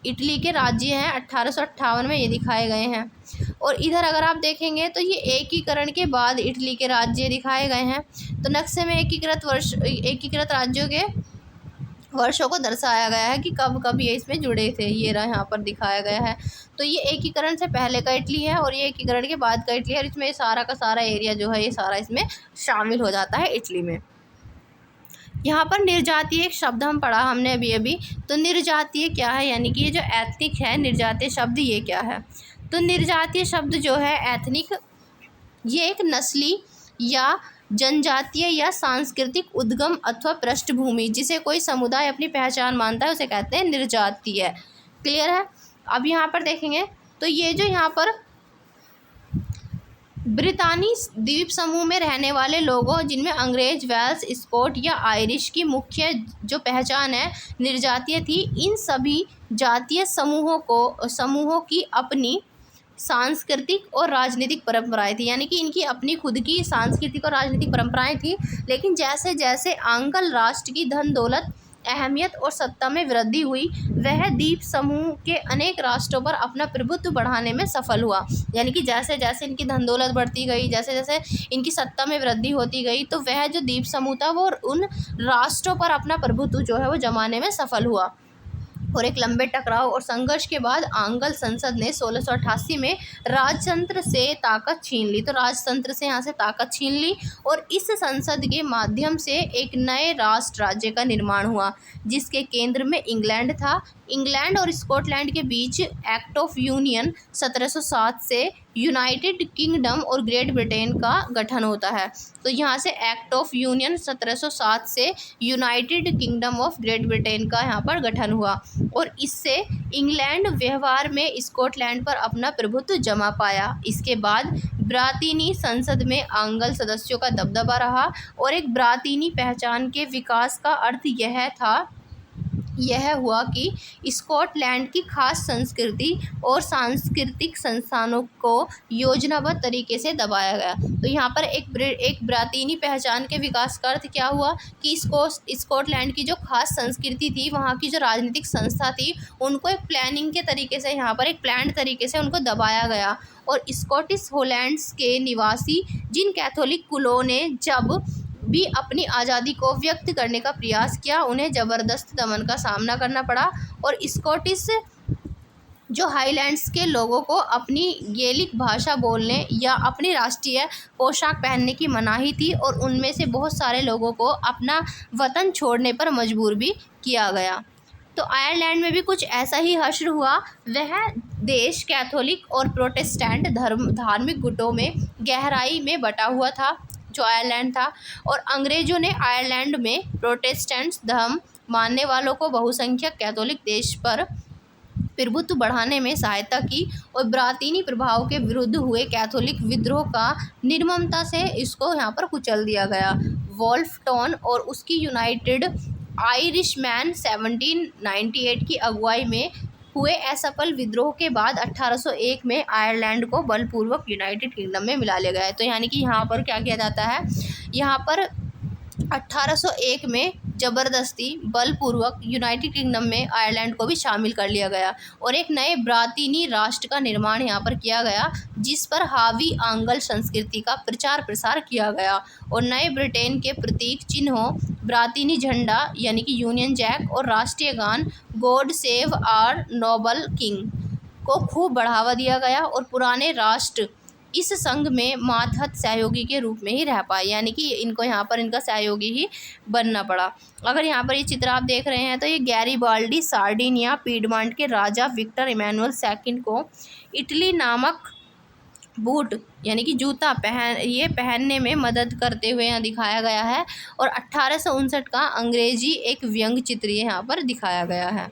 A: इटली के राज्य हैं 1858 में ये दिखाए गए हैं। और इधर अगर आप देखेंगे तो ये एकीकरण के बाद इटली के राज्य दिखाए गए हैं। तो नक्शे में एकीकृत राज्यों के वर्षों को दर्शाया गया है कि कब कब ये इसमें जुड़े थे, ये रहा यहाँ पर दिखाया गया है। तो ये एकीकरण से पहले का इटली है और ये एकीकरण के बाद का इटली है। और इसमें सारा का सारा एरिया जो है ये सारा इसमें शामिल हो जाता है इटली में। यहाँ पर निर्जातीय एक शब्द हम पढ़ा हमने अभी। तो निर्जातीय क्या है, यानी कि ये जो एथनिक है, निर्जातीय शब्द ये क्या है। तो निर्जातीय शब्द जो है एथनिक, ये एक नस्ली या जनजातीय या सांस्कृतिक उद्गम अथवा पृष्ठभूमि जिसे कोई समुदाय अपनी पहचान मानता है उसे कहते हैं निर्जातीय। क्लियर है। अब यहाँ पर देखेंगे तो ये जो यहाँ पर ब्रितानी द्वीप समूह में रहने वाले लोगों, जिनमें अंग्रेज, वेल्स, स्कॉट या आयरिश की मुख्य जो पहचान है निर्जातीय थी, इन सभी जातीय समूहों की अपनी सांस्कृतिक और राजनीतिक परंपराएं थी। यानी कि इनकी अपनी खुद की सांस्कृतिक और राजनीतिक परंपराएं थी। लेकिन जैसे जैसे आंग्ल राष्ट्र की धन दौलत, अहमियत और सत्ता में वृद्धि हुई, वह द्वीप समूह के अनेक राष्ट्रों पर अपना प्रभुत्व बढ़ाने में सफल हुआ। यानी कि जैसे जैसे इनकी धन दौलत बढ़ती गई, जैसे जैसे इनकी सत्ता में वृद्धि होती गई, तो वह जो द्वीप समूह था वो उन राष्ट्रों पर अपना प्रभुत्व जो है वो जमाने में सफल हुआ। और एक लंबे टकराव और संघर्ष के बाद आंग्ल संसद ने 1688 में राजतंत्र से ताकत छीन ली। तो राजतंत्र से यहाँ से ताकत छीन ली और इस संसद के माध्यम से एक नए राष्ट्र राज्य का निर्माण हुआ जिसके केंद्र में इंग्लैंड था। इंग्लैंड और स्कॉटलैंड के बीच एक्ट ऑफ यूनियन 1707 से यूनाइटेड किंगडम और ग्रेट ब्रिटेन का गठन होता है। तो यहाँ से एक्ट ऑफ यूनियन 1707 से United kingdom of great Britain का यहाँ पर गठन हुआ और इससे इंग्लैंड व्यवहार में स्कॉटलैंड पर अपना प्रभुत्व जमा पाया। इसके बाद ब्रातीनी संसद में आंग्ल सदस्यों का दबदबा रहा और एक ब्रातीनी पहचान के विकास का अर्थ यह था यह हुआ कि स्कॉटलैंड की खास संस्कृति और सांस्कृतिक संस्थानों को योजनाबद्ध तरीके से दबाया गया। तो यहाँ पर एक ब्रातीनी पहचान के विकास का अर्थ क्या हुआ कि स्कॉटलैंड की जो खास संस्कृति थी, वहाँ की जो राजनीतिक संस्था थी, उनको एक प्लानिंग के तरीके से, यहाँ पर एक प्लान्ड तरीके से उनको दबाया गया। और स्कॉटिश होलैंड्स के निवासी जिन कैथोलिक कुलों ने जब भी अपनी आज़ादी को व्यक्त करने का प्रयास किया, उन्हें ज़बरदस्त दमन का सामना करना पड़ा। और स्कॉटिश जो हाईलैंड्स के लोगों को अपनी गैलिक भाषा बोलने या अपनी राष्ट्रीय पोशाक पहनने की मनाही थी, और उनमें से बहुत सारे लोगों को अपना वतन छोड़ने पर मजबूर भी किया गया। तो आयरलैंड में भी कुछ ऐसा ही हश्र हुआ। वह देश कैथोलिक और प्रोटेस्टेंट धार्मिक गुटों में गहराई में बटा हुआ था, जो आयरलैंड था। और अंग्रेज़ों ने आयरलैंड में प्रोटेस्टेंट धर्म मानने वालों को बहुसंख्यक कैथोलिक देश पर प्रभुत्व बढ़ाने में सहायता की, और ब्रातीनी प्रभाव के विरुद्ध हुए कैथोलिक विद्रोह का निर्ममता से इसको यहाँ पर कुचल दिया गया। वोल्फटॉन और उसकी यूनाइटेड आयरिशमैन 1798 की अगुवाई में हुए असफल विद्रोह के बाद 1801 में आयरलैंड को बलपूर्वक यूनाइटेड किंगडम में मिला लिया गया है। तो यानी कि यहाँ पर क्या किया जाता है, यहाँ पर 1801 में ज़बरदस्ती बलपूर्वक यूनाइटेड किंगडम में आयरलैंड को भी शामिल कर लिया गया, और एक नए ब्रातीनी राष्ट्र का निर्माण यहाँ पर किया गया, जिस पर हावी आंग्ल संस्कृति का प्रचार प्रसार किया गया। और नए ब्रिटेन के प्रतीक चिन्हों ब्रातीनी झंडा यानी कि यूनियन जैक और राष्ट्रीय गान God save our noble king को खूब बढ़ावा दिया गया, और पुराने राष्ट्र इस संघ में मातहत सहयोगी के रूप में ही रह पाए, यानी कि इनको यहाँ पर इनका सहयोगी ही बनना पड़ा। अगर यहाँ पर ये चित्र आप देख रहे हैं तो ये गैरिबाल्डी सार्डिनिया पीडमॉन्ट के राजा विक्टर इमैनुअल सेकंड को इटली नामक बूट यानी कि जूता पहनने में मदद करते हुए यहाँ दिखाया गया है। और 1859 का अंग्रेजी एक व्यंग चित्र यहाँ पर दिखाया गया है।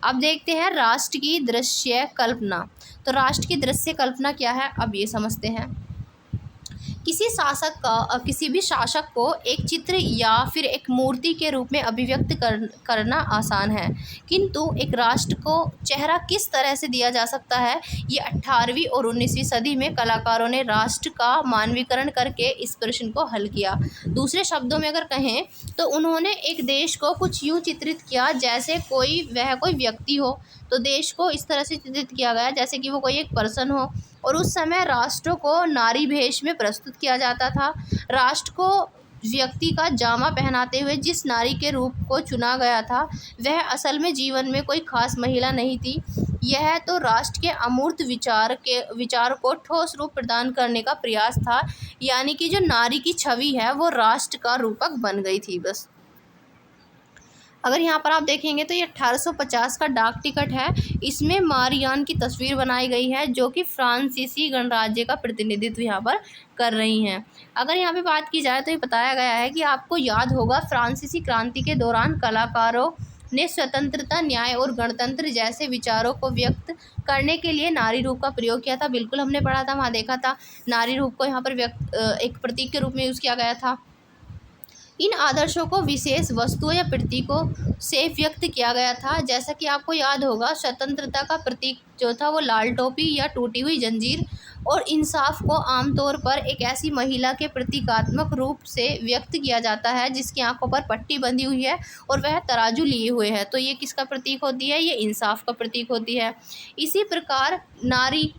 A: अब देखते हैं राष्ट्र की दृश्य कल्पना। तो राष्ट्र की दृश्य कल्पना क्या है, अब ये समझते हैं। किसी भी शासक को एक चित्र या फिर एक मूर्ति के रूप में अभिव्यक्त करना आसान है, किंतु एक राष्ट्र को चेहरा किस तरह से दिया जा सकता है, ये 18वीं और 19वीं सदी में कलाकारों ने राष्ट्र का मानवीकरण करके इस प्रश्न को हल किया। दूसरे शब्दों में अगर कहें तो उन्होंने एक देश को कुछ यूँ चित्रित किया जैसे वह कोई व्यक्ति हो। तो देश को इस तरह से चित्रित किया गया जैसे कि वो कोई एक पर्सन हो। और उस समय राष्ट्रों को नारी भेष में प्रस्तुत किया जाता था। राष्ट्र को व्यक्ति का जामा पहनाते हुए जिस नारी के रूप को चुना गया था, वह असल में जीवन में कोई खास महिला नहीं थी। यह तो राष्ट्र के अमूर्त विचार को ठोस रूप प्रदान करने का प्रयास था, यानी कि जो नारी की छवि है वो राष्ट्र का रूपक बन गई थी बस। अगर यहाँ पर आप देखेंगे तो ये 1850 का डाक टिकट है। इसमें मारियान की तस्वीर बनाई गई है, जो कि फ्रांसीसी गणराज्य का प्रतिनिधित्व यहाँ पर कर रही हैं। अगर यहाँ पे बात की जाए तो ये बताया गया है कि आपको याद होगा फ्रांसीसी क्रांति के दौरान कलाकारों ने स्वतंत्रता, न्याय और गणतंत्र जैसे विचारों को व्यक्त करने के लिए नारी रूप का प्रयोग किया था। बिल्कुल हमने पढ़ा था, वहाँ देखा था नारी रूप को यहाँ पर एक प्रतीक के रूप में यूज़ किया गया था। इन आदर्शों को विशेष वस्तुओं या प्रतीकों से व्यक्त किया गया था। जैसा कि आपको याद होगा, स्वतंत्रता का प्रतीक जो था वो लाल टोपी या टूटी हुई जंजीर, और इंसाफ को आमतौर पर एक ऐसी महिला के प्रतीकात्मक रूप से व्यक्त किया जाता है जिसकी आंखों पर पट्टी बंधी हुई है और वह तराजू लिए हुए है। तो ये किसका प्रतीक होती है, ये इंसाफ का प्रतीक होती है। इसी प्रकार नारी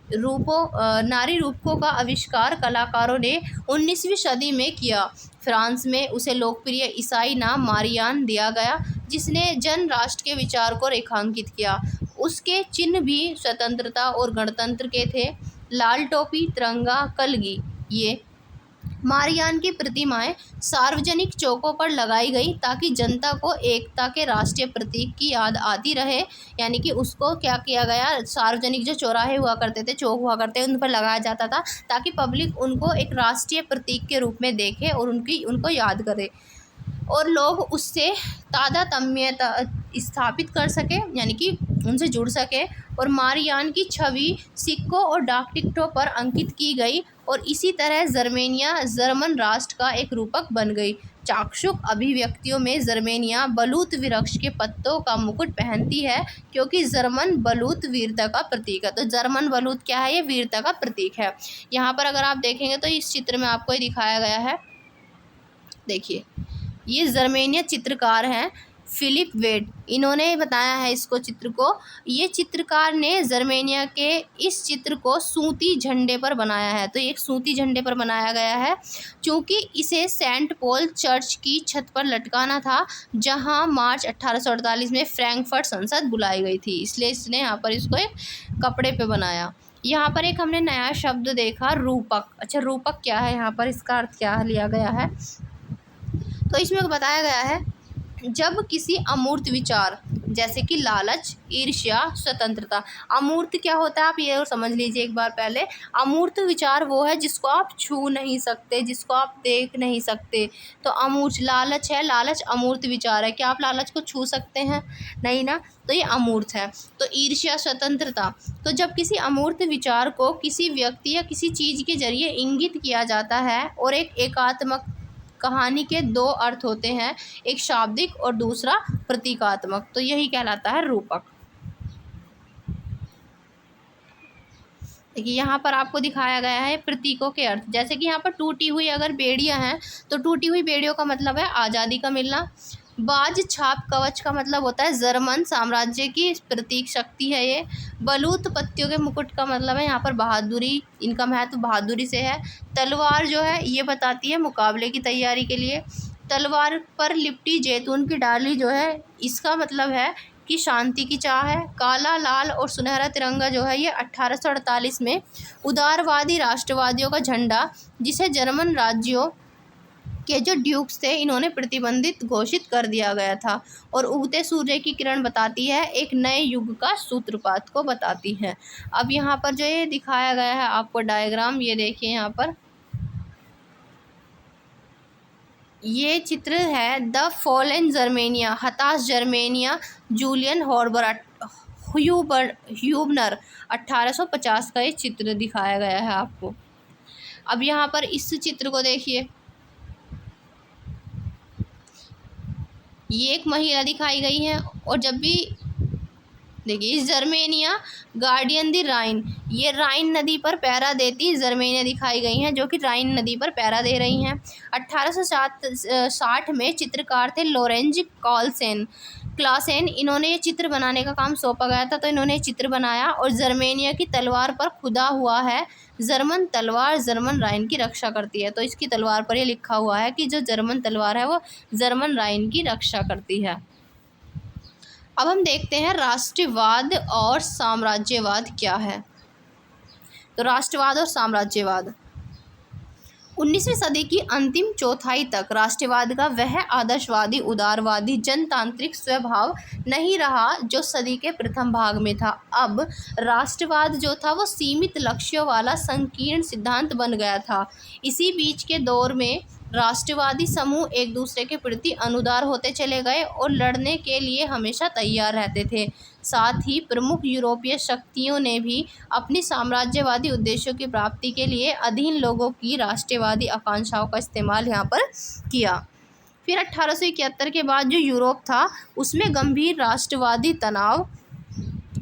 A: रूपों का आविष्कार कलाकारों ने 19वीं सदी में किया। फ्रांस में उसे लोकप्रिय ईसाई नाम मारियान दिया गया, जिसने जन राष्ट्र के विचार को रेखांकित किया। उसके चिन्ह भी स्वतंत्रता और गणतंत्र के थे। लाल टोपी, तिरंगा, कलगी, ये मारियान की प्रतिमाएं सार्वजनिक चौकों पर लगाई गई ताकि जनता को एकता के राष्ट्रीय प्रतीक की याद आती रहे। यानी कि उसको क्या किया गया, सार्वजनिक जो चौराहे हुआ करते थे, चौक हुआ करते उन पर लगाया जाता था ताकि पब्लिक उनको एक राष्ट्रीय प्रतीक के रूप में देखे और उनको याद करे और लोग उससे तादात्म्यता स्थापित कर सके, यानी कि उनसे जुड़ सके। और मारियान की छवि सिक्कों और डाक टिकटों पर अंकित की गई और इसी तरह जर्मन राष्ट्र का एक रूपक बन गई। चाक्षुष अभिव्यक्तियों में जर्मेनिया बलूत वृक्ष के पत्तों का मुकुट पहनती है, क्योंकि जर्मन बलूत वीरता का प्रतीक है। तो जर्मन बलूत क्या है? ये वीरता का प्रतीक है। यहाँ पर अगर आप देखेंगे तो इस चित्र में आपको ये दिखाया गया है, देखिए ये जर्मेनिया चित्रकार हैं फिलिप वेट, इन्होंने बताया है इसको चित्र को। ये चित्रकार ने जर्मेनिया के इस चित्र को सूती झंडे पर बनाया है। तो एक सूती झंडे पर बनाया गया है, क्योंकि इसे सेंट पॉल चर्च की छत पर लटकाना था, जहां मार्च 1848 में फ्रैंकफर्ट संसद बुलाई गई थी, इसलिए इसने यहाँ पर इसको एक कपड़े पे बनाया। यहाँ पर एक हमने नया शब्द देखा, रूपक। अच्छा, रूपक क्या है? यहाँ पर इसका अर्थ क्या लिया गया है? तो इसमें बताया गया है, जब किसी अमूर्त विचार जैसे कि लालच, ईर्ष्या, स्वतंत्रता। अमूर्त क्या होता है आप ये और समझ लीजिए एक बार पहले। अमूर्त विचार वो है जिसको आप छू नहीं सकते, जिसको आप देख नहीं सकते। तो अमूर्त लालच है, लालच अमूर्त विचार है। क्या आप लालच को छू सकते हैं? नहीं ना, तो ये अमूर्त है। तो ईर्ष्या, स्वतंत्रता, तो जब किसी अमूर्त विचार को किसी व्यक्ति या किसी चीज़ के जरिए इंगित किया जाता है, और एक एकात्मक कहानी के दो अर्थ होते हैं, एक शाब्दिक और दूसरा प्रतीकात्मक, तो यही कहलाता है रूपक। देखिए यहाँ पर आपको दिखाया गया है प्रतीकों के अर्थ, जैसे कि यहाँ पर टूटी हुई अगर बेड़ियाँ हैं तो टूटी हुई बेड़ियों का मतलब है आज़ादी का मिलना। बाज छाप कवच का मतलब होता है जर्मन साम्राज्य की प्रतीक शक्ति है ये। बलूत पत्तियों के मुकुट का मतलब है यहाँ पर बहादुरी, इनका महत्व बहादुरी से है। तलवार जो है ये बताती है मुकाबले की तैयारी के लिए। तलवार पर लिपटी जैतून की डाली जो है, इसका मतलब है कि शांति की चाह है। काला, लाल और सुनहरा तिरंगा जो है ये 1848 में उदारवादी राष्ट्रवादियों का झंडा, जिसे जर्मन राज्यों के जो ड्यूक्स थे इन्होंने प्रतिबंधित घोषित कर दिया गया था। और उगते सूर्य की किरण बताती है एक नए युग का सूत्रपात को बताती है। अब यहाँ पर जो ये दिखाया गया है आपको डायग्राम, ये देखिए यहाँ पर ये चित्र है द फॉलन जर्मेनिया, हताश जर्मेनिया, जूलियन ह्यूबनर 1850 का ये चित्र दिखाया गया है आपको। अब यहाँ पर इस चित्र को देखिए, ये एक महिला दिखाई गई है, और जब भी देखिए इस जर्मेनिया गार्डियन दी राइन, ये राइन नदी पर पहरा देती जर्मेनिया दिखाई गई हैं, जो कि राइन नदी पर पहरा दे रही हैं। 1860 में चित्रकार थे लॉरेंज क्लासेन, इन्होंने ये चित्र बनाने का काम सौंपा गया था, तो इन्होंने चित्र बनाया। और जर्मेनिया की तलवार पर खुदा हुआ है, जर्मन तलवार जर्मन राइन की रक्षा करती है। तो इसकी तलवार पर ये लिखा हुआ है कि जो जर्मन तलवार है वो जर्मन राइन की रक्षा करती है। अब हम देखते हैं राष्ट्रवाद और साम्राज्यवाद क्या है। तो राष्ट्रवाद और साम्राज्यवाद 19वीं सदी की अंतिम चौथाई तक राष्ट्रवाद का वह आदर्शवादी, उदारवादी, जनतांत्रिक स्वभाव नहीं रहा जो सदी के प्रथम भाग में था। अब राष्ट्रवाद जो था वो सीमित लक्ष्यों वाला संकीर्ण सिद्धांत बन गया था। इसी बीच के दौर में राष्ट्रवादी समूह एक दूसरे के प्रति अनुदार होते चले गए और लड़ने के लिए हमेशा तैयार रहते थे। साथ ही प्रमुख यूरोपीय शक्तियों ने भी अपनी साम्राज्यवादी उद्देश्यों की प्राप्ति के लिए अधीन लोगों की राष्ट्रवादी आकांक्षाओं का इस्तेमाल यहाँ पर किया। फिर 1871 के बाद जो यूरोप था उसमें गंभीर राष्ट्रवादी तनाव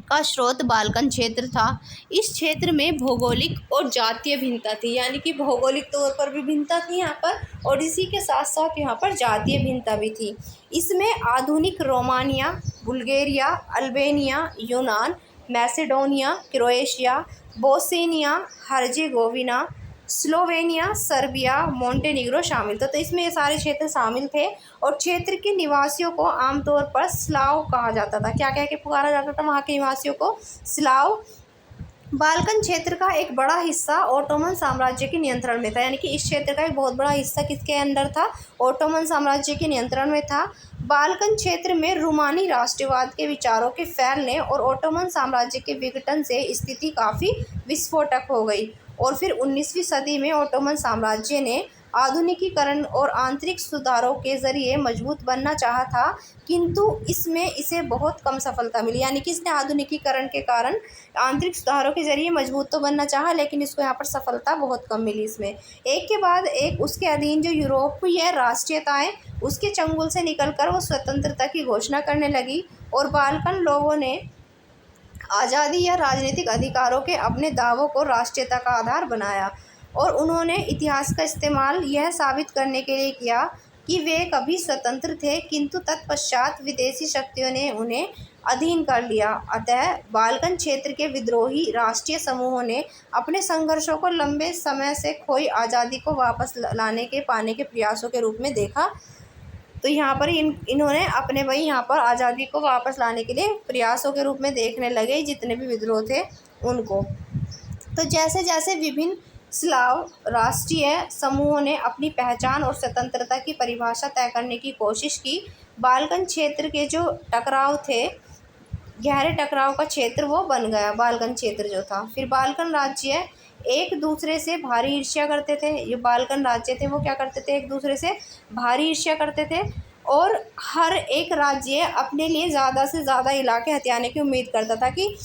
A: का स्रोत बाल्कन क्षेत्र था। इस क्षेत्र में भौगोलिक और जातीय भिन्नता थी, यानी कि भौगोलिक तौर पर भी भिन्नता थी यहाँ पर, और इसी के साथ साथ यहाँ पर जातीय भिन्नता भी थी। इसमें आधुनिक रोमानिया, बुल्गारिया, अल्बानिया, यूनान, Macedonia, Croatia, Bosnia Herzegovina, Slovenia, Serbia, Montenegro शामिल था। तो इसमें ये सारे क्षेत्र शामिल थे, और क्षेत्र के निवासियों को आमतौर पर स्लाव कहा जाता था। क्या कह के पुकारा जाता था वहाँ के निवासियों को? स्लाव। बाल्कन क्षेत्र का एक बड़ा हिस्सा ओटोमन साम्राज्य के नियंत्रण में था, यानी कि इस क्षेत्र का एक बहुत बड़ा हिस्सा किसके अंदर था? ओटोमन साम्राज्य के नियंत्रण में था। बाल्कन क्षेत्र में रूमानी राष्ट्रवाद के विचारों के फैलने और ओटोमन साम्राज्य के विघटन से स्थिति काफ़ी विस्फोटक हो गई, और फिर 19वीं सदी में ओटोमन साम्राज्य ने आधुनिकीकरण और आंतरिक सुधारों के ज़रिए मजबूत बनना चाहा था, किंतु इसमें इसे बहुत कम सफलता मिली। यानी कि इसने आधुनिकीकरण के कारण आंतरिक सुधारों के ज़रिए मजबूत तो बनना चाहा, लेकिन इसको यहाँ पर सफलता बहुत कम मिली। इसमें एक के बाद एक उसके अधीन जो यूरोपीय राष्ट्रीयताएँ उसके चंगुल से निकलकर वो स्वतंत्रता की घोषणा करने लगी और बाल्कन लोगों ने आज़ादी या राजनीतिक अधिकारों के अपने दावों को राष्ट्रीयता का आधार बनाया, और उन्होंने इतिहास का इस्तेमाल यह साबित करने के लिए किया कि वे कभी स्वतंत्र थे, किंतु तत्पश्चात विदेशी शक्तियों ने उन्हें अधीन कर लिया। अतः बाल्कन क्षेत्र के विद्रोही राष्ट्रीय समूहों ने अपने संघर्षों को लंबे समय से खोई आज़ादी को वापस लाने के पाने के प्रयासों के रूप में देखा। तो यहाँ पर इन्होंने अपने भाई यहाँ पर आज़ादी को वापस लाने के लिए प्रयासों के रूप में देखने लगे जितने भी विद्रोह थे उनको। तो जैसे जैसे विभिन्न स्लाव राष्ट्रीय समूहों ने अपनी पहचान और स्वतंत्रता की परिभाषा तय करने की कोशिश की, बाल्कन क्षेत्र के जो टकराव थे, गहरे टकराव का क्षेत्र वो बन गया बाल्कन क्षेत्र जो था। फिर बाल्कन राज्य एक दूसरे से भारी ईर्ष्या करते थे। ये बाल्कन राज्य थे वो क्या करते थे, एक दूसरे से भारी ईर्ष्या करते थे, और हर एक राज्य अपने लिए ज़्यादा से ज़्यादा इलाके हथियाने की उम्मीद करता था कि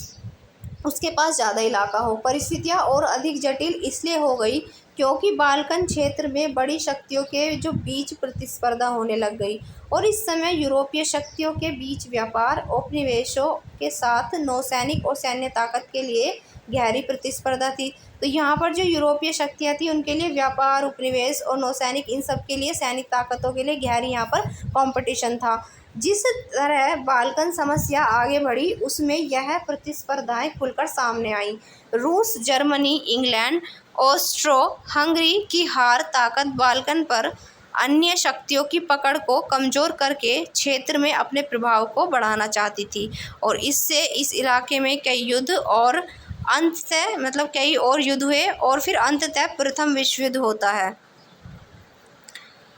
A: उसके पास ज़्यादा इलाका हो। परिस्थितियाँ और अधिक जटिल इसलिए हो गई क्योंकि बाल्कन क्षेत्र में बड़ी शक्तियों के जो बीच प्रतिस्पर्धा होने लग गई, और इस समय यूरोपीय शक्तियों के बीच व्यापार उपनिवेशों के साथ नौसैनिक और सैन्य ताकत के लिए गहरी प्रतिस्पर्धा थी। तो यहाँ पर जो यूरोपीय शक्तियाँ थी उनके लिए व्यापार, उपनिवेश और नौसैनिक, इन सब के लिए, सैनिक ताकतों के लिए गहरी यहाँ पर कंपटीशन था। जिस तरह बाल्कन समस्या आगे बढ़ी उसमें यह प्रतिस्पर्धाएं खुलकर सामने आईं। रूस, जर्मनी, इंग्लैंड, ऑस्ट्रो हंगरी की हार ताकत बाल्कन पर अन्य शक्तियों की पकड़ को कमज़ोर करके क्षेत्र में अपने प्रभाव को बढ़ाना चाहती थी, और इससे इस इलाके में कई युद्ध और कई और युद्ध हुए, और फिर अंततः प्रथम विश्व युद्ध होता है।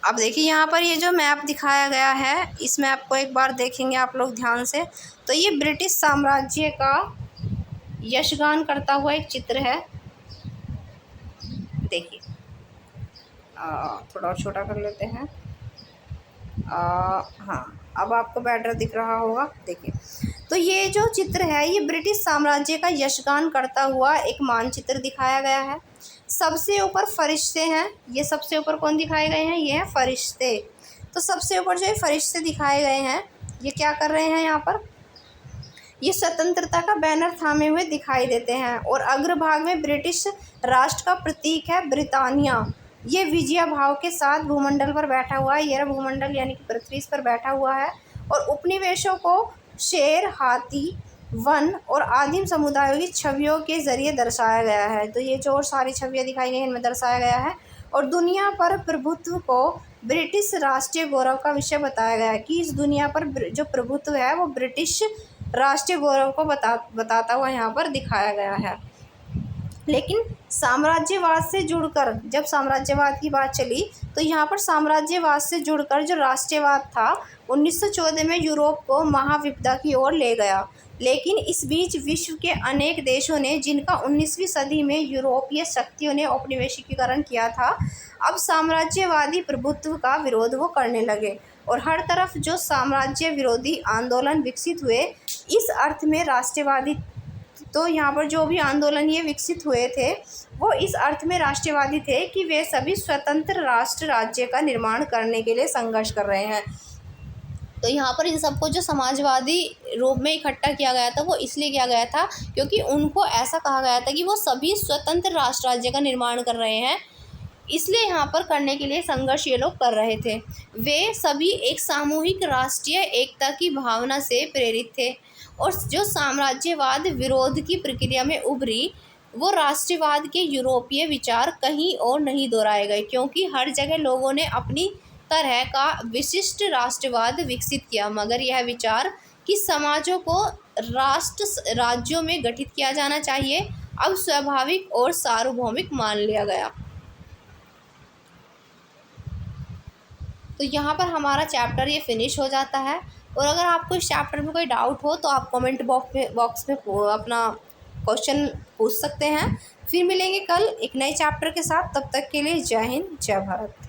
A: अब देखिए यहाँ पर ये जो मैप दिखाया गया है, इस मैप को एक बार देखेंगे आप लोग ध्यान से, तो ये ब्रिटिश साम्राज्य का यशगान करता हुआ एक चित्र है। देखिए थोड़ा और छोटा कर लेते हैं। हाँ, अब आपको बेटर दिख रहा होगा। देखिए, तो ये जो चित्र है ये ब्रिटिश साम्राज्य का यशगान करता हुआ एक मानचित्र दिखाया गया है। सबसे ऊपर फरिश्ते हैं। ये सबसे ऊपर कौन दिखाए गए हैं, ये हैं फरिश्ते। तो सबसे ऊपर जो फरिश्ते दिखाए गए हैं ये क्या कर रहे हैं, यहाँ पर ये स्वतंत्रता का बैनर थामे हुए दिखाई देते हैं, और अग्रभाग में ब्रिटिश राष्ट्र का प्रतीक है ब्रिटानिया। ये विजया भाव के साथ भूमंडल पर बैठा हुआ है। यह भूमंडल यानी कि पृथ्वी पर बैठा हुआ है, और उपनिवेशों को शेर, हाथी, वन और आदिम समुदायों की छवियों के ज़रिए दर्शाया गया है। तो ये जो और सारी छवियाँ दिखाई गई हैं इनमें दर्शाया गया है, और दुनिया पर प्रभुत्व को ब्रिटिश राष्ट्रीय गौरव का विषय बताया गया है कि इस दुनिया पर जो प्रभुत्व है वो ब्रिटिश राष्ट्रीय गौरव को बताता हुआ यहाँ पर दिखाया गया है। लेकिन साम्राज्यवाद से जुड़कर, जब साम्राज्यवाद की बात चली तो यहाँ पर साम्राज्यवाद से जुड़कर जो राष्ट्रवाद था 1914 में यूरोप को महाविपदा की ओर ले गया। लेकिन इस बीच विश्व के अनेक देशों ने, जिनका 19वीं सदी में यूरोपीय शक्तियों ने औपनिवेशिकीकरण किया था, अब साम्राज्यवादी प्रभुत्व का विरोध वो करने लगे, और हर तरफ जो साम्राज्य विरोधी आंदोलन विकसित हुए। इस अर्थ में राष्ट्रवादी, तो यहाँ पर जो भी आंदोलन ये विकसित हुए थे वो इस अर्थ में राष्ट्रवादी थे कि वे सभी स्वतंत्र राष्ट्र राज्य का निर्माण करने के लिए संघर्ष कर रहे हैं। तो यहाँ पर इन सबको जो समाजवादी रूप में इकट्ठा किया गया था वो इसलिए किया गया था क्योंकि उनको ऐसा कहा गया था कि वो सभी स्वतंत्र राष्ट्र राज्य का निर्माण कर रहे हैं, इसलिए यहाँ पर करने के लिए संघर्ष ये लोग कर रहे थे। वे सभी एक सामूहिक राष्ट्रीय एकता की भावना से प्रेरित थे, और जो साम्राज्यवाद विरोध की प्रक्रिया में उभरी वो राष्ट्रवाद के यूरोपीय विचार कहीं और नहीं दोहराए गए, क्योंकि हर जगह लोगों ने अपनी तरह का विशिष्ट राष्ट्रवाद विकसित किया, मगर यह विचार कि समाजों को राज्यों में गठित किया जाना चाहिए अब स्वाभाविक और सार्वभौमिक मान लिया गया। तो यहाँ पर हमारा चैप्टर ये फिनिश हो जाता है, और अगर आपको इस चैप्टर में कोई डाउट हो तो आप कमेंट बॉक्स में अपना क्वेश्चन पूछ सकते हैं। फिर मिलेंगे कल एक नए चैप्टर के साथ। तब तक के लिए जय हिंद, जय भारत।